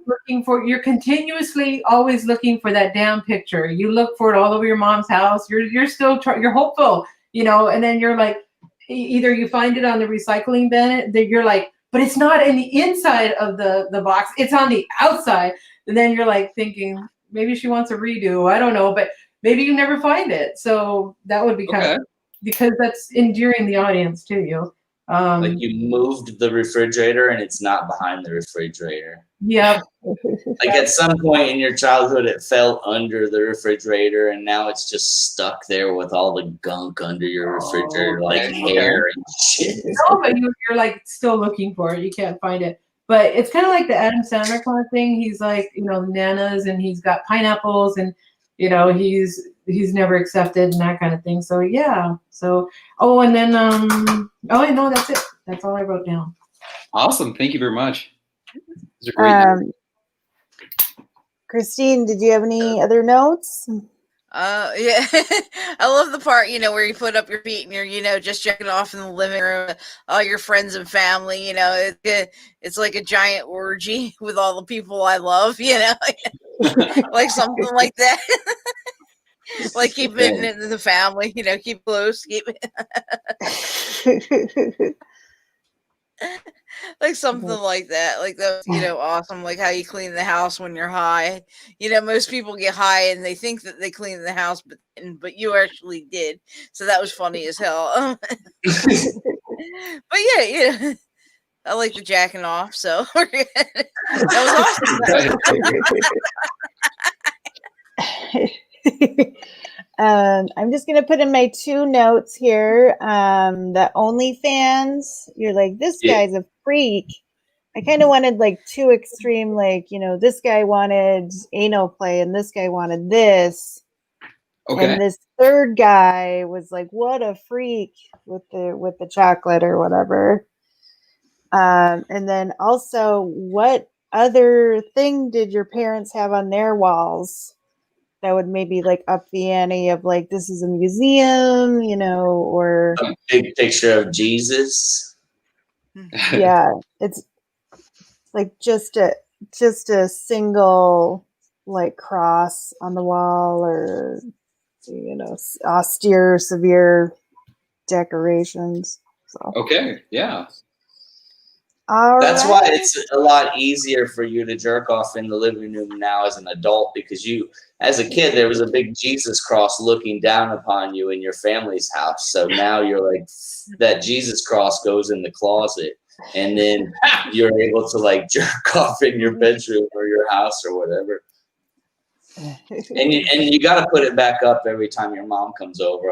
you're continuously always looking for that damn picture. You look for it all over your mom's house. You're still you're hopeful, and then you're like, either you find it on the recycling bin, that you're like, but it's not in the inside of the box. It's on the outside. And then you're like thinking, maybe she wants a redo. I don't know, but maybe you never find it. So that would be kind of, because that's endearing the audience to you. Like you moved the refrigerator and it's not behind the refrigerator. Yeah. Like at some point in your childhood, it fell under the refrigerator and now it's just stuck there with all the gunk under your refrigerator, like hair and shit. No, but you're like still looking for it. You can't find it. But it's kind of like the Adam Sandler kind of thing. He's like, nanas, and he's got pineapples, and he's never accepted and that kind of thing. So yeah. So and then no, that's it. That's all I wrote down. Awesome. Thank you very much. These are great. Christine, did you have any other notes? Yeah. I love the part, where you put up your feet and you're, just checking off in the living room, all your friends and family, it's like a giant orgy with all the people I love, like something like that. Like keep it in the family, keep close, keep it. Like something like that. Like that, awesome. Like how you clean the house when you're high. Most people get high and they think that they clean the house, but you actually did. So that was funny as hell. But yeah, I like the jacking off. So that was awesome. I'm just gonna put in my 2 notes here. The OnlyFans, you're like, this guy's a freak. I kind of wanted like 2 extreme, like, this guy wanted anal play and this guy wanted this. Okay. And this third guy was like, what a freak with the chocolate or whatever. And then also, what other thing did your parents have on their walls that would maybe like up the ante of like, this is a museum, or a big picture of Jesus? Yeah, it's like just a single like cross on the wall, or austere, severe decorations. So Okay, yeah. That's why it's a lot easier for you to jerk off in the living room now as an adult, because as a kid, there was a big Jesus cross looking down upon you in your family's house. So now you're like, that Jesus cross goes in the closet, and then you're able to like jerk off in your bedroom or your house or whatever. And you got to put it back up every time your mom comes over,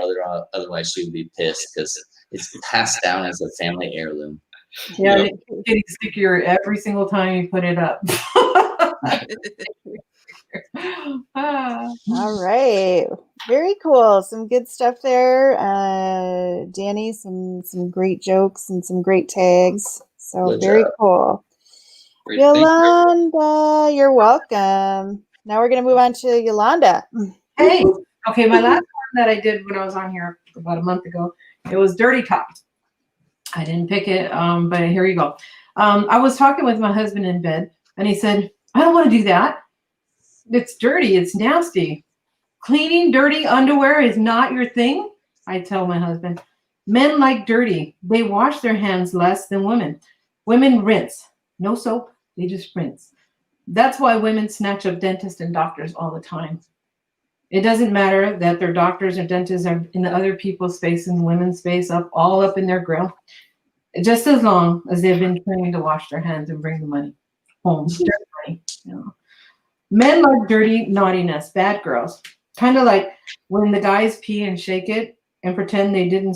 otherwise she would be pissed, because it's passed down as a family heirloom. Yeah, it's getting stickier every single time you put it up. All right, very cool. Some good stuff there, Danny. Some great jokes and some great tags. So Good very job. cool. Great, Yolanda, you're welcome. Now we're gonna move on to Yolanda. Hey, okay, my last one that I did when I was on here about a month ago, it was Dirty Talk. I didn't pick it, but here you go. I was talking with my husband in bed, and he said, I don't want to do that. It's dirty. It's nasty. Cleaning dirty underwear is not your thing. I tell my husband, men like dirty. They wash their hands less than women. Women rinse. No soap. They just rinse. That's why women snatch up dentists and doctors all the time. It doesn't matter that their doctors and dentists are in the other people's space and women's space, all up in their grill. Just as long as they've been trained to wash their hands and bring the money home. Dirty money, Men like dirty naughtiness, bad girls. Kind of like when the guys pee and shake it and pretend they didn't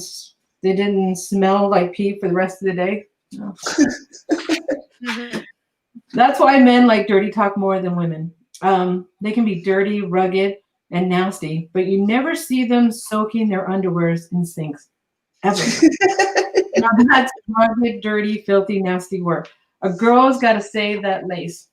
smell like pee for the rest of the day. That's why men like dirty talk more than women. They can be dirty, rugged, and nasty, but you never see them soaking their underwears in sinks, ever. Now that's rugged, dirty, filthy, nasty work. A girl's got to save that lace.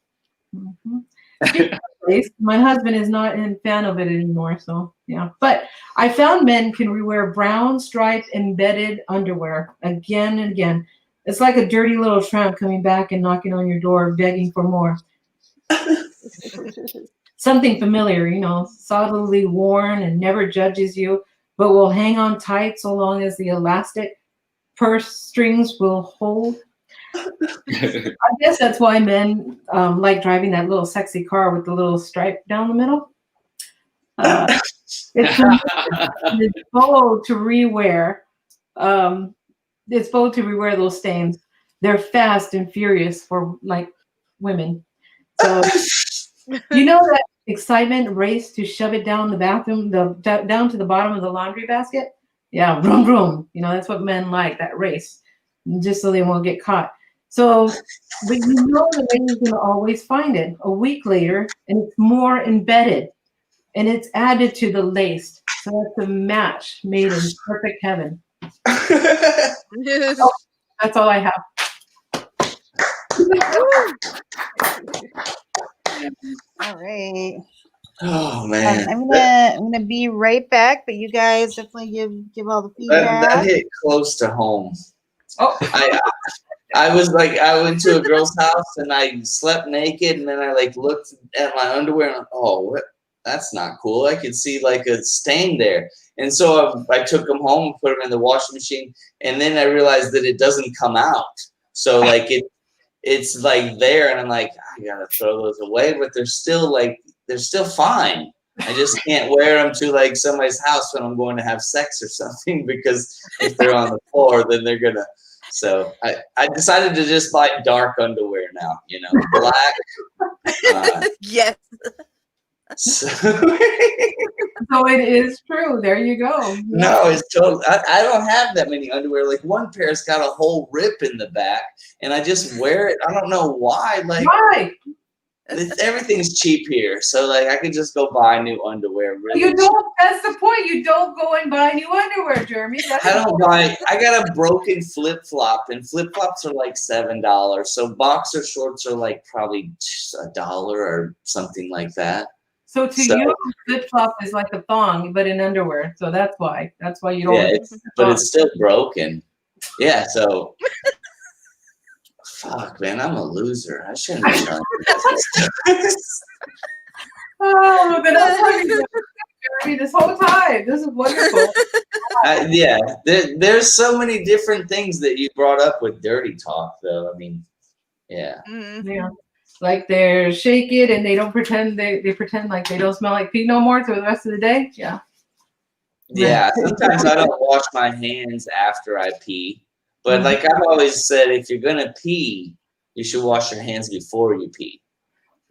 Lace. My husband is not a fan of it anymore, so yeah. But I found men can rewear brown striped embedded underwear again and again. It's like a dirty little tramp coming back and knocking on your door, begging for more. Something familiar, solidly worn and never judges you, but will hang on tight so long as the elastic purse strings will hold. I guess that's why men like driving that little sexy car with the little stripe down the middle. It's bold to rewear. It's bold to rewear those stains. They're fast and furious for like women. So that excitement race to shove it down the bathroom, down to the bottom of the laundry basket. Yeah, vroom vroom. That's what men like, that race, just so they won't get caught. So, but the lady's gonna always find it a week later, and it's more embedded, and it's added to the lace. So it's a match made in perfect heaven. That's all I have. All right. Oh man, I'm gonna be right back, but you guys definitely give all the feedback. that hit close to home. Oh, I was like, I went to a girl's house and I slept naked, and then I like looked at my underwear and what? That's not cool. I could see like a stain there, and so I took them home and put them in the washing machine, and then I realized that it doesn't come out. So like it's like there, and I'm like, I gotta throw those away, but they're still fine. I just can't wear them to like somebody's house when I'm going to have sex or something, because if they're on the floor, then they're gonna. So I decided to just buy dark underwear now, black. Yes. So, So it is true. There you go. no, it's totally. I don't have that many underwear. Like one pair's got a whole rip in the back, and I just wear it. I don't know why. Like Why? everything's cheap here, so like I could just go buy new underwear. Really You cheap. don't. That's the point. You don't go and buy new underwear, Jeremy. That's I don't buy. I got a broken flip flop, and flip flops are like $7. So boxer shorts are like probably $1 or something like that. So to you, flip flop is like a thong, but in underwear. So that's why. That's why you don't. Yeah, but it's still broken. Yeah, so fuck, man, I'm a loser. I shouldn't be telling you this. Oh, then I'm talking to Jeremy this whole time. This is wonderful. Yeah, there's so many different things that you brought up with dirty talk, though. I mean, yeah. Yeah. Like they're shake it and they don't pretend they pretend like they don't smell like pee no more for the rest of the day. Yeah. Yeah, sometimes I don't wash my hands after I pee. But like I've always said, if you're gonna pee, you should wash your hands before you pee.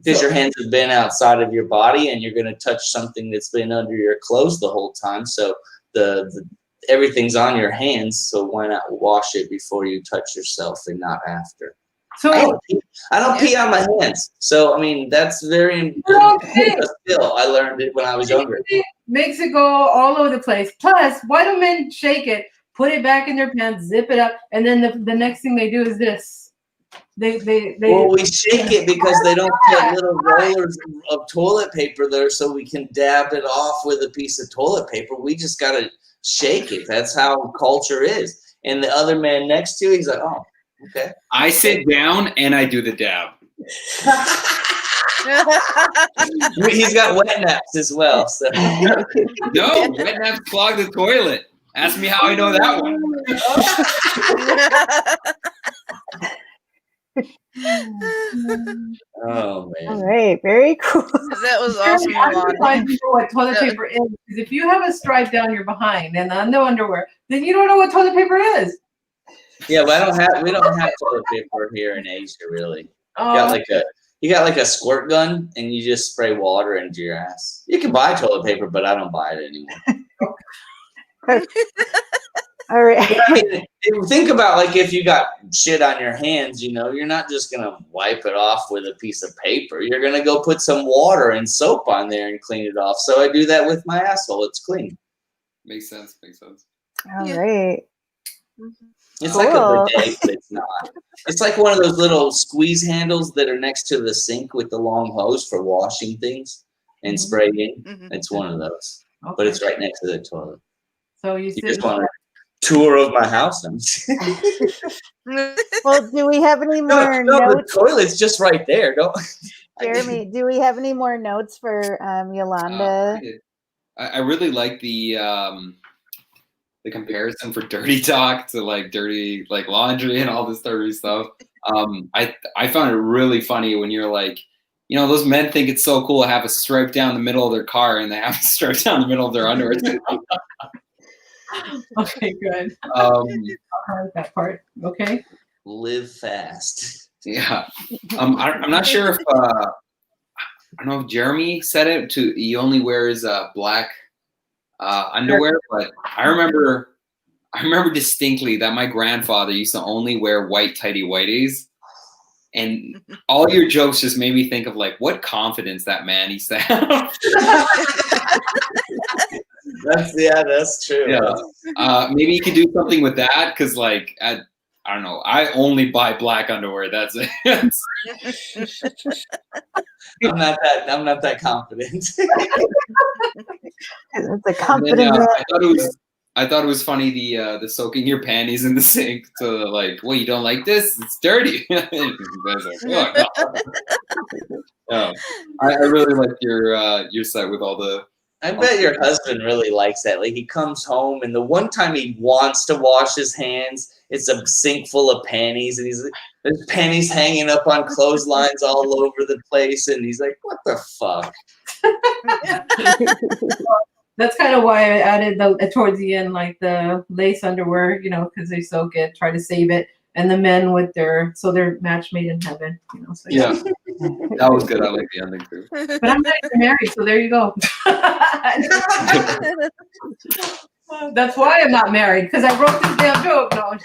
Because your hands have been outside of your body and you're gonna touch something that's been under your clothes the whole time. So the everything's on your hands, so why not wash it before you touch yourself and not after? So I don't pee on my hands. So I mean that's very important. Still, I learned it when I was younger. Makes it go all over the place. Plus, why do men shake it, put it back in their pants, zip it up, and then the next thing they do is this? They Well, we shake it because they don't put little rollers of toilet paper there, so we can dab it off with a piece of toilet paper. We just gotta shake it. That's how culture is. And the other man next to you, he's like, "Oh, okay." I sit down and I do the dab. He's got wet naps as well. So. No, wet naps clog the toilet. Ask me how I know that one. Oh man! All right, very cool. That was awesome. I'm trying to know what toilet paper is, because if you have a stripe down your behind and no underwear, then you don't know what toilet paper is. Yeah, but we don't have toilet paper here in Asia, really. You got like a squirt gun, and you just spray water into your ass. You can buy toilet paper, but I don't buy it anymore. All right. I mean, think about like if you got shit on your hands, you're not just gonna wipe it off with a piece of paper. You're gonna go put some water and soap on there and clean it off. So I do that with my asshole. It's clean. Makes sense. All right. It's like a bidet, but it's not. It's like one of those little squeeze handles that are next to the sink with the long hose for washing things and spraying. It's one of those, but it's right next to the toilet. So you just want a tour of my house? Well, do we have any more notes? The toilet's just right there. Don't, Jeremy, do we have any more notes for Yolanda? I really like the comparison for dirty talk to like dirty like laundry and all this dirty stuff. I found it really funny when you're like, those men think it's so cool to have a stripe down the middle of their car and they have a stripe down the middle of their underwear. Okay, good. Um, I heard that part. Okay. Live fast. Yeah. I'm not sure if I don't know if Jeremy said it. He only wears black underwear, but I remember distinctly that my grandfather used to only wear white tighty whities, and all your jokes just made me think of like what confidence that man used to have. That's true. Yeah. Maybe you could do something with that because like I don't know. I only buy black underwear. That's it. I'm not that confident. It's a confident. I thought it was funny the soaking your panties in the sink to like, well, you don't like this? It's dirty. I really like your set with all the I bet your husband really likes that. Like he comes home and the one time he wants to wash his hands, it's a sink full of panties and there's panties hanging up on clotheslines all over the place and he's like, what the fuck? That's kind of why I added towards the end, like the lace underwear, because they soak it, try to save it. And the men with their match made in heaven, So Yeah, that was good. I like the ending too. But I'm not even married, so there you go. That's why I'm not married, because I wrote this damn joke. No,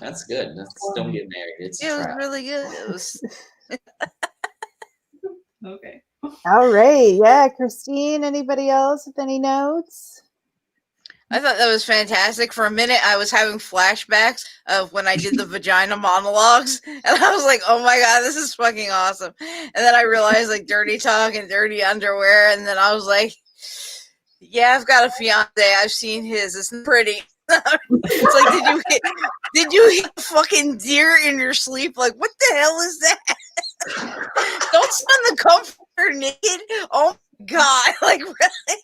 that's good. Don't get married. It was really good. It was okay. All right. Yeah, Christine, anybody else with any notes? I thought that was fantastic. For a minute, I was having flashbacks of when I did the vagina monologues, and I was like, "Oh my god, this is fucking awesome!" And then I realized like dirty talk and dirty underwear, and then I was like, "Yeah, I've got a fiance. I've seen his. It's pretty." It's like, did you hit a fucking deer in your sleep? Like, what the hell is that? Don't spend the comforter naked. Oh my god! Like really?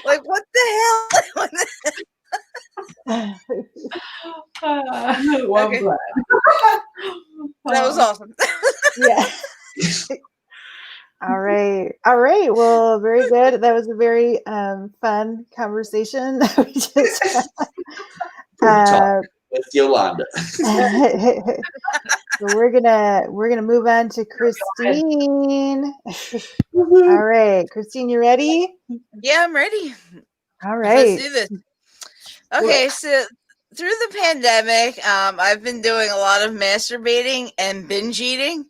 Like what the hell? Well, Okay. I'm glad. That was awesome. Yeah. All right. Well, very good. That was a very fun conversation that we just Talk with Yolanda. So we're gonna move on to Christine. All right, Christine, you ready? Yeah, I'm ready. All right. Let's do this. Okay, so through the pandemic, I've been doing a lot of masturbating and binge eating.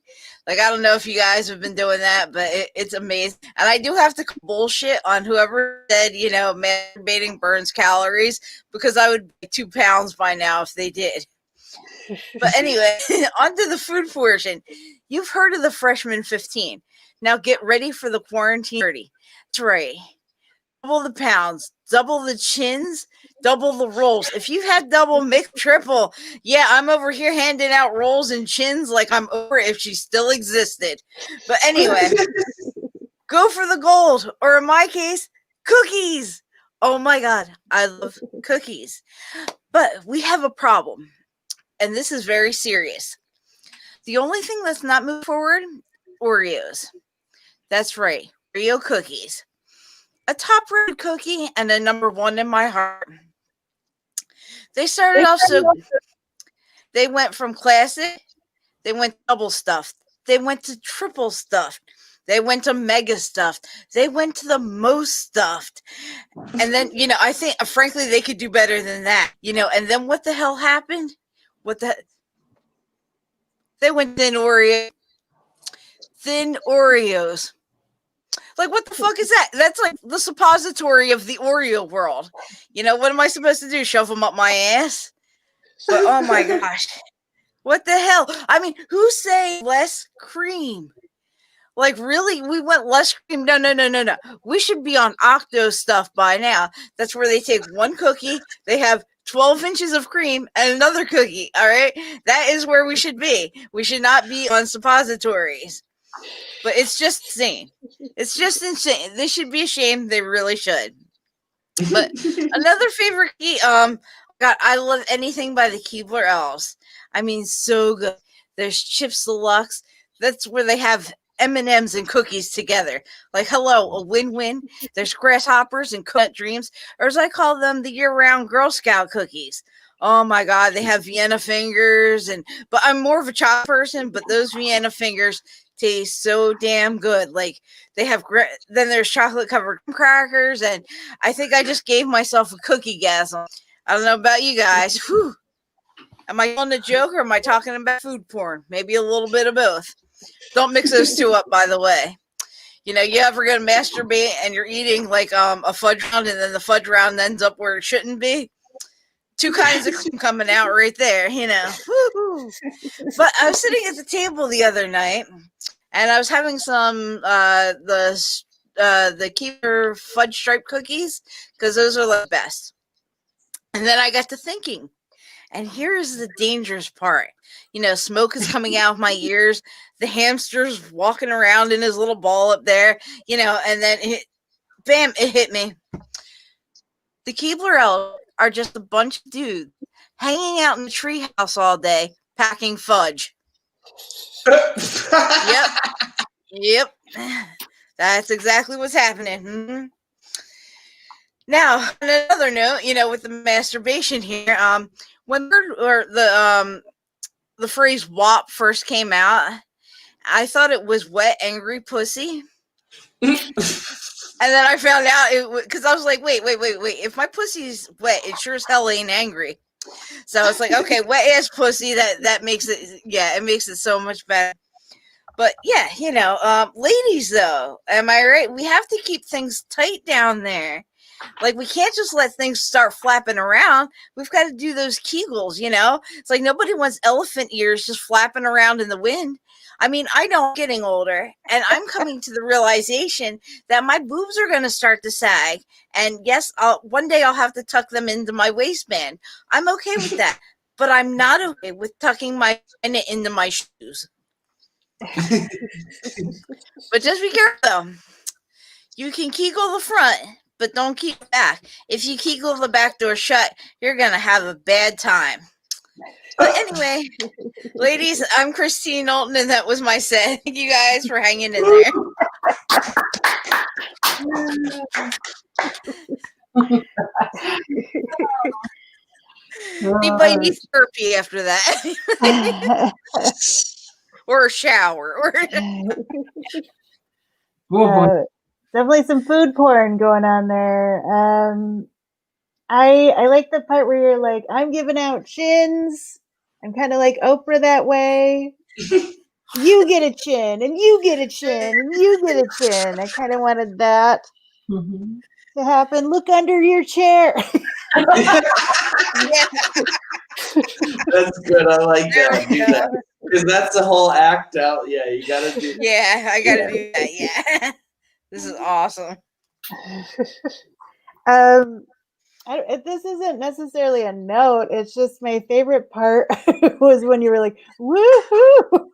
Like, I don't know if you guys have been doing that, but it's amazing. And I do have to bullshit on whoever said, masturbating burns calories, because I would be 2 pounds by now if they did. But anyway, on to the food portion. You've heard of the freshman 15. Now get ready for the quarantine 30. That's right. Double the pounds, double the chins, double the rolls. If you had double, mix triple. Yeah, I'm over here handing out rolls and chins like I'm over if she still existed. But anyway, go for the gold, or in my case, cookies. Oh my God, I love cookies. But we have a problem, and this is very serious. The only thing that's not moving forward, Oreos. That's right, Oreo cookies. A top-rated cookie and a number one in my heart. They started off so they went from classic, they went double stuffed, they went to triple stuffed, they went to mega stuffed, they went to the most stuffed. And then, I think frankly they could do better than that. And then what the hell happened? They went thin Oreos. Like, what the fuck is that? That's like the suppository of the Oreo world. What am I supposed to do? Shove them up my ass? But oh my gosh. What the hell? I mean, who say less cream? Like, really? We want less cream? No. We should be on Octo stuff by now. That's where they take one cookie, they have 12 inches of cream and another cookie. All right? That is where we should be. We should not be on suppositories. But it's just insane. It's just insane. They should be ashamed. They really should. But another favorite key, God, I love anything by the Keebler Elves. I mean, so good. There's Chips Deluxe. That's where they have M&Ms and cookies together. Like, hello, a win-win. There's Grasshoppers and Coconut Dreams, or as I call them, the year-round Girl Scout cookies. Oh my God, they have Vienna fingers, but I'm more of a chocolate person, but those Vienna fingers taste so damn good. Like, they have then there's chocolate covered crackers, and I think I just gave myself a cookie gasm. I don't know about you guys. Whew. Am I on a joke, or am I talking about food porn? Maybe a little bit of both. Don't mix those two up, by the way. You ever gonna masturbate and you're eating like a fudge round, and then the fudge round ends up where it shouldn't be? Two kinds of cream coming out right there, Woo-hoo. But I was sitting at the table the other night, and I was having some the Keeper fudge stripe cookies, because those are the best. And then I got to thinking, And here's the dangerous part. Smoke is coming out of my ears. The hamster's walking around in his little ball up there, and then bam, it hit me. The Keebler elves are just a bunch of dudes hanging out in the treehouse all day, packing fudge. Yep. That's exactly what's happening. Mm-hmm. Now, on another note, with the masturbation here, when the phrase "wop" first came out, I thought it was wet, angry pussy. And then I found out because I was like, wait. If my pussy's wet, it sure as hell ain't angry. So it's like, okay, wet ass pussy. That makes it, it makes it so much better. But yeah, ladies though, am I right? We have to keep things tight down there. Like, we can't just let things start flapping around. We've got to do those Kegels, It's like nobody wants elephant ears just flapping around in the wind. I mean, I know I'm getting older, and I'm coming to the realization that my boobs are going to start to sag. And yes, one day I'll have to tuck them into my waistband. I'm okay with that. But I'm not okay with tucking my into my shoes. But just be careful, though. You can Kegel the front, but don't keep it back. If you Kegel the back door shut, you're going to have a bad time. But anyway, ladies, I'm Christine Knowlton, and that was my set. Thank you guys for hanging in there. Anybody needs therapy after that? Or a shower. Definitely some food porn going on there. I like the part where you're like, I'm giving out chins. I'm kind of like Oprah that way. You get a chin, and you get a chin, and you get a chin. I kind of wanted that to happen. Look under your chair. That's good. I like that. Do that. Because that's the whole act out. Yeah, you got to do that. Yeah, I got to do that. Yeah. This is awesome. This isn't necessarily a note. It's just my favorite part was when you were like, woohoo!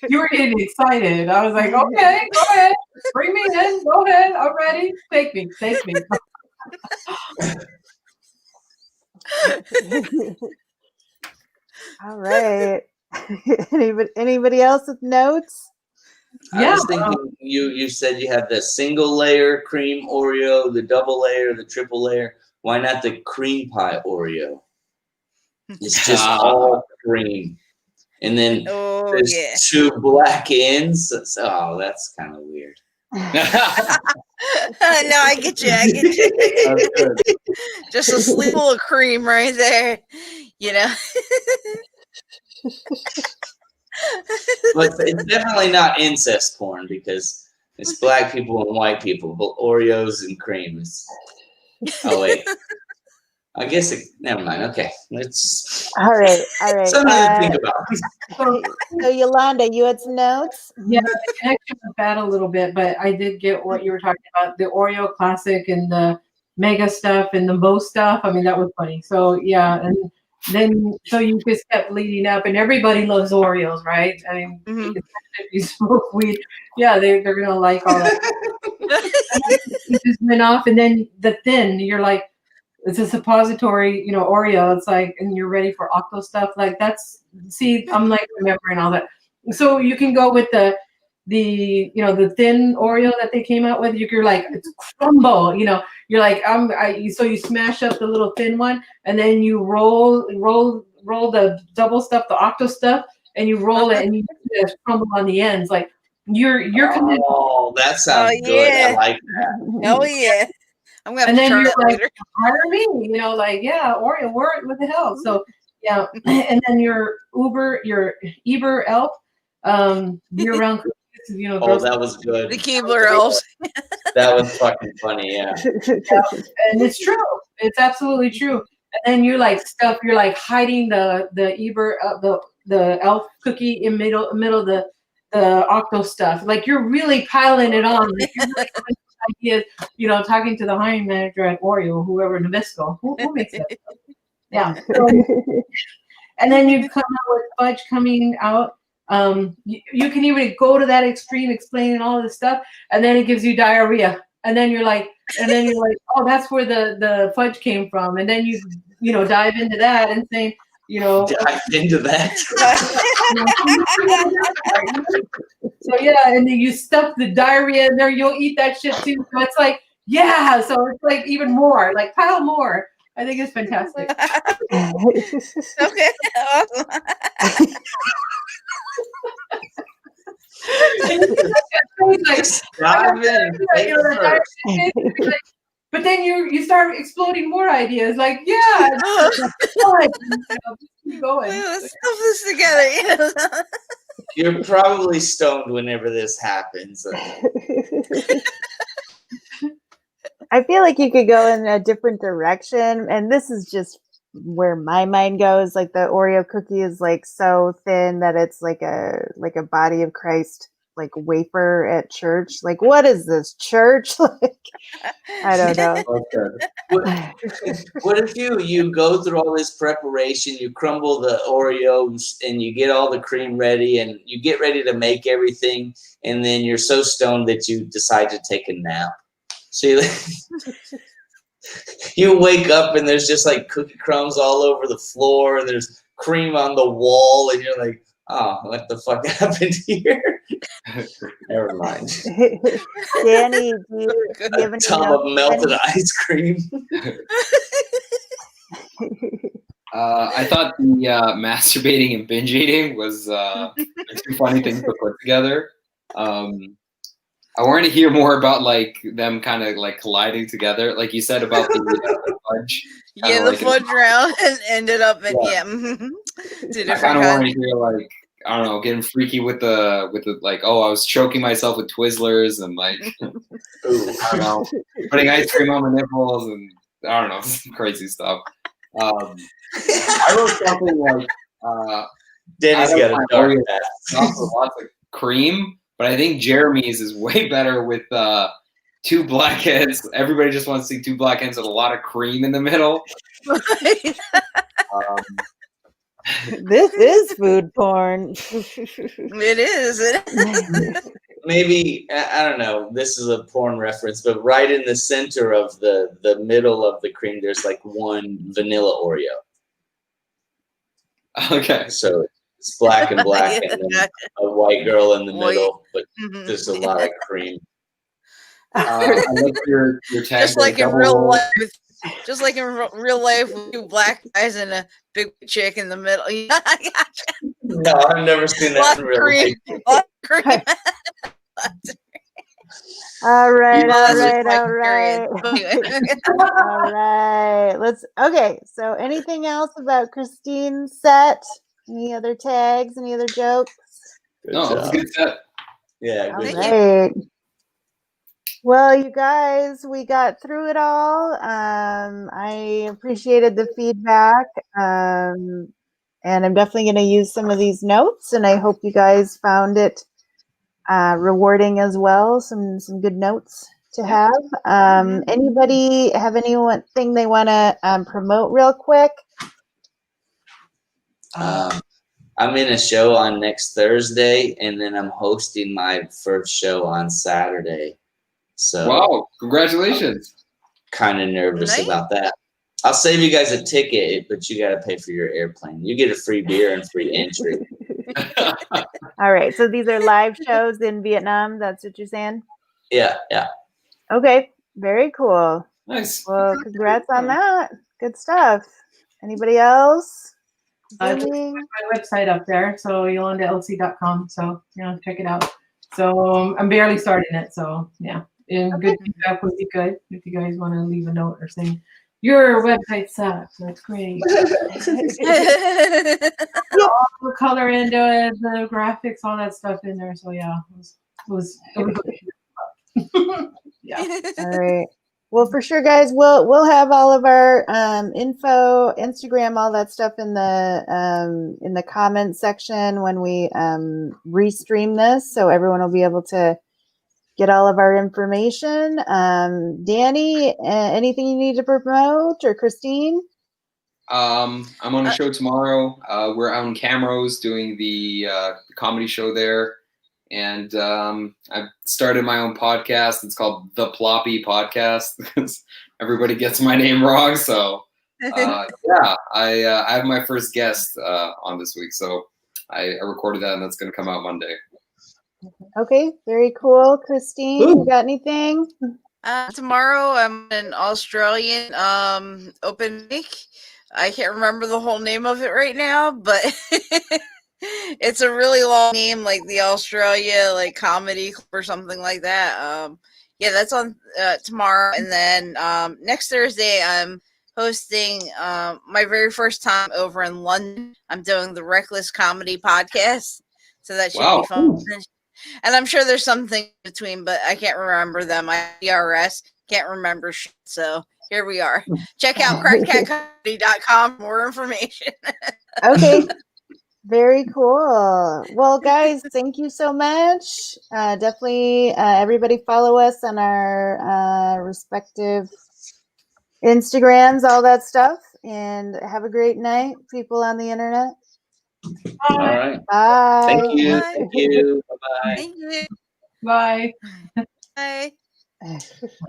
You were getting excited. I was like, okay, go ahead. Bring me in. Go ahead. I'm ready. Take me. All right. Anybody else with notes? I was thinking you said you had the single layer cream Oreo, the double layer, the triple layer. Why not the cream pie Oreo? It's just all cream. And then there's two black ends. So, that's kind of weird. No, I get you. Just a sleeve full of cream right there. But it's definitely not incest porn because it's black people and white people, but Oreos and cream. Oh wait, I guess never mind. Okay, let's. All right. Something to think about. So Yolanda, you had some notes? Yeah, the connection was bad a little bit, but I did get what you were talking about, the Oreo classic and the mega stuff and the Mo stuff. I mean, that was funny. So yeah, and then so you just kept leading up, and everybody loves Oreos, right? I mean, if you smoke weed, yeah, they're gonna like all that. It just went off, and then the thin, you're like, it's a suppository, Oreo. It's like, and you're ready for octo stuff. Like I'm like remembering all that. So you can go with the thin Oreo that they came out with. You're like, it's crumble, you're like, so you smash up the little thin one, and then you roll the double stuff, the octo stuff, and you roll it, and you just crumble on the ends. Like you're committed. Oh, that sounds good. I like that. Oh yeah. I'm gonna. And then you're like, later. hire me, Oreo, what the hell? So yeah, and then your Eber Elf, year-round cookies, that was good. The Keebler elves. That was fucking funny, yeah. And it's true. It's absolutely true. And then you're like hiding the Eber, the elf cookie in middle of the octo stuff. Like you're really piling it on. Like you're like ideas, talking to the hiring manager at Oreo, whoever Nabisco, who makes that stuff? Yeah. So, and then you come out with fudge coming out. You can even go to that extreme, explaining all this stuff, and then it gives you diarrhea. And then you're like, oh, that's where the fudge came from. And then you dive into that and say, Dive into that. So yeah, and then you stuff the diarrhea in there, you'll eat that shit too. So it's like, yeah, so it's like even more, like pile more. I think it's fantastic. Okay, awesome. Dive in. Take it first. But then you start exploding more ideas. Like, yeah, keep going. Let's stuff this together. You're probably stoned whenever this happens. I feel like you could go in a different direction, and this is just where my mind goes. Like the Oreo cookie is like so thin that it's like a body of Christ, like wafer at church. Like, what is this, church? Like, I don't know. What if you go through all this preparation, you crumble the Oreos and you get all the cream ready and you get ready to make everything, and then you're so stoned that you decide to take a nap. So you wake up and there's just like cookie crumbs all over the floor and there's cream on the wall and you're like, oh, what the fuck happened here? Never mind. Danny, do you have any Ton of melted ice cream. I thought the masturbating and binge eating was two funny things to put together. I wanted to hear more about like them kind of like colliding together, like you said about the fudge. Yeah, the fudge round ended up in two different I kind of wanted to hear like, I don't know, getting freaky with the like, oh, I was choking myself with Twizzlers and like, I don't know, putting ice cream on my nipples and I don't know, some crazy stuff. I wrote something like, Danny's got a dark past. Lots of cream, but I think Jeremy's is way better with two blackheads. Everybody just wants to see two blackheads with a lot of cream in the middle. This is food porn. It is. Maybe, I don't know, this is a porn reference, but right in the center of the middle of the cream, there's like one vanilla Oreo. Okay. So it's black and black and then a white girl in the middle, but there's a lot of cream. I like your tag. Just like in real life. Just like in real life, with two black guys and a big chick in the middle. No, I've never seen that in real life. All right. Okay, so anything else about Christine's set? Any other tags? Any other jokes? No, it's a good set. Yeah, good. All right. Well, you guys, we got through it all. I appreciated the feedback. And I'm definitely going to use some of these notes, and I hope you guys found it rewarding as well. Some good notes to have. Anybody have anything they want to promote real quick? I'm in a show on next Thursday, and then I'm hosting my first show on Saturday. So wow, congratulations. Kind of nervous about that. I'll save you guys a ticket, but you got to pay for your airplane. You get a free beer and free entry. All right. So these are live shows in Vietnam. That's what you're saying? Yeah. Okay. Very cool. Nice. Well, congrats on that. Good stuff. Anybody else? My website up there. So yolandalc.com. So, check it out. So I'm barely starting it. So, yeah. And good feedback would be good if you guys want to leave a note or say, your website sucks. That's great. All the color into it, the graphics, all that stuff in there. So yeah, it was yeah. All right. Well, for sure, guys, we'll have all of our info, Instagram, all that stuff in the comment section when we restream this, so everyone will be able to get all of our information. Danny, anything you need to promote, or Christine? I'm on a show tomorrow. We're out in Camrose doing the comedy show there. And I've started my own podcast. It's called The Ploppy Podcast because everybody gets my name wrong. So yeah, I have my first guest on this week. So I recorded that, and that's going to come out Monday. Okay, very cool. Christine, you got anything? Tomorrow I'm an Australian open mic. I can't remember the whole name of it right now, but it's a really long name, like the Australia like comedy club or something like that. Yeah, that's on tomorrow, and then next Thursday I'm hosting my very first time over in London. I'm doing the Reckless Comedy Podcast, so that should be fun. And I'm sure there's something in between, but I can't remember them. I DRS can't remember shit, so here we are. Check out crackcatcomedy.com for more information. Okay. Very cool. Well, guys, thank you so much. Definitely everybody follow us on our respective Instagrams, all that stuff. And have a great night, people on the internet. All right. Bye. Thank you. Bye. Thank you. Bye-bye. Thank you. Bye. Bye. Bye.